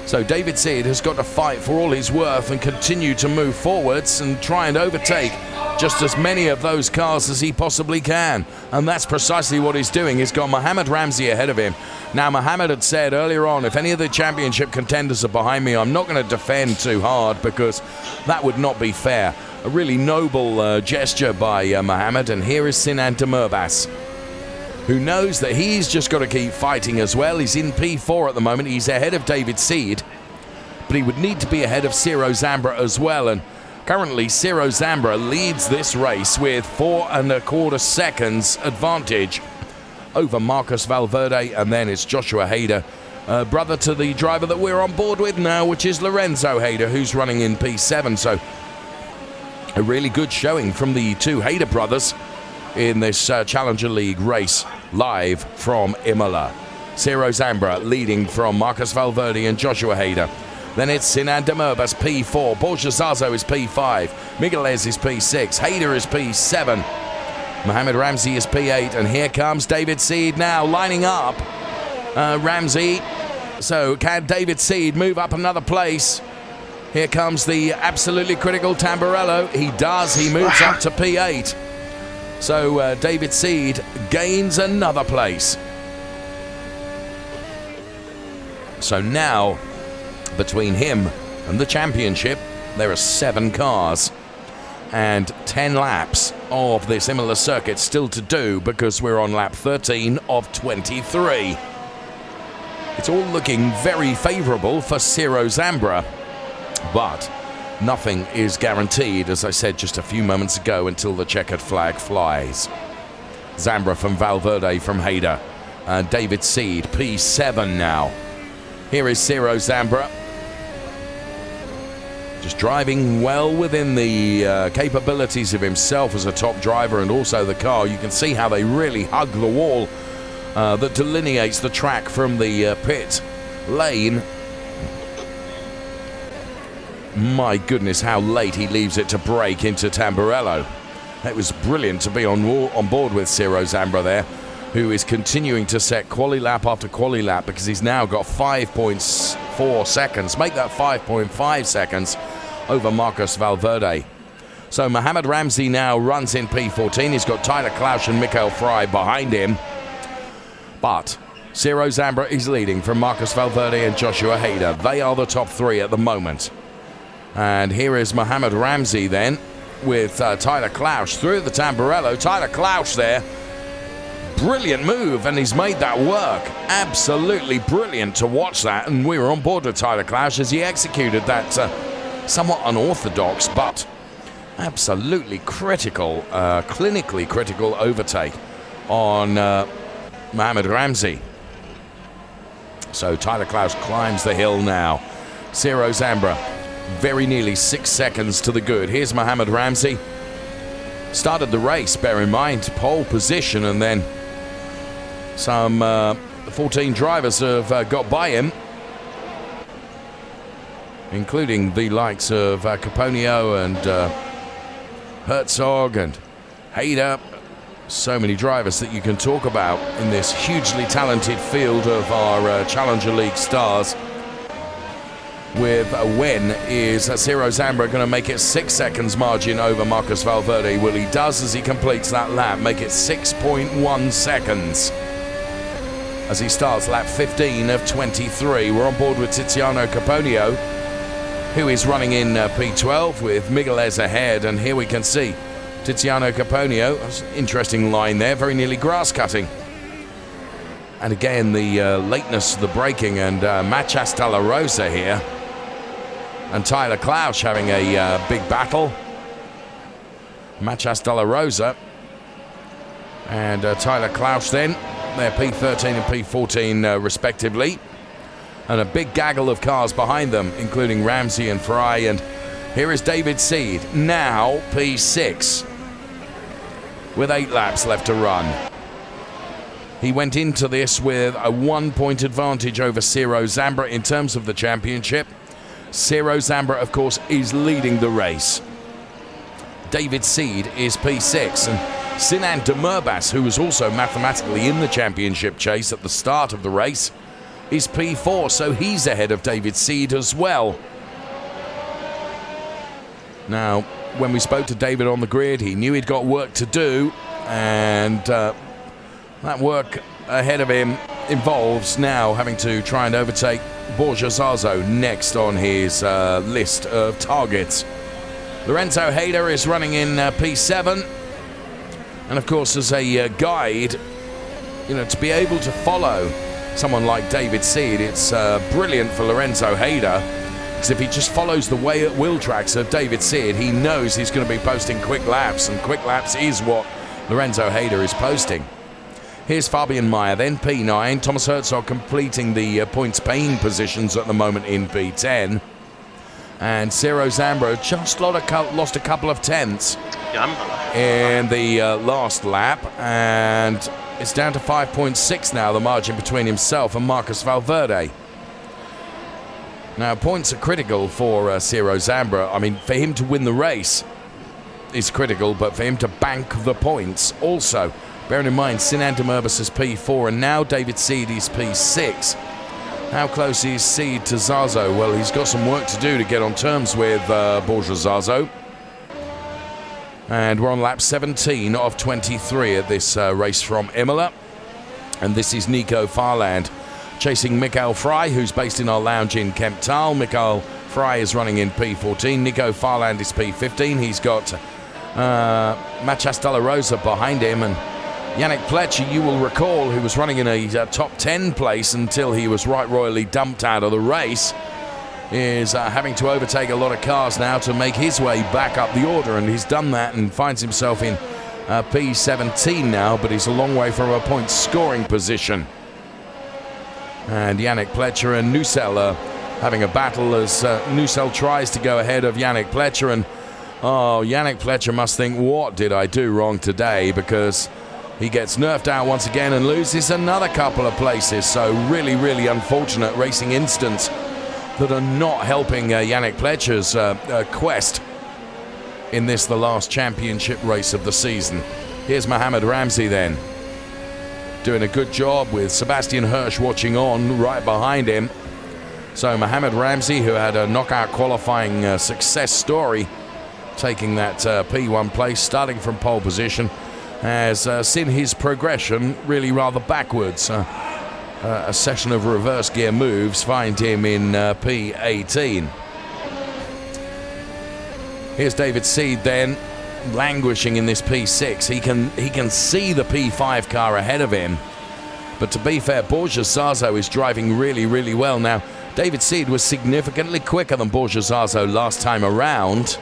So David Seed has got to fight for all he's worth and continue to move forwards and try and overtake just as many of those cars as he possibly can. And that's precisely what he's doing. He's got Mohamed Ramzi ahead of him. Now, Mohamed had said earlier on, if any of the championship contenders are behind me, I'm not going to defend too hard because that would not be fair. A really noble gesture by Mohamed. And here is Sinan Demurbas, who knows that he's just got to keep fighting as well. He's in P4 at the moment. He's ahead of David Seed, but he would need to be ahead of Ciro Zambra as well. And currently, Ciro Zambra leads this race with 4.25 seconds advantage over Marcus Valverde, and then it's Joshua Hader, brother to the driver that we're on board with now, which is Lorenzo Hader, who's running in P7. So a really good showing from the two Hader brothers in this Challenger League race live from Imola. Ciro Zambra leading from Marcus Valverde and Joshua Hader. Then it's Sinan Demurbas P4, Borja Zazo is P5, Migueles is P6, Hader is P7, Mohamed Ramzi is P8, and here comes David Seed now lining up. Ramzi, so can David Seed move up another place? Here comes the absolutely critical Tamburello. He does, he moves up to P8. So David Seed gains another place. So now, between him and the championship, there are 7 cars and 10 laps of this Imola circuit still to do, because we're on lap 13 of 23. It's all looking very favourable for Ciro Zambra, but nothing is guaranteed, as I said just a few moments ago, until the checkered flag flies. Zambra from Valverde from Hader. David Seed, P7 now. Here is Ciro Zambra. Just driving well within the capabilities of himself as a top driver and also the car. You can see how they really hug the wall that delineates the track from the pit lane. My goodness, how late he leaves it to break into Tamburello. It was brilliant to be on board with Ciro Zambra there, who is continuing to set quali lap after quali lap, because he's now got 5.4 seconds. Make that 5.5 seconds over Marcus Valverde. So Mohamed Ramzi now runs in P14. He's got Tyler Klausch and Mikael Frey behind him. But Ciro Zambra is leading from Marcus Valverde and Joshua Hader. They are the top 3 at the moment. And here is Mohamed Ramzi then with Tyler Klausch through the Tamburello. Tyler Klausch there. Brilliant move, and he's made that work. Absolutely brilliant to watch that. And we were on board with Tyler Klausch as he executed that somewhat unorthodox but Absolutely critical, clinically critical overtake on Mohamed Ramzi. So Tyler Klaus climbs the hill now. Ciro Zambra very nearly 6 seconds to the good. Here's Mohamed Ramzi. Started the race, bear in mind, pole position, and then some 14 drivers have got by him, including the likes of Caponio and Herzog and Hayder. So many drivers that you can talk about in this hugely talented field of our Challenger League stars. With a win, is Ciro Zambra going to make it 6 seconds margin over Marcus Valverde? Well, he does as he completes that lap, make it 6.1 seconds as he starts lap 15 of 23. We're on board with Tiziano Caponio, who is running in P12 with Migueles ahead, and here we can see Tiziano Caponio. That's an interesting line there, very nearly grass cutting. And again, the lateness of the braking, and Machas de la Rosa here. And Tyler Klaus having a big battle. Machas de la Rosa and Tyler Klaus then. They're P13 and P14 respectively. And a big gaggle of cars behind them, including Ramsey and Fry. And here is David Seed, now P6, with 8 laps left to run. He went into this with a 1-point advantage over Ciro Zambra in terms of the championship. Ciro Zambra, of course, is leading the race. David Seed is P6, and Sinan Demurbas, who was also mathematically in the championship chase at the start of the race, is P4, so he's ahead of David Seed as well. Now, when we spoke to David on the grid, he knew he'd got work to do, and that work ahead of him involves now having to try and overtake Borja Zazo next on his list of targets. Lorenzo Hayder is running in P7, and of course, as a guide, to be able to follow someone like David Seed, it's brilliant for Lorenzo Hayder, because if he just follows the way at wheel tracks of David Seed, he knows he's going to be posting quick laps, and quick laps is what Lorenzo Hayder is posting. Here's Fabian Meyer, then P9. Thomas Herzog completing the points paying positions at the moment in P10. And Ciro Zambra just lost a couple of tenths in the last lap. And it's down to 5.6 now, the margin between himself and Marcus Valverde. Now, points are critical for Ciro Zambra. I mean, for him to win the race is critical, but for him to bank the points also. Bearing in mind, Sinan Demurbas is P4, and now David Seed is P6. How close is Seed to Zazo? Well, he's got some work to do to get on terms with Borja Zazo. And we're on lap 17 of 23 at this race from Imola. And this is Nico Farland chasing Mikael Fry, who's based in our lounge in Kemptal. Mikael Fry is running in P14. Nico Farland is P15. He's got Machas de la Rosa behind him, and Yannick Pletcher, you will recall, who was running in a top 10 place until he was right royally dumped out of the race, is having to overtake a lot of cars now to make his way back up the order, and he's done that and finds himself in P17 now, but he's a long way from a point scoring position. And Yannick Pletcher and Nussel are having a battle as Nussel tries to go ahead of Yannick Pletcher, and Yannick Pletcher must think, what did I do wrong today? Because he gets nerfed out once again and loses another couple of places. So really, really unfortunate racing incidents that are not helping Yannick Pletcher's quest in this, the last championship race of the season. Here's Mohamed Ramzi then, doing a good job with Sebastian Hirsch watching on right behind him. So Mohamed Ramzi, who had a knockout qualifying success story, taking that P1 place, starting from pole position, has seen his progression really rather backwards. A session of reverse gear moves find him in P18. Here's David Seed then, languishing in this P6. He can see the P5 car ahead of him, but to be fair, Borja Zazo is driving really, really well. Now, David Seed was significantly quicker than Borja Zazo last time around,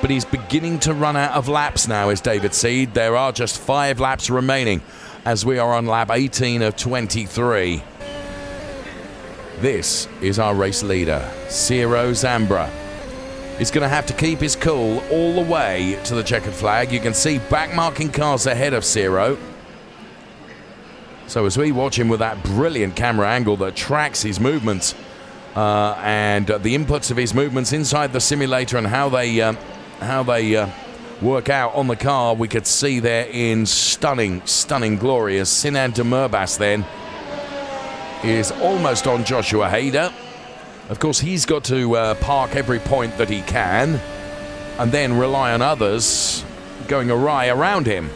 but he's beginning to run out of laps now, is David Seed. There are just 5 laps remaining as we are on lap 18 of 23. This is our race leader, Ciro Zambra. He's going to have to keep his cool all the way to the checkered flag. You can see back-marking cars ahead of Ciro. So as we watch him with that brilliant camera angle that tracks his movements and the inputs of his movements inside the simulator and how they work out on the car, we could see there in stunning glory as Sinan Demirbaş then is almost on Joshua Hader. Of course, he's got to park every point that he can and then rely on others going awry around him.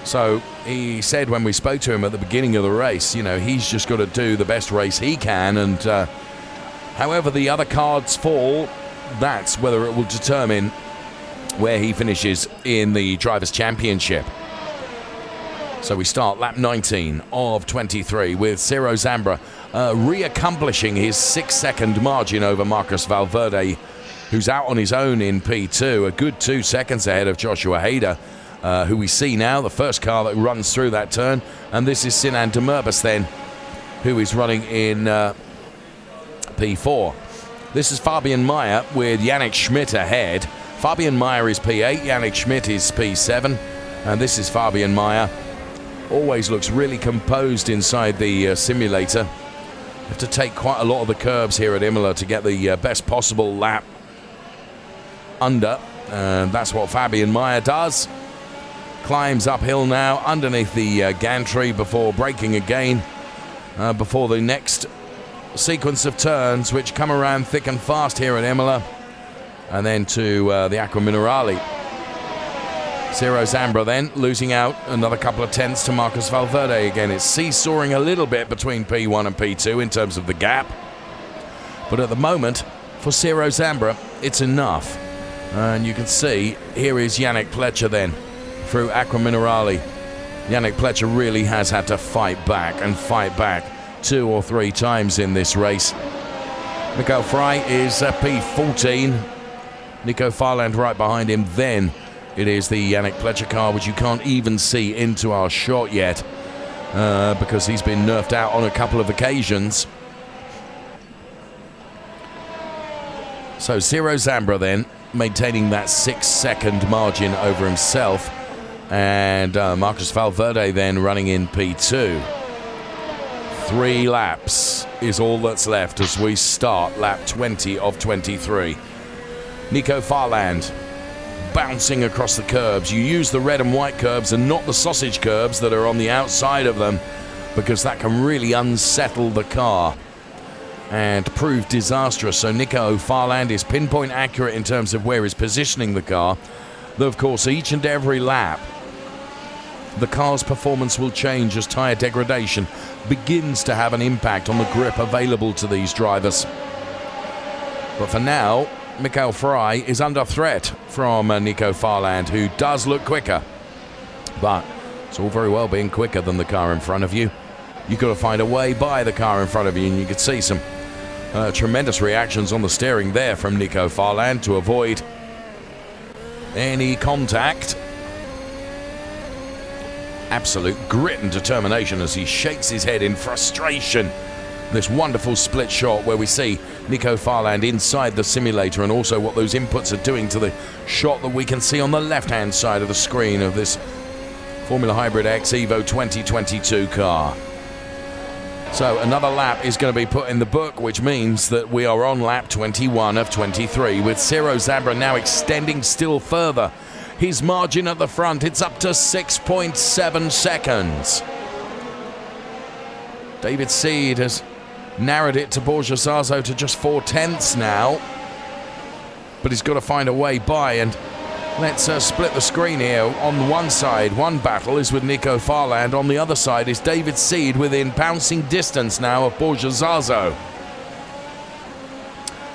So he said when we spoke to him at the beginning of the race, you know, he's just got to do the best race he can, and however the other cards fall, that's whether it will determine where he finishes in the Drivers' Championship. So we start lap 19 of 23 with Ciro Zambra re-accomplishing his 6-second margin over Marcus Valverde, who's out on his own in P2, a good 2 seconds ahead of Joshua Hader, who we see now, the first car that runs through that turn. And this is Sinan Demirbaş then, who is running in P4. This is Fabian Meyer with Yannick Schmidt ahead. Fabian Meyer is P8, Yannick Schmidt is P7, and this is Fabian Meyer. Always looks really composed inside the simulator. Have to take quite a lot of the curbs here at Imola to get the best possible lap under, and that's what Fabian Meyer does. Climbs uphill now underneath the gantry before braking again before the next sequence of turns, which come around thick and fast here at Imola, and then to the Acqua Minerale. Ciro Zambra then losing out another couple of tenths to Marcus Valverde again. It's seesawing a little bit between P1 and P2 in terms of the gap, but at the moment for Ciro Zambra it's enough. And you can see here is Yannick Pletcher then through Acqua Minerale. Yannick Pletcher really has had to fight back 2 or 3 times in this race. Nico Fry is P14. Nico Farland right behind him. Then it is the Yannick Pletcher car, which you can't even see into our shot yet because he's been nerfed out on a couple of occasions. So Ciro Zambra then maintaining that 6-second margin over himself, and Marcus Valverde then running in P2. 3 laps is all that's left as we start lap 20 of 23. Nico Farland bouncing across the curbs. You use the red and white curbs and not the sausage curbs that are on the outside of them, because that can really unsettle the car and prove disastrous. So Nico Farland is pinpoint accurate in terms of where he's positioning the car, though of course each and every lap the car's performance will change as tyre degradation begins to have an impact on the grip available to these drivers. But for now, Mikael Fry is under threat from Nico Farland, who does look quicker. But it's all very well being quicker than the car in front of you. You've got to find a way by the car in front of you, and you could see some tremendous reactions on the steering there from Nico Farland to avoid any contact. Absolute grit and determination as he shakes his head in frustration. This wonderful split shot where we see Nico Farland inside the simulator, and also what those inputs are doing to the shot that we can see on the left-hand side of the screen of this Formula Hybrid X Evo 2022 car. So another lap is going to be put in the book, which means that we are on lap 21 of 23, with Ciro Zambra now extending still further his margin at the front. It's up to 6.7 seconds. David Seed has narrowed it to Borja Zazo to just 4 tenths now, but he's got to find a way by. And let's split the screen here. On one side, one battle is with Nico Farland. On the other side is David Seed within bouncing distance now of Borja Zazo.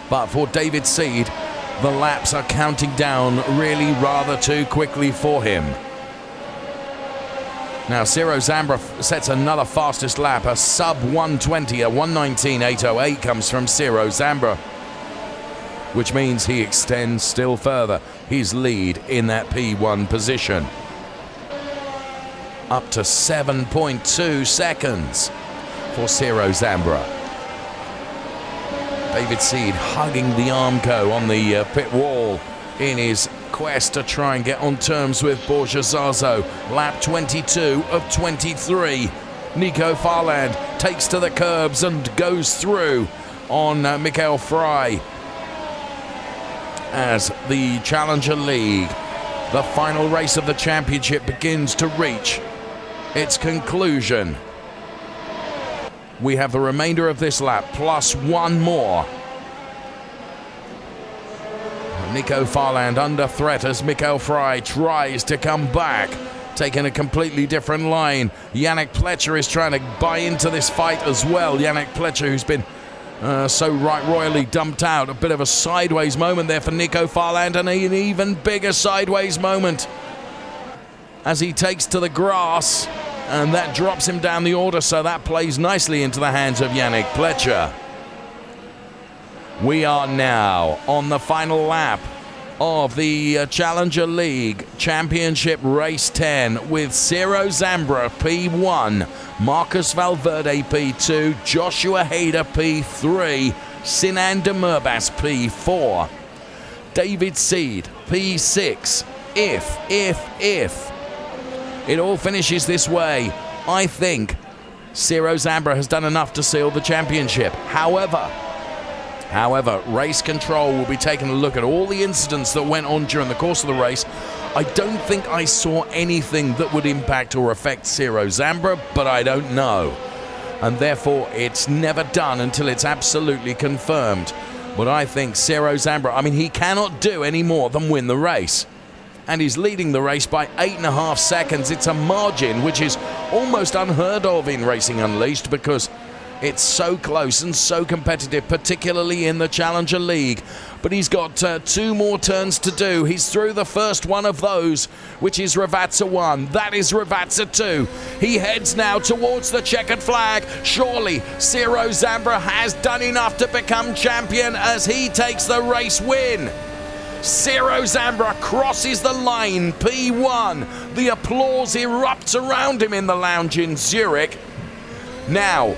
But for David Seed, the laps are counting down really rather too quickly for him. Now Ciro Zambra sets another fastest lap, a sub 120, a 119.808 comes from Ciro Zambra. which means he extends still further his lead in that P1 position. Up to 7.2 seconds for Ciro Zambra. David Seed hugging the Armco on the pit wall in his quest to try and get on terms with Borja Zazo. Lap 22 of 23. Nico Farland takes to the curbs and goes through on Mikael Frey. As the Challenger League, the final race of the championship, begins to reach its conclusion. We have the remainder of this lap plus one more. Nico Farland under threat as Mikael Frey tries to come back, taking a completely different line. Yannick Pletcher is trying to buy into this fight as well. Yannick Pletcher, who's been so royally dumped out. A bit of a sideways moment there for Nico Farland, and an even bigger sideways moment as he takes to the grass, and that drops him down the order, so that plays nicely into the hands of Yannick Pletcher. We are now on the final lap of the Challenger League Championship Race 10 with Ciro Zambra P1, Marcus Valverde P2, Joshua Hader P3, Sinan Demirbaş P4, David Seed P6. If it all finishes this way, I think Ciro Zambra has done enough to seal the championship. However, race control will be taking a look at all the incidents that went on during the course of the race. I don't think I saw anything that would impact or affect Ciro Zambra, but I don't know. And therefore, it's never done until it's absolutely confirmed. But I think Ciro Zambra, he cannot do any more than win the race. And he's leading the race by 8.5 seconds. It's a margin which is almost unheard of in Racing Unleashed, because it's so close and so competitive, particularly in the Challenger League. But he's got 2 more turns to do. He's through the first one of those, which is Ravazza 1. That is Ravazza 2. He heads now towards the checkered flag. Surely Ciro Zambra has done enough to become champion as he takes the race win. Ciro Zambra crosses the line, P1. The applause erupts around him in the lounge in Zurich. Now,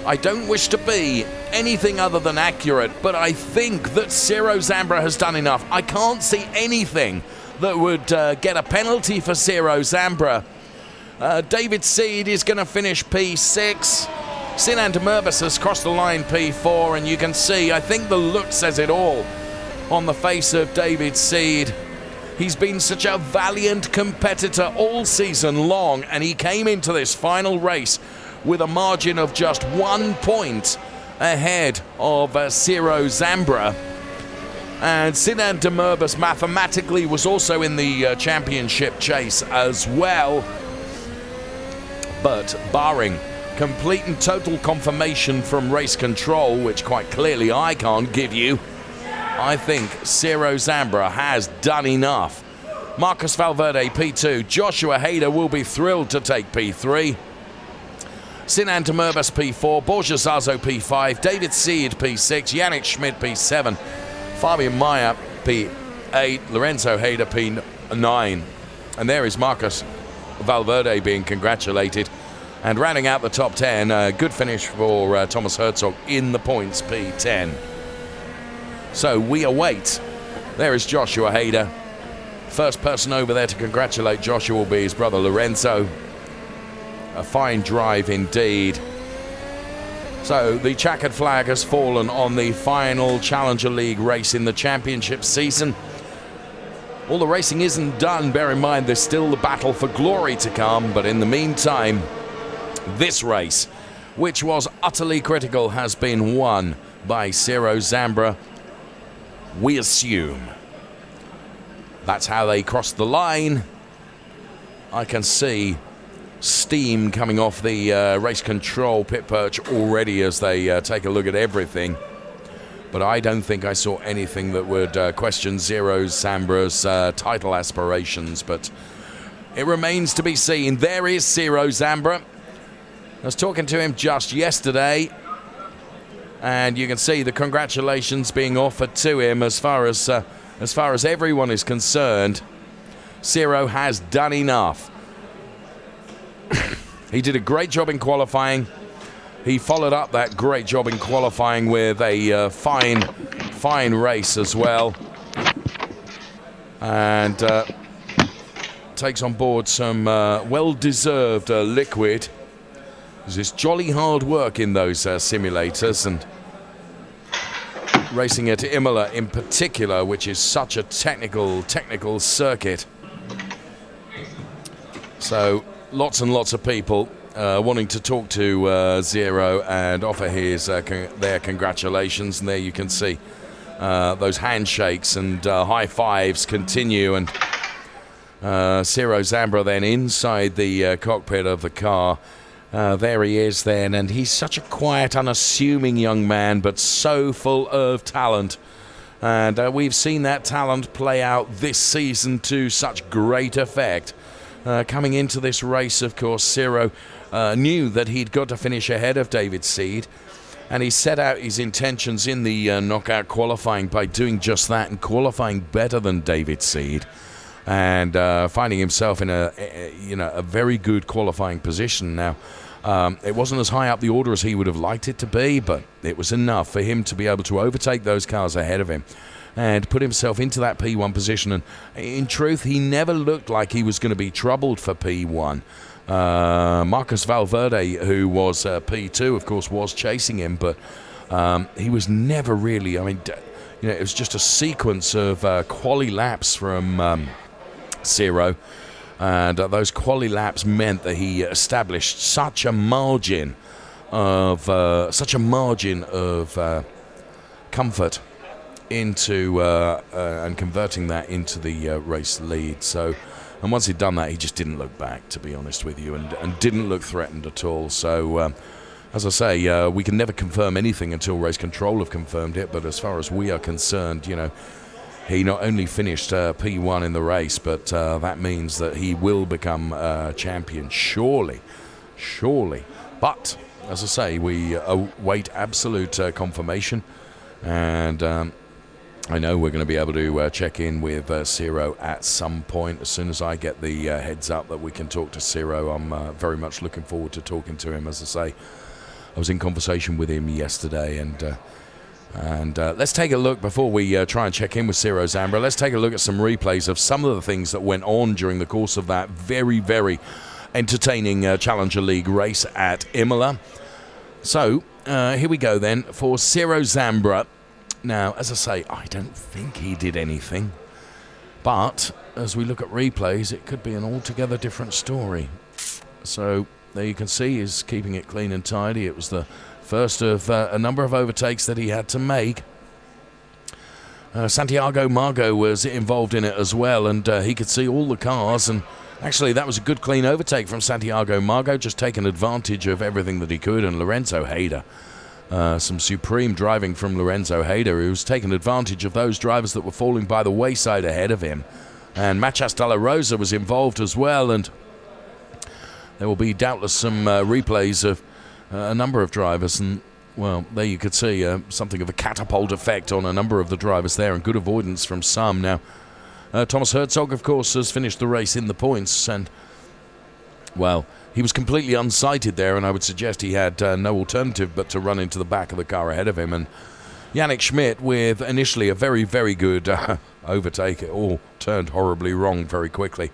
I don't wish to be anything other than accurate, but I think that Ciro Zambra has done enough. I can't see anything that would get a penalty for Ciro Zambra. David Seed is going to finish P6. Sinan Demirbaş has crossed the line P4, and you can see, I think the look says it all on the face of David Seed. He's been such a valiant competitor all season long, and he came into this final race with a margin of just 1 point ahead of Ciro Zambra. And Sinan Demirbaş mathematically was also in the championship chase as well. But barring complete and total confirmation from race control, which quite clearly I can't give you, I think Ciro Zambra has done enough. Marcus Valverde P2, Joshua Hader will be thrilled to take P3. Sinan Demirbaş P4, Borja Zazo P5, David Seed P6, Yannick Schmidt P7, Fabian Mayer P8, Lorenzo Hader P9. And there is Marcus Valverde being congratulated. And rounding out the top 10, a good finish for Thomas Herzog in the points, P10. So we await. There is Joshua Hader. First person over there to congratulate Joshua will be his brother Lorenzo. A fine drive indeed. So the checkered flag has fallen on the final Challenger League race in the championship season. All the racing isn't done. Bear in mind there's still the battle for glory to come. But in the meantime, this race, which was utterly critical, has been won by Ciro Zambra. We assume. That's how they crossed the line. I can see steam coming off the race control pit perch already as they take a look at everything. But I don't think I saw anything that would question Ciro Zambra's title aspirations. But it remains to be seen. There is Ciro Zambra. I was talking to him just yesterday, And you can see the congratulations being offered to him as far as everyone is concerned. Ciro has done enough. He did a great job in qualifying. He followed up that great job in qualifying with a fine race as well. And takes on board some well-deserved liquid. There's jolly hard work in those simulators, and racing at Imola in particular, which is such a technical circuit. So lots and lots of people wanting to talk to Zero and offer their congratulations. And there you can see those handshakes and high fives continue. And Ciro Zambra then inside the cockpit of the car. There he is then, and he's such a quiet, unassuming young man, but so full of talent. And we've seen that talent play out this season to such great effect. Coming into this race, of course, Ciro knew that he'd got to finish ahead of David Seed, and he set out his intentions in the knockout qualifying by doing just that and qualifying better than David Seed. And finding himself in a very good qualifying position. Now, it wasn't as high up the order as he would have liked it to be, but it was enough for him to be able to overtake those cars ahead of him and put himself into that P1 position. And in truth, he never looked like he was going to be troubled for P1. Marcus Valverde, who was P2, of course, was chasing him, but he was never really, it was just a sequence of quali laps from Ciro, and those quali laps meant that he established such a margin of comfort into and converting that into the race lead. So, and once he'd done that, he just didn't look back, to be honest with you, and didn't look threatened at all. So, as I say, we can never confirm anything until race control have confirmed it. But as far as we are concerned, he not only finished P1 in the race, but that means that he will become champion, surely. But, as I say, we await absolute confirmation. And I know we're going to be able to check in with Ciro at some point. As soon as I get the heads up that we can talk to Ciro, I'm very much looking forward to talking to him. As I say, I was in conversation with him yesterday, and let's take a look before we try and check in with Ciro Zambra. Let's take a look at some replays of some of the things that went on during the course of that very, very entertaining Challenger League race at Imola. So here we go then for Ciro Zambra. Now, as I say, I don't think he did anything, but as we look at replays, it could be an altogether different story. So there you can see he's keeping it clean and tidy. It was the first of a number of overtakes that he had to make. Santiago Margo was involved in it as well, and he could see all the cars, and actually that was a good clean overtake from Santiago Margo, just taking advantage of everything that he could. And Lorenzo Hayder, some supreme driving from Lorenzo Hayder, who's taken advantage of those drivers that were falling by the wayside ahead of him. And Machas de la Rosa was involved as well, and there will be doubtless some replays of a number of drivers, and well, there you could see something of a catapult effect on a number of the drivers there, and good avoidance from some. Now, Thomas Herzog, of course, has finished the race in the points, and well, he was completely unsighted there, and I would suggest he had no alternative but to run into the back of the car ahead of him. And Yannick Schmidt, with initially a very, very good overtake, it all turned horribly wrong very quickly.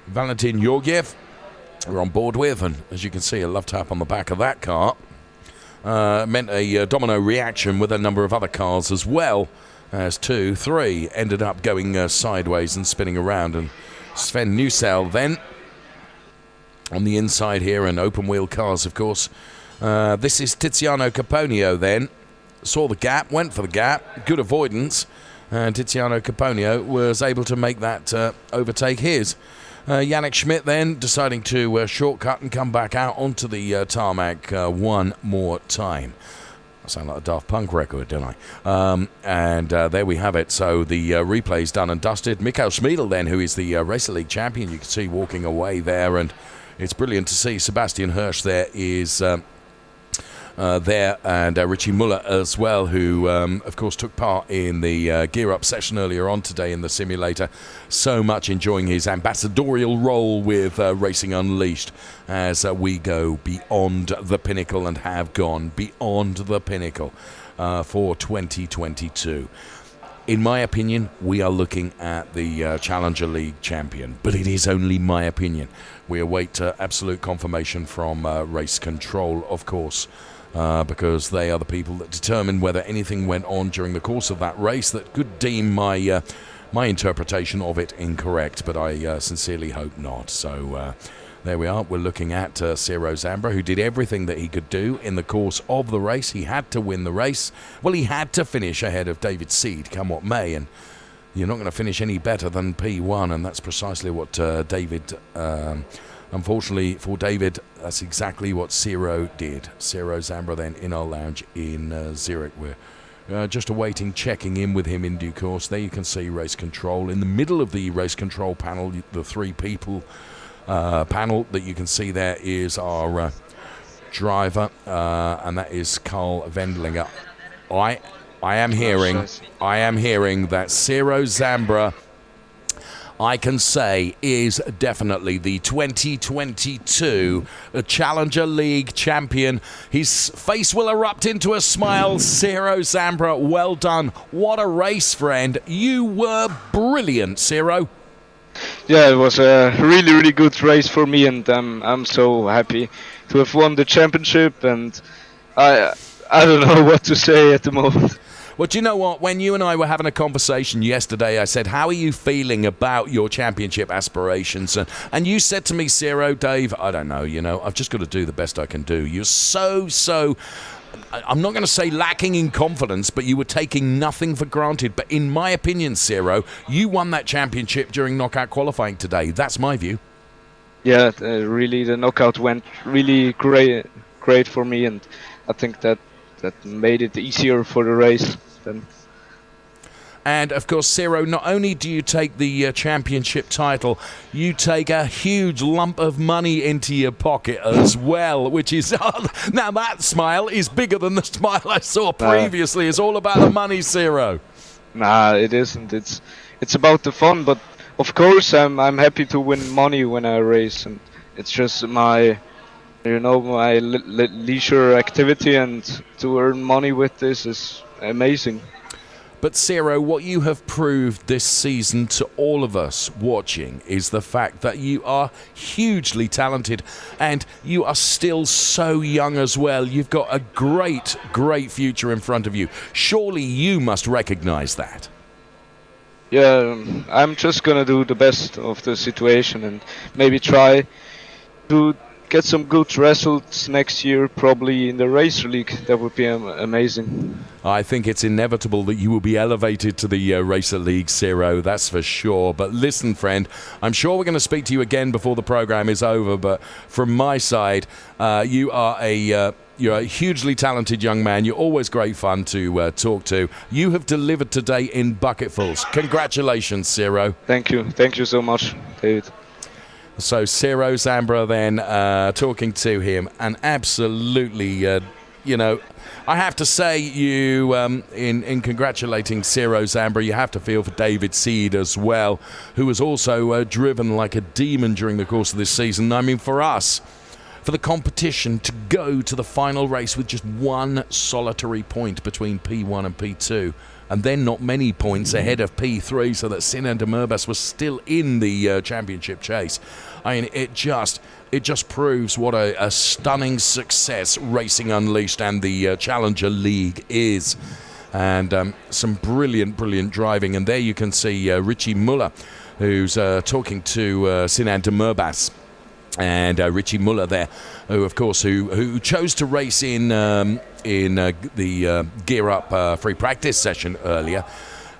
Valentin Georgiev we're on board with, and as you can see, a love tap on the back of that car meant a domino reaction with a number of other cars as well, as 2, 3 ended up going sideways and spinning around. And Sven Nusel then on the inside here, and open wheel cars, of course. This is Tiziano Caponio then, saw the gap, went for the gap, good avoidance, and Tiziano Caponio was able to make that overtake his. Yannick Schmidt then deciding to shortcut and come back out onto the tarmac one more time. I sound like a Daft Punk record, don't I? And there we have it. So the replay's done and dusted. Mikael Schmiedel then, who is the Racer League champion, you can see walking away there, and it's brilliant to see Sebastian Hirsch there is there, and Richie Muller as well, who of course took part in the gear up session earlier on today in the simulator, so much enjoying his ambassadorial role with Racing Unleashed as we go beyond the pinnacle and have gone beyond the pinnacle for 2022. In my opinion, we are looking at the Challenger League champion, but it is only my opinion. We await absolute confirmation from Race Control, of course, because they are the people that determine whether anything went on during the course of that race that could deem my interpretation of it incorrect, but I sincerely hope not. So there we are. We're looking at Ciro Zambra, who did everything that he could do in the course of the race. He had to win the race. Well, he had to finish ahead of David Seed, come what may, and you're not going to finish any better than P1, and that's precisely what David... unfortunately for David, that's exactly what Ciro did. Ciro Zambra then in our lounge in Zurich. We're just awaiting checking in with him in due course. There you can see Race Control. In the middle of the Race Control panel, the three people panel that you can see there is our driver, and that is Carl Wendlinger. I am hearing that Ciro Zambra, I can say, is definitely the 2022 Challenger League champion. His face will erupt into a smile. Ciro Zambra, well done. What a race, friend. You were brilliant, Ciro. Yeah, it was a really, really good race for me, and I'm so happy to have won the championship, and I don't know what to say at the moment. Well, do you know what? When you and I were having a conversation yesterday, I said, how are you feeling about your championship aspirations? And you said to me, Ciro, Dave, I don't know, I've just got to do the best I can do. You're so, I'm not going to say lacking in confidence, but you were taking nothing for granted. But in my opinion, Ciro, you won that championship during knockout qualifying today. That's my view. Yeah, really, the knockout went really great for me, and I think that made it easier for the race. And of course, Ciro, not only do you take the championship title, you take a huge lump of money into your pocket as well, which is now that smile is bigger than the smile I saw previously. It's all about the money, Ciro. Nah, it isn't. It's about the fun, but of course I'm happy to win money when I race, and it's just my leisure activity, and to earn money with this is amazing. But Ciro, what you have proved this season to all of us watching is the fact that you are hugely talented, and you are still so young as well. You've got a great, great future in front of you. Surely you must recognize that. Yeah, I'm just gonna do the best of the situation and maybe try to get some good results next year, probably in the Racer League. That would be amazing. I think it's inevitable that you will be elevated to the Racer League, Ciro, that's for sure. But listen, friend, I'm sure we're going to speak to you again before the program is over, but from my side, you're a hugely talented young man. You're always great fun to talk to. You have delivered today in bucketfuls. Congratulations, Ciro. Thank you so much, David. So Ciro Zambra then talking to him, and absolutely, I have to say, you in congratulating Ciro Zambra, you have to feel for David Seed as well, who was also driven like a demon during the course of this season. I mean, for us, for the competition to go to the final race with just one solitary point between P1 and P2, and then not many points ahead of P3, so that Sinan de Murbas was still in the championship chase. I mean, it just proves what a stunning success Racing Unleashed and the Challenger League is. And some brilliant driving. And there you can see Richie Muller, who's talking to Sinan de Murbas. And Richie Muller there, who of course who chose to race in the Gear Up free practice session earlier.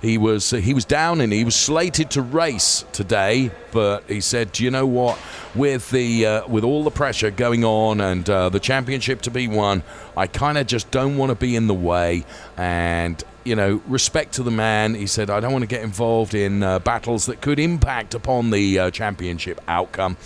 He was down and he was slated to race today, but he said, "Do you know what? With all the pressure going on and the championship to be won, I kind of just don't want to be in the way." And respect to the man, he said, "I don't want to get involved in battles that could impact upon the championship outcome."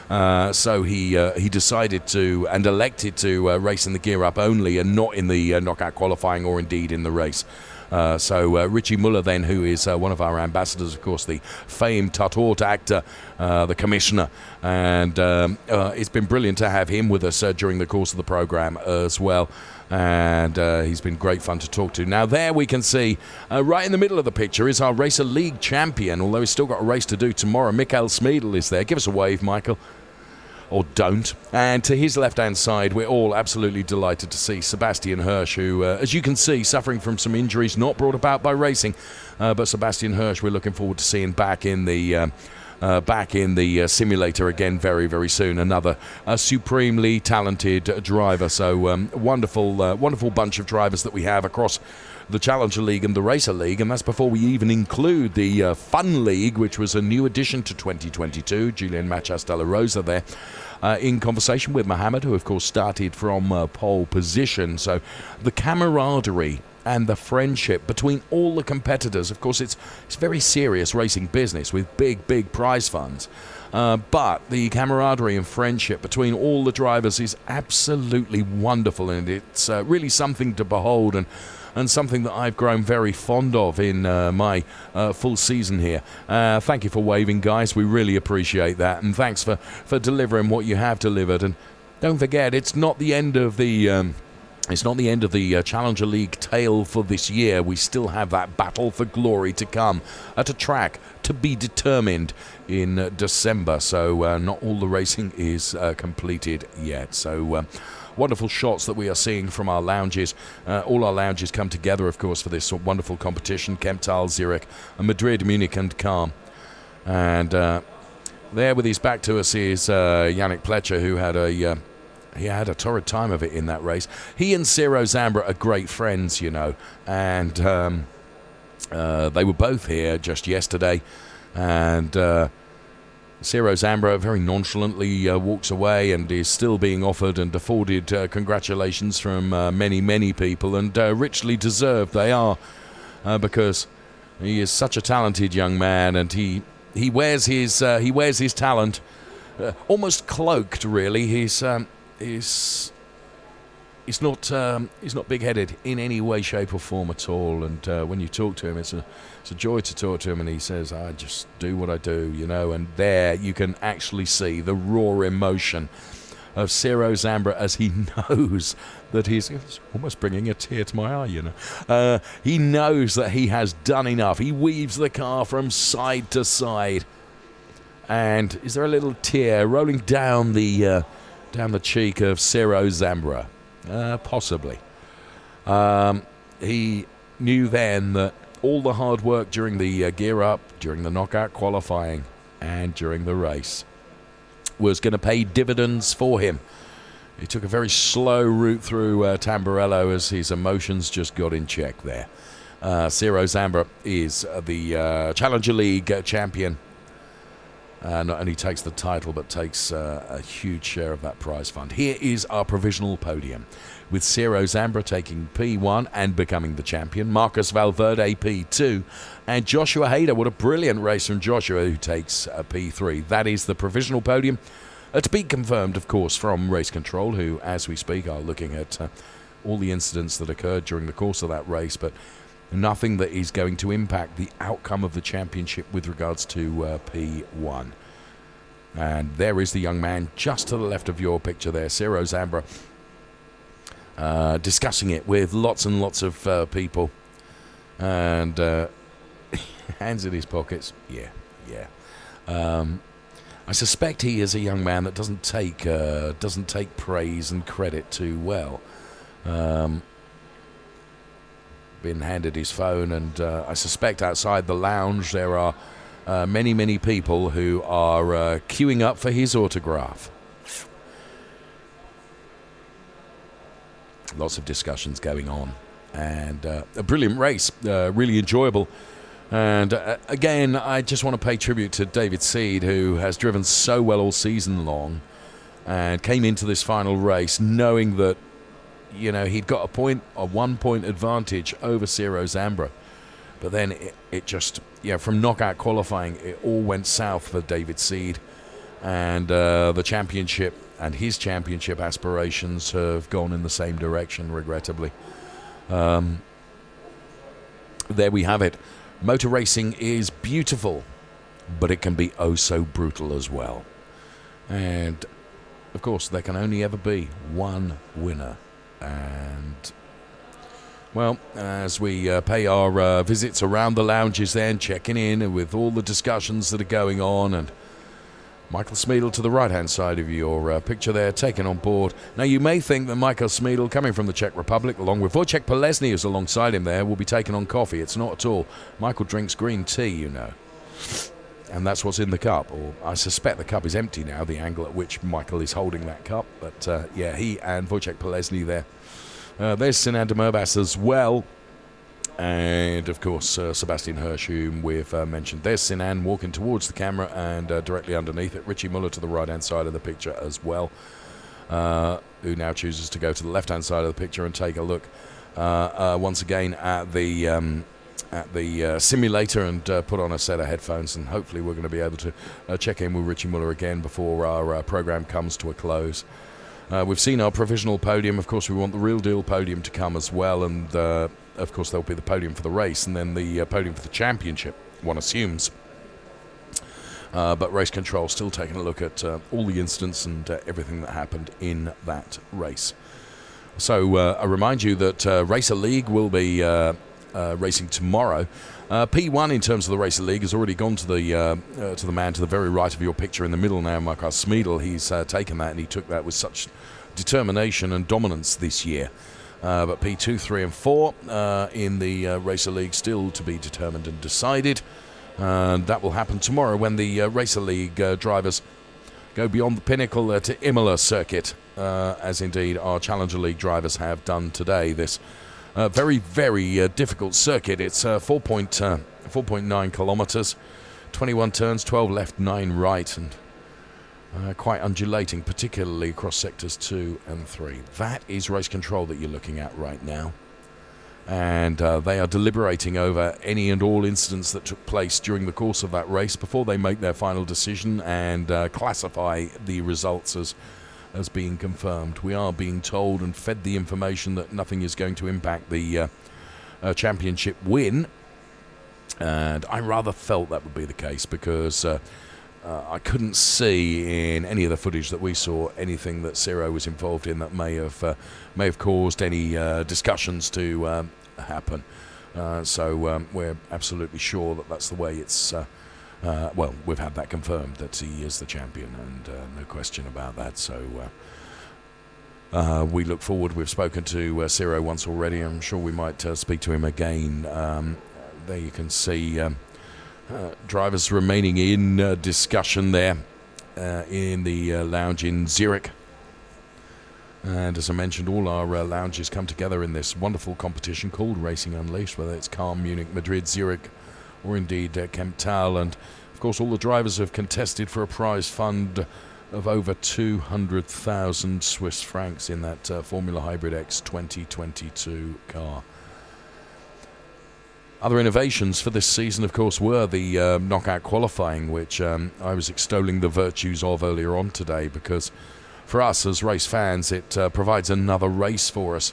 So he decided to and elected to race in the gear up only and not in the knockout qualifying or indeed in the race. So Richie Muller then, who is one of our ambassadors, of course, the famed Tatort actor, the commissioner, and it's been brilliant to have him with us during the course of the program as well. And he's been great fun to talk to. Now there we can see right in the middle of the picture is our Racer League champion, although he's still got a race to do tomorrow. Mikael Smeedel is there. Give us a wave, Michael. Or don't. And to his left-hand side, we're all absolutely delighted to see Sebastian Hirsch, who, as you can see, suffering from some injuries not brought about by racing. But Sebastian Hirsch, we're looking forward to seeing back in the simulator again very, very soon. Another supremely talented driver. So wonderful bunch of drivers that we have across the Challenger League and the Racer League, and that's before we even include the Fun League, which was a new addition to 2022. Julian Machas de la Rosa there in conversation with Mohammed, who of course started from pole position. So the camaraderie and the friendship between all the competitors, of course it's very serious racing business with big prize funds, but the camaraderie and friendship between all the drivers is absolutely wonderful, and it's really something to behold and something that I've grown very fond of in my full season here. Thank you for waving, guys. We really appreciate that, and thanks for delivering what you have delivered. And don't forget, it's not the end of the Challenger League tale for this year. We still have that battle for glory to come at a track to be determined in December. So not all the racing is completed yet. So wonderful shots that we are seeing from our lounges. All our lounges come together, of course, for this wonderful competition. Kemptal, Zurich, Madrid, Munich and Calm. And there with his back to us is Yannick Pletcher, who had a torrid time of it in that race. He and Ciro Zambra are great friends, you know, and they were both here just yesterday, and Ciro Zambra very nonchalantly walks away and is still being offered and afforded congratulations from many people, and richly deserved they are, because he is such a talented young man, and he wears his talent almost cloaked, really. He's not big-headed in any way, shape or form at all, and when you talk to him, it's a joy to talk to him, and he says, I just do what I do, you know, and there you can actually see the raw emotion of Ciro Zambra as he knows that he's almost bringing a tear to my eye, you know. He knows that he has done enough. He weaves the car from side to side, and is there a little tear rolling down the cheek of Ciro Zambra? Possibly. He knew then that all the hard work during the gear up, during the knockout qualifying, and during the race was going to pay dividends for him. He took a very slow route through Tamburello as his emotions just got in check there. Ciro Zambra is the Challenger League champion. Not only takes the title, but takes a huge share of that prize fund. Here is our provisional podium, with Ciro Zambra taking P1 and becoming the champion, Marcus Valverde P2, and Joshua Hader. What a brilliant race from Joshua, who takes P3. That is the provisional podium. To be confirmed, of course, from Race Control, who, as we speak, are looking at all the incidents that occurred during the course of that race, but nothing that is going to impact the outcome of the championship with regards to P1. And there is the young man just to the left of your picture there, Ciro Zambra, discussing it with lots and lots of people, and hands in his pockets. Yeah. I suspect he is a young man that doesn't take praise and credit too well. Been handed his phone, and I suspect outside the lounge there are many people who are queuing up for his autograph. Lots of discussions going on, and a brilliant race, really enjoyable. And again, I just want to pay tribute to David Seed, who has driven so well all season long and came into this final race knowing that, you know, he'd got a 1 point advantage over Ciro Zambra. But then it just, from knockout qualifying, it all went south for David Seed. and the championship and his championship aspirations have gone in the same direction, regrettably. There we have it. Motor racing is beautiful, but it can be oh so brutal as well. And of course, there can only ever be one winner. And well, as we pay our visits around the lounges then, checking in with all the discussions that are going on, and Michael Smeedle to the right-hand side of your picture there, taken on board. Now, you may think that Michael Smeedle, coming from the Czech Republic, along with Wojciech Polesny, who's alongside him there, will be taken on coffee. It's not at all. Michael drinks green tea, you know. And that's what's in the cup. Or I suspect the cup is empty now, the angle at which Michael is holding that cup. But, yeah, he and Wojciech Polesny there. There's Sinan Demirbaş as well. And, of course, Sebastian Hirsch, whom we've mentioned. There's Sinan walking towards the camera, and directly underneath it, Richie Muller to the right-hand side of the picture as well, who now chooses to go to the left-hand side of the picture and take a look once again at the simulator and put on a set of headphones. And hopefully we're going to be able to check in with Richie Muller again before our program comes to a close. We've seen our provisional podium. Of course, we want the real deal podium to come as well, and of course there'll be the podium for the race and then the podium for the championship, one assumes. But race control still taking a look at all the incidents and everything that happened in that race. So I remind you that Racer League will be racing tomorrow. P1 in terms of the Racer League has already gone to the man to the very right of your picture in the middle now, Michael Smeedle. He's taken that, and he took that with such determination and dominance this year. But P2, 3 and 4 in the Racer League still to be determined and decided. That will happen tomorrow when the Racer League drivers go beyond the Pinnacle to Imola circuit, as indeed our Challenger League drivers have done today. This very, very difficult circuit. It's 4.9 kilometres, 21 turns, 12 left, 9 right, and quite undulating, particularly across sectors 2 and 3. That is race control that you're looking at right now. And they are deliberating over any and all incidents that took place during the course of that race before they make their final decision and classify the results as being confirmed. We are being told and fed the information that nothing is going to impact the championship win. And I rather felt that would be the case, because I couldn't see in any of the footage that we saw anything that Ciro was involved in that may have caused any discussions to happen. So we're absolutely sure that that's the way it's. Well, we've had that confirmed that he is the champion, and no question about that. So we look forward. We've spoken to Ciro once already. I'm sure we might speak to him again. There you can see. Drivers remaining in discussion there in the lounge in Zurich. And as I mentioned, all our lounges come together in this wonderful competition called Racing Unleashed, whether it's Calm, Munich, Madrid, Zurich, or indeed Kemptal. And of course, all the drivers have contested for a prize fund of over 200,000 Swiss francs in that Formula Hybrid X 2022 car. Other innovations for this season, of course, were the knockout qualifying, which I was extolling the virtues of earlier on today, because for us as race fans, it provides another race for us,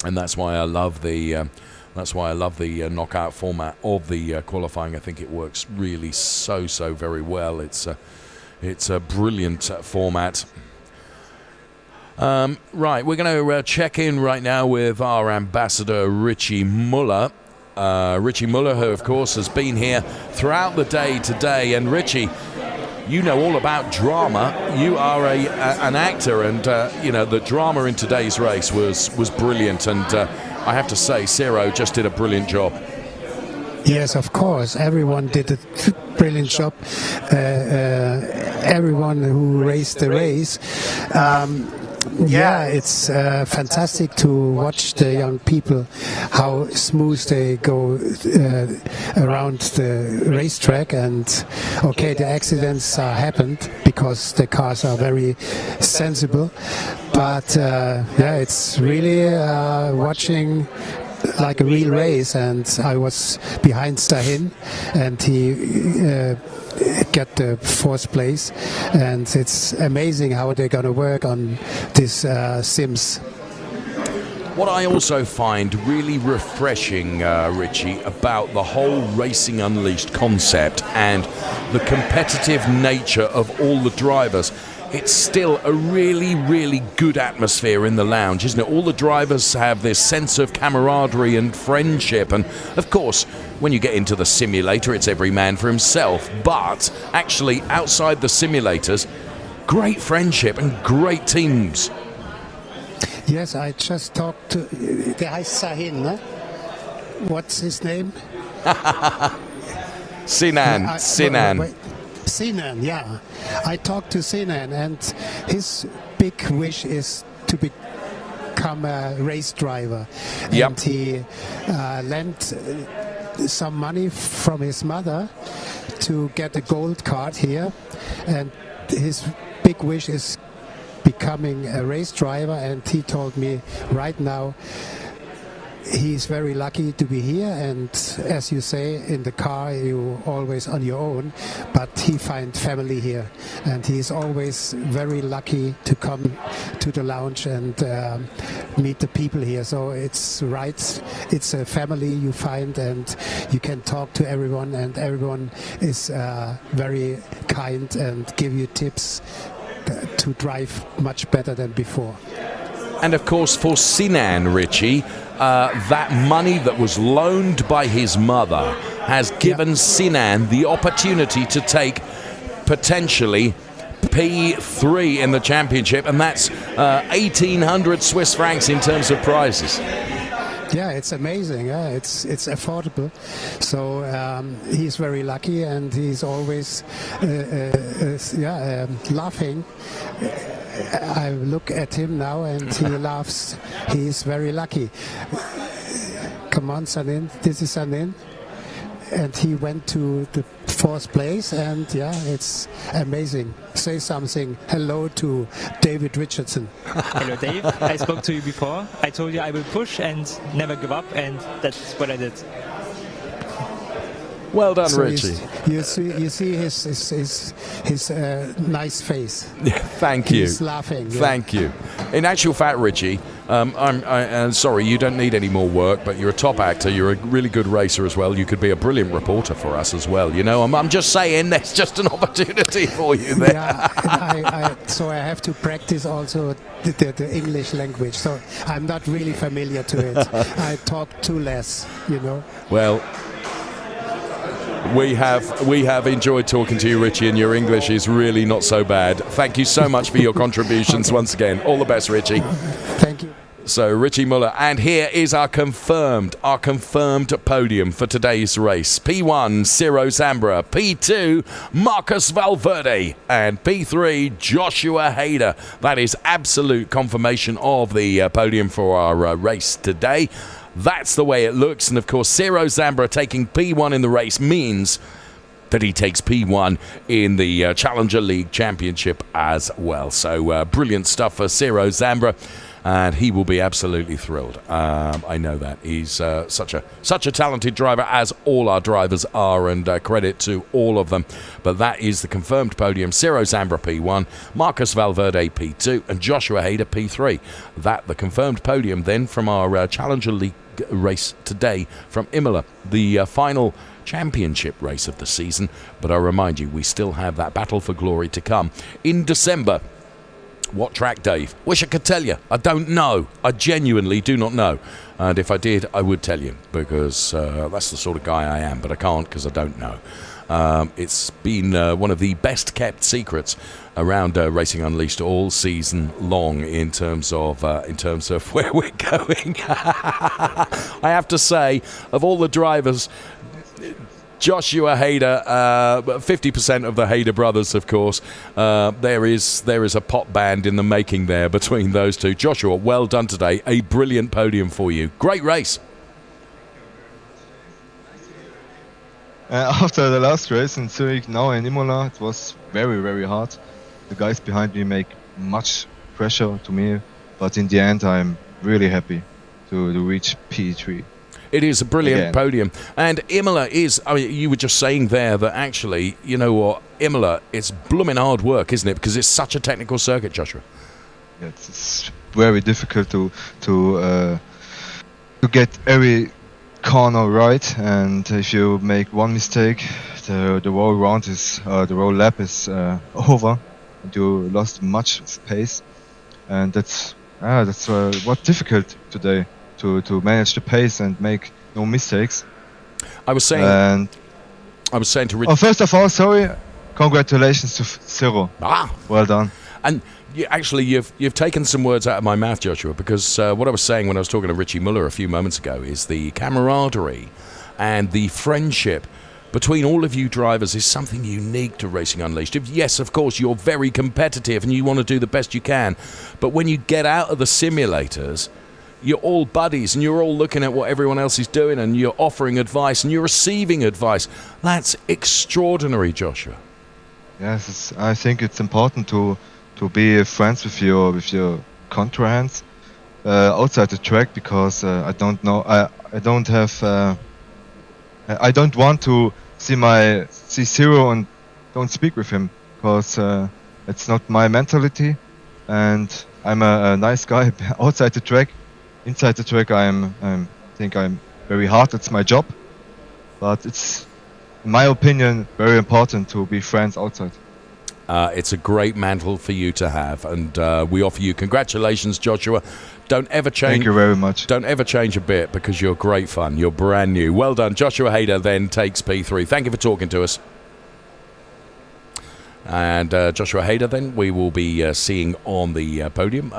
and that's why I love the knockout format of the qualifying. I think it works really so very well. It's a brilliant format. Right, we're going to check in right now with our ambassador Richie Muller. Richie Muller, who of course has been here throughout the day today. And Richie, you know all about drama. You are an actor, and you know the drama in today's race was brilliant. And I have to say, Ciro just did a brilliant job. Yes, of course. Everyone did a brilliant job. Everyone who raced the race. Yeah, it's fantastic to watch the young people, how smooth they go around the racetrack. And okay, the accidents happened because the cars are very sensible, but yeah, it's really watching like a real race. And I was behind Stahin, and he get the 4th place, and it's amazing how they're going to work on this sims. What I also find really refreshing, Richie, about the whole Racing Unleashed concept and the competitive nature of all the drivers, it's still a really, really good atmosphere in the lounge, isn't it? All the drivers have this sense of camaraderie and friendship, and of course, when you get into the simulator, it's every man for himself, but actually outside the simulators, great friendship and great teams. Yes, I just talked to... Der heißt Sahin, ne? What's his name? Sinan. Sinan, yeah. I talked to Sinan, and his big wish is to become a race driver. Yep. And he lent some money from his mother to get a gold card here. And his big wish is becoming a race driver, and he told me right now he's very lucky to be here, and as you say, in the car you always on your own, but he finds family here, and he's always very lucky to come to the lounge and meet the people here. So it's right, it's a family you find, and you can talk to everyone, and everyone is very kind and give you tips to drive much better than before. And of course, for Sinan, Richie, that money that was loaned by his mother has given Sinan the opportunity to take potentially P3 in the championship, and that's 1,800 Swiss francs in terms of prizes. Yeah, it's amazing. Yeah, it's affordable. So he's very lucky, and he's always laughing. I look at him now, and he laughs. He's very lucky. Come on, Sanin. This is Sanin. And he went to the 4th place, and yeah, it's amazing. Say something. Hello to David Richardson. Hello, Dave. I spoke to you before. I told you I will push and never give up, and that's what I did. Well done, so Richie. You see his nice face. Yeah, thank you. He's laughing. Yeah. Thank you. In actual fact, Richie, I'm sorry, you don't need any more work, but you're a top actor. You're a really good racer as well. You could be a brilliant reporter for us as well. You know, I'm just saying, there's just an opportunity for you there. Yeah, so I have to practice also the English language. So I'm not really familiar to it. I talk too less, you know. Well, we have enjoyed talking to you, Richie, and your English is really not so bad. Thank you so much for your contributions once again. All the best, Richie. Thank you. So, Richie Muller, and here is our confirmed podium for today's race. P1, Ciro Zambra. P2, Marcus Valverde. And P3, Joshua Hader. That is absolute confirmation of the podium for our race today. That's the way it looks, and of course Ciro Zambra taking P1 in the race means that he takes P1 in the Challenger League Championship as well. So brilliant stuff for Ciro Zambra, and he will be absolutely thrilled. I know that. He's such a talented driver, as all our drivers are, and credit to all of them. But that is the confirmed podium. Ciro Zambra P1, Marcus Valverde P2, and Joshua Hader P3. That the confirmed podium then from our Challenger League race today from Imola, the final championship race of the season. But I remind you, we still have that battle for glory to come in December. What track, Dave? Wish I could tell you. I don't know. I genuinely do not know. And if I did, I would tell you, because that's the sort of guy I am. But I can't, because I don't know. It's been one of the best kept secrets around Racing Unleashed all season long in terms of where we're going. I have to say, of all the drivers, Joshua Hader, 50% of the Hader brothers, of course. There is a pop band in the making there between those two. Joshua, well done today. A brilliant podium for you. Great race. After the last race in Zurich, now in Imola, it was very, very hard. The guys behind me make much pressure to me, but in the end I'm really happy to reach P3. It is a brilliant Again. podium. And Imola is, I mean, you were just saying there that actually, you know what, Imola, it's blooming hard work, isn't it? Because it's such a technical circuit, Joshua. Yeah, it's very difficult to get every corner right, and if you make one mistake, the whole round is the whole lap is over, and you lost much pace, and that's what's difficult today to manage the pace and make no mistakes. I was saying to Richard. Oh, first of all, sorry, congratulations to Zero. Well done. And you've taken some words out of my mouth, Joshua, because what I was saying when I was talking to Richie Muller a few moments ago is the camaraderie and the friendship between all of you drivers is something unique to Racing Unleashed. Yes, of course, you're very competitive and you want to do the best you can, but when you get out of the simulators, you're all buddies and you're all looking at what everyone else is doing and you're offering advice and you're receiving advice. That's extraordinary, Joshua. Yes, I think it's important to be friends with your contrahands outside the track, because I don't want to see Zero and don't speak with him, because it's not my mentality, and I'm a nice guy outside the track. Inside the track, I think I'm very hard. It's my job, but it's, in my opinion, very important to be friends outside. It's a great mantle for you to have, and we offer you congratulations, Joshua. Don't ever change. Thank you very much. Don't ever change a bit, because you're great fun. You're brand new. Well done. Joshua Hader then takes P3. Thank you for talking to us. And Joshua Hader then we will be seeing on the podium,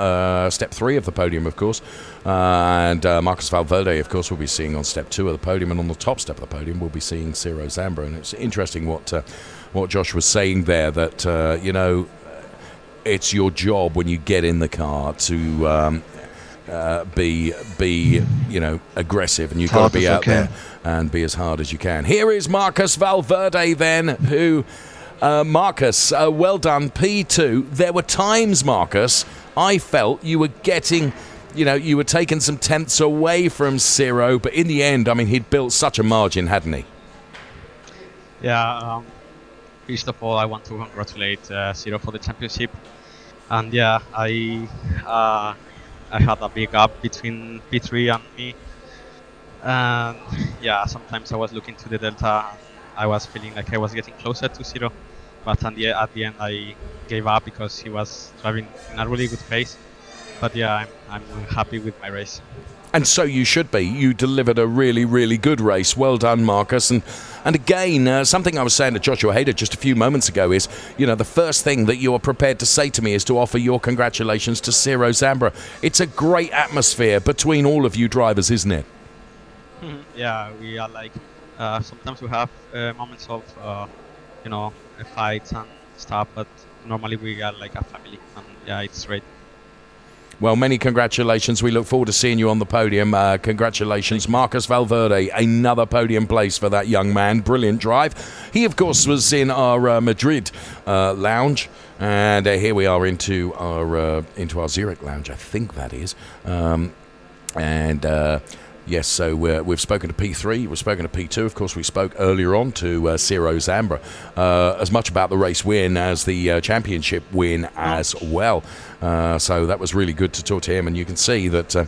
step 3 of the podium, of course. And Marcus Valverde, of course, we'll be seeing on step 2 of the podium. And on the top step of the podium, we'll be seeing Ciro Zambra. And it's interesting what Josh was saying there, that, you know, it's your job when you get in the car to be you know, aggressive, and you've got to be out there and be as hard as you can. Here is Marcus Valverde then, who... Marcus, well done, P2. There were times, Marcus, I felt you were getting, you know, you were taking some tenths away from Ciro, but in the end, I mean, he'd built such a margin, hadn't he? Yeah, first of all, I want to congratulate Ciro for the championship. And yeah, I had a big gap between P3 and me. And yeah, sometimes I was looking to the Delta. I was feeling like I was getting closer to Ciro, but at the end I gave up because he was driving in a really good pace. But yeah, I'm happy with my race. And so you should be. You delivered a really, really good race. Well done, Marcus. And again, something I was saying to Joshua Hader just a few moments ago is, you know, the first thing that you are prepared to say to me is to offer your congratulations to Ciro Zambra. It's a great atmosphere between all of you drivers, isn't it? Yeah, we are like... sometimes we have moments of, you know, fights and stuff, but normally we are like a family, and yeah, it's great. Well, many congratulations. We look forward to seeing you on the podium. Congratulations, Marcus Valverde. Another podium place for that young man. Brilliant drive. He, of course, was in our Madrid lounge, and here we are into our Zurich lounge, I think that is. Yes, so we've spoken to P3, we've spoken to P2. Of course, we spoke earlier on to Ciro Zambra, as much about the race win as the championship win as well. So that was really good to talk to him, and you can see that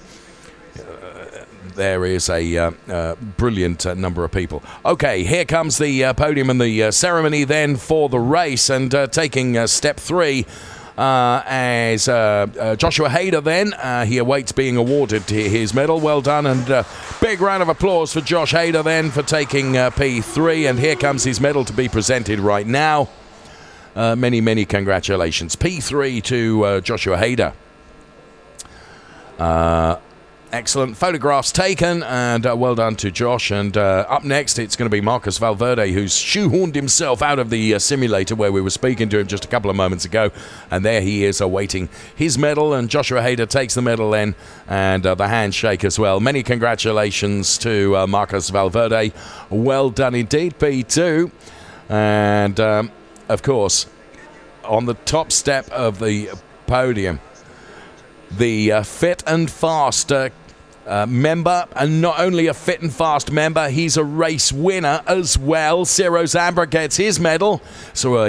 there is a brilliant number of people. Okay, here comes the podium and the ceremony then for the race, and taking step 3. As Joshua Hader then, he awaits being awarded his medal. Well done, and big round of applause for Josh Hader then for taking P3, and here comes his medal to be presented right now. Many, many congratulations. P3 to Joshua Hader. Excellent photographs taken, and well done to Josh. And up next, it's going to be Marcus Valverde, who's shoehorned himself out of the simulator where we were speaking to him just a couple of moments ago. And there he is awaiting his medal, and Joshua Hader takes the medal then, and the handshake as well. Many congratulations to Marcus Valverde. Well done indeed, P2. And, of course, on the top step of the podium, the fit and fast member, and not only a fit and fast member, he's a race winner as well. Ciro Zambra gets his medal, so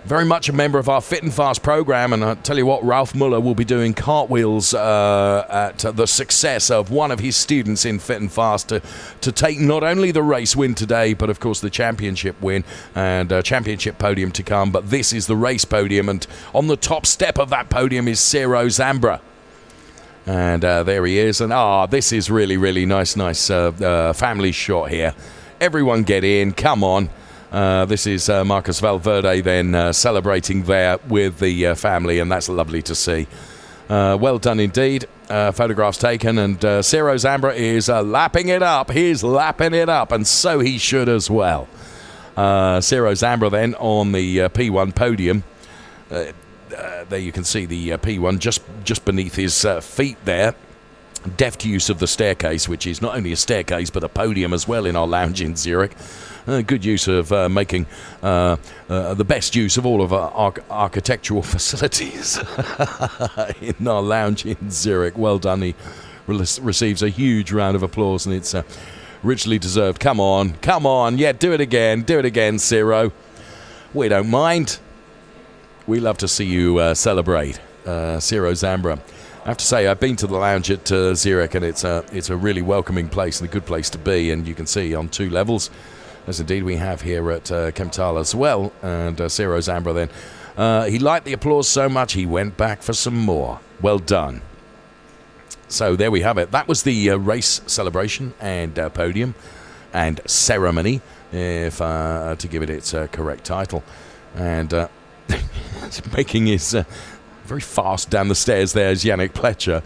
very much a member of our Fit and Fast program, and I'll tell you what, Ralph Muller will be doing cartwheels at the success of one of his students in Fit and Fast to take not only the race win today, but of course the championship win and championship podium to come. But this is the race podium, and on the top step of that podium is Ciro Zambra. And there he is, and this is really, really nice family shot here. Everyone get in, come on. This is Marcus Valverde then celebrating there with the family, and that's lovely to see. Well done indeed. Photographs taken, and Ciro Zambra is lapping it up. He's lapping it up, and so he should as well. Ciro Zambra then on the P1 podium. There you can see the P1 just beneath his feet there. Deft use of the staircase, which is not only a staircase but a podium as well in our lounge in Zurich. Good use of making the best use of all of our architectural facilities in our lounge in Zurich. Well done. He receives a huge round of applause, and it's richly deserved. Come on. Yeah, do it again, Ciro. We don't mind. We love to see you celebrate, Ciro Zambra. I have to say, I've been to the lounge at Zurich, and it's a really welcoming place and a good place to be. And you can see on 2 levels, as indeed we have here at Kemptal as well. And Ciro Zambra then, he liked the applause so much he went back for some more. Well done. So there we have it. That was the race celebration and podium and ceremony, if to give it its correct title. And making his very fast down the stairs there is Yannick Pletcher.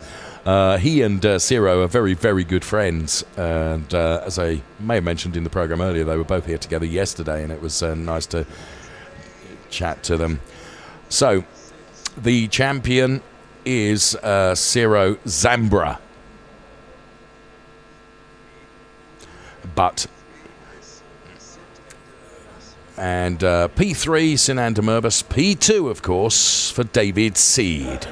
He and Ciro are very, very good friends, and as I may have mentioned in the program earlier, they were both here together yesterday, and it was nice to chat to them. So the champion is Ciro Zambra, and P3 Sinan de Merbus, P2 of course for David Seed.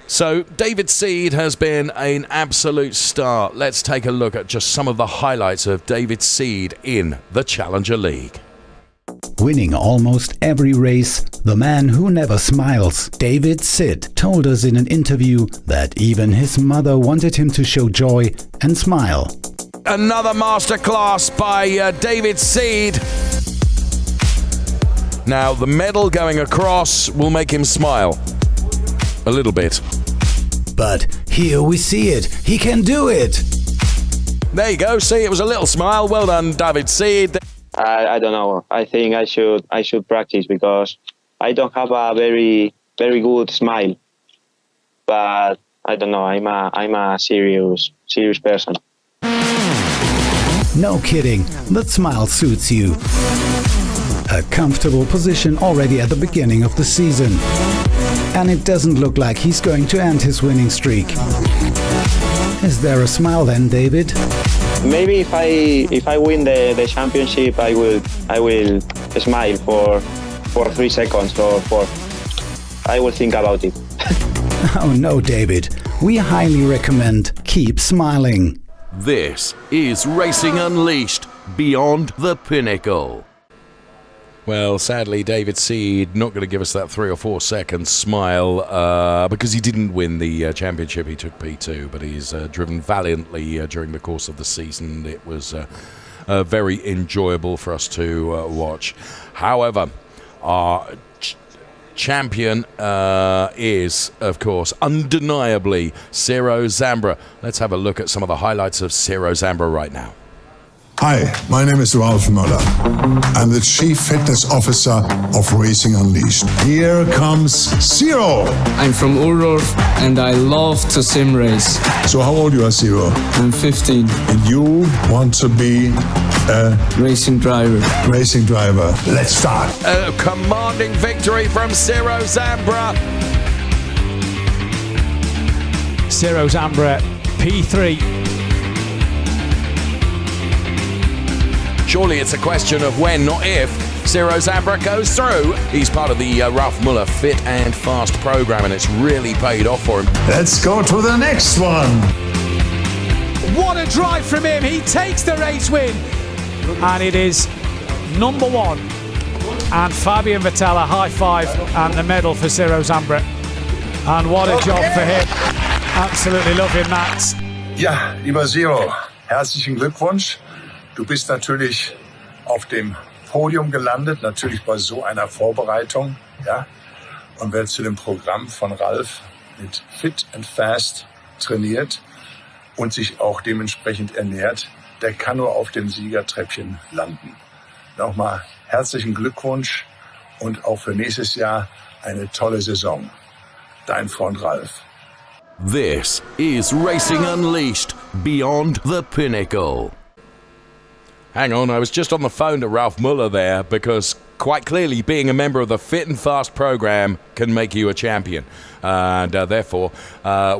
So David Seed has been an absolute star. Let's take a look at just some of the highlights of David Seed in the Challenger League. Winning almost every race, the man who never smiles, David Seed, told us in an interview that even his mother wanted him to show joy and smile. Another masterclass by David Seed. Now, the medal going across will make him smile a little bit. But here we see it. He can do it. There you go. See, it was a little smile. Well done, David Seed. I don't know. I think I should practice because I don't have a very good smile. But I don't know. I'm a serious person. No kidding, that smile suits you. A comfortable position already at the beginning of the season. And it doesn't look like he's going to end his winning streak. Is there a smile then, David? Maybe if I win the championship, I will smile for 3 seconds or 4. I will think about it. Oh no, David. We highly recommend keep smiling. This is Racing Unleashed Beyond the Pinnacle. Well, sadly, David Seed not going to give us that 3 or 4 second smile because he didn't win the championship. He took P2, but he's driven valiantly during the course of the season. It was very enjoyable for us to watch. However, our champion is, of course, undeniably Ciro Zambra. Let's have a look at some of the highlights of Ciro Zambra right now. Hi, my name is Ralph Muller. I'm the Chief Fitness Officer of Racing Unleashed. Here comes Ciro. I'm from Ulrorf and I love to sim race. So how old you are, Ciro? I'm 15. And you want to be a racing driver. Racing driver. Let's start. A commanding victory from Ciro Zambra. Ciro Zambra, P3. Surely it's a question of when, not if, Ciro Zambra goes through. He's part of the Ralph Muller Fit and Fast program, and it's really paid off for him. Let's go to the next one. What a drive from him. He takes the race win. And it is number one. And Fabian Vettel, high five and the medal for Ciro Zambra. And what a job for him. Absolutely love him, Max. Ja, lieber Ciro, herzlichen Glückwunsch. Du bist natürlich auf dem Podium gelandet, natürlich bei so einer Vorbereitung. Ja? Und wer zu dem Programm von Ralf mit Fit and Fast trainiert und sich auch dementsprechend ernährt, der kann nur auf dem Siegertreppchen landen. Nochmal herzlichen Glückwunsch und auch für nächstes Jahr eine tolle Saison. Dein Freund Ralf. This is Racing Unleashed Beyond the Pinnacle. Hang on, I was just on the phone to Ralph Muller there, because quite clearly being a member of the Fit and Fast program can make you a champion. And therefore,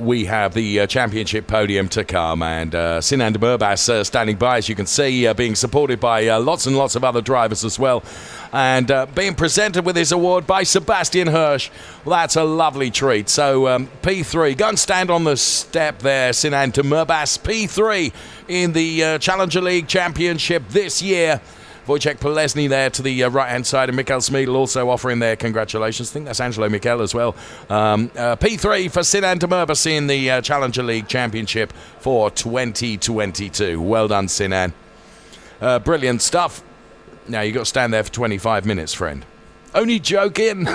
we have the championship podium to come. And Sinan Demirbaş standing by, as you can see, being supported by lots and lots of other drivers as well. And being presented with his award by Sebastian Hirsch. Well, that's a lovely treat. So P3, go and stand on the step there, Sinan Demirbaş. P3 in the Challenger League Championship this year. Wojciech Polesny there to the right-hand side, and Michael Smeedel also offering their congratulations. I think that's Angelo Michel as well. P3 for Sinan Demirbaş in the Challenger League Championship for 2022. Well done, Sinan. Brilliant stuff. Now, you've got to stand there for 25 minutes, friend. Only joking.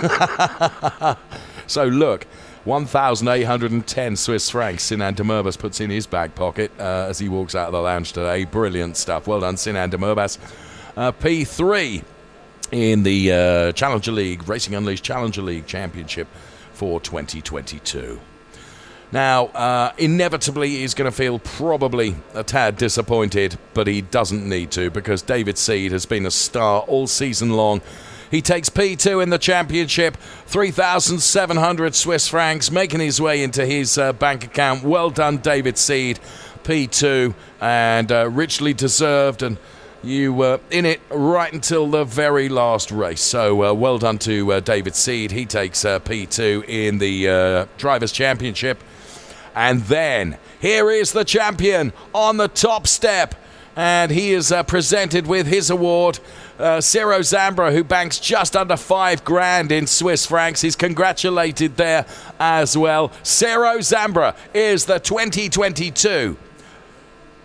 So, look, 1,810 Swiss francs Sinan Demirbaş puts in his back pocket as he walks out of the lounge today. Brilliant stuff. Well done, Sinan Demirbaş. P3 in the Challenger League, Racing Unleashed Challenger League Championship for 2022. Now, inevitably, he's going to feel probably a tad disappointed, but he doesn't need to, because David Seed has been a star all season long. He takes P2 in the championship, 3,700 Swiss francs, making his way into his bank account. Well done, David Seed. P2, and richly deserved, and you were in it right until the very last race. So well done to David Seed. He takes P2 in the Drivers' Championship. And then here is the champion on the top step. And he is presented with his award. Ciro Zambra, who banks just under $5,000 in Swiss francs. He's congratulated there as well. Ciro Zambra is the 2022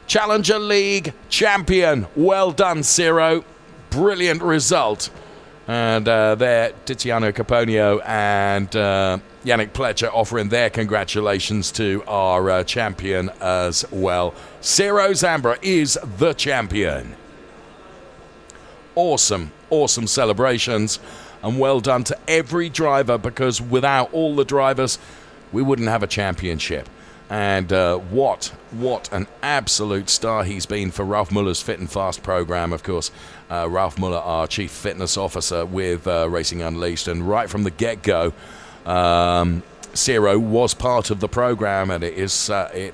Challenger League champion. Well done, Ciro. Brilliant result. And there, Tiziano Caponio and Yannick Pletcher offering their congratulations to our champion as well. Ciro Zambra is the champion. Awesome, awesome celebrations. And well done to every driver, because without all the drivers, we wouldn't have a championship. And what an absolute star he's been for Ralph Muller's Fit and Fast program. Of course, Ralph Muller, our Chief Fitness Officer with Racing Unleashed. And right from the get-go, Ciro was part of the program, and it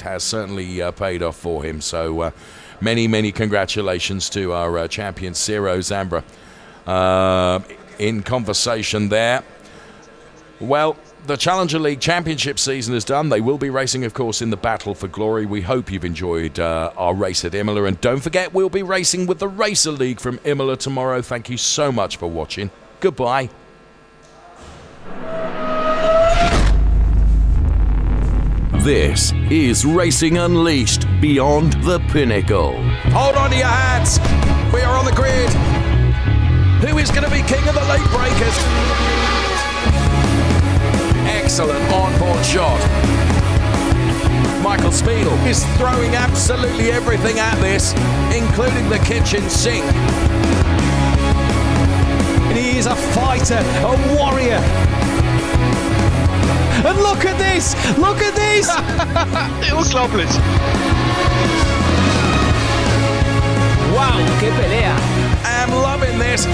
has certainly paid off for him. So many, many congratulations to our champion, Ciro Zambra. In conversation there. Well, the Challenger League Championship season is done. They will be racing, of course, in the Battle for Glory. We hope you've enjoyed our race at Imola. And don't forget, we'll be racing with the Racer League from Imola tomorrow. Thank you so much for watching. Goodbye. This is Racing Unleashed Beyond the Pinnacle. Hold on to your hats. We are on the grid. Who is going to be king of the late breakers? Excellent onboard shot. Michael Smeedel is throwing absolutely everything at this, including the kitchen sink. And he is a fighter, a warrior. And look at this! Look at this! Unglaublich! Wow, qué pelea! I'm loving this.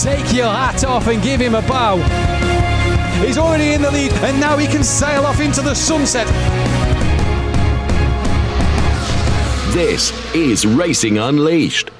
Take your hat off and give him a bow. He's already in the lead, and now he can sail off into the sunset. This is Racing Unleashed.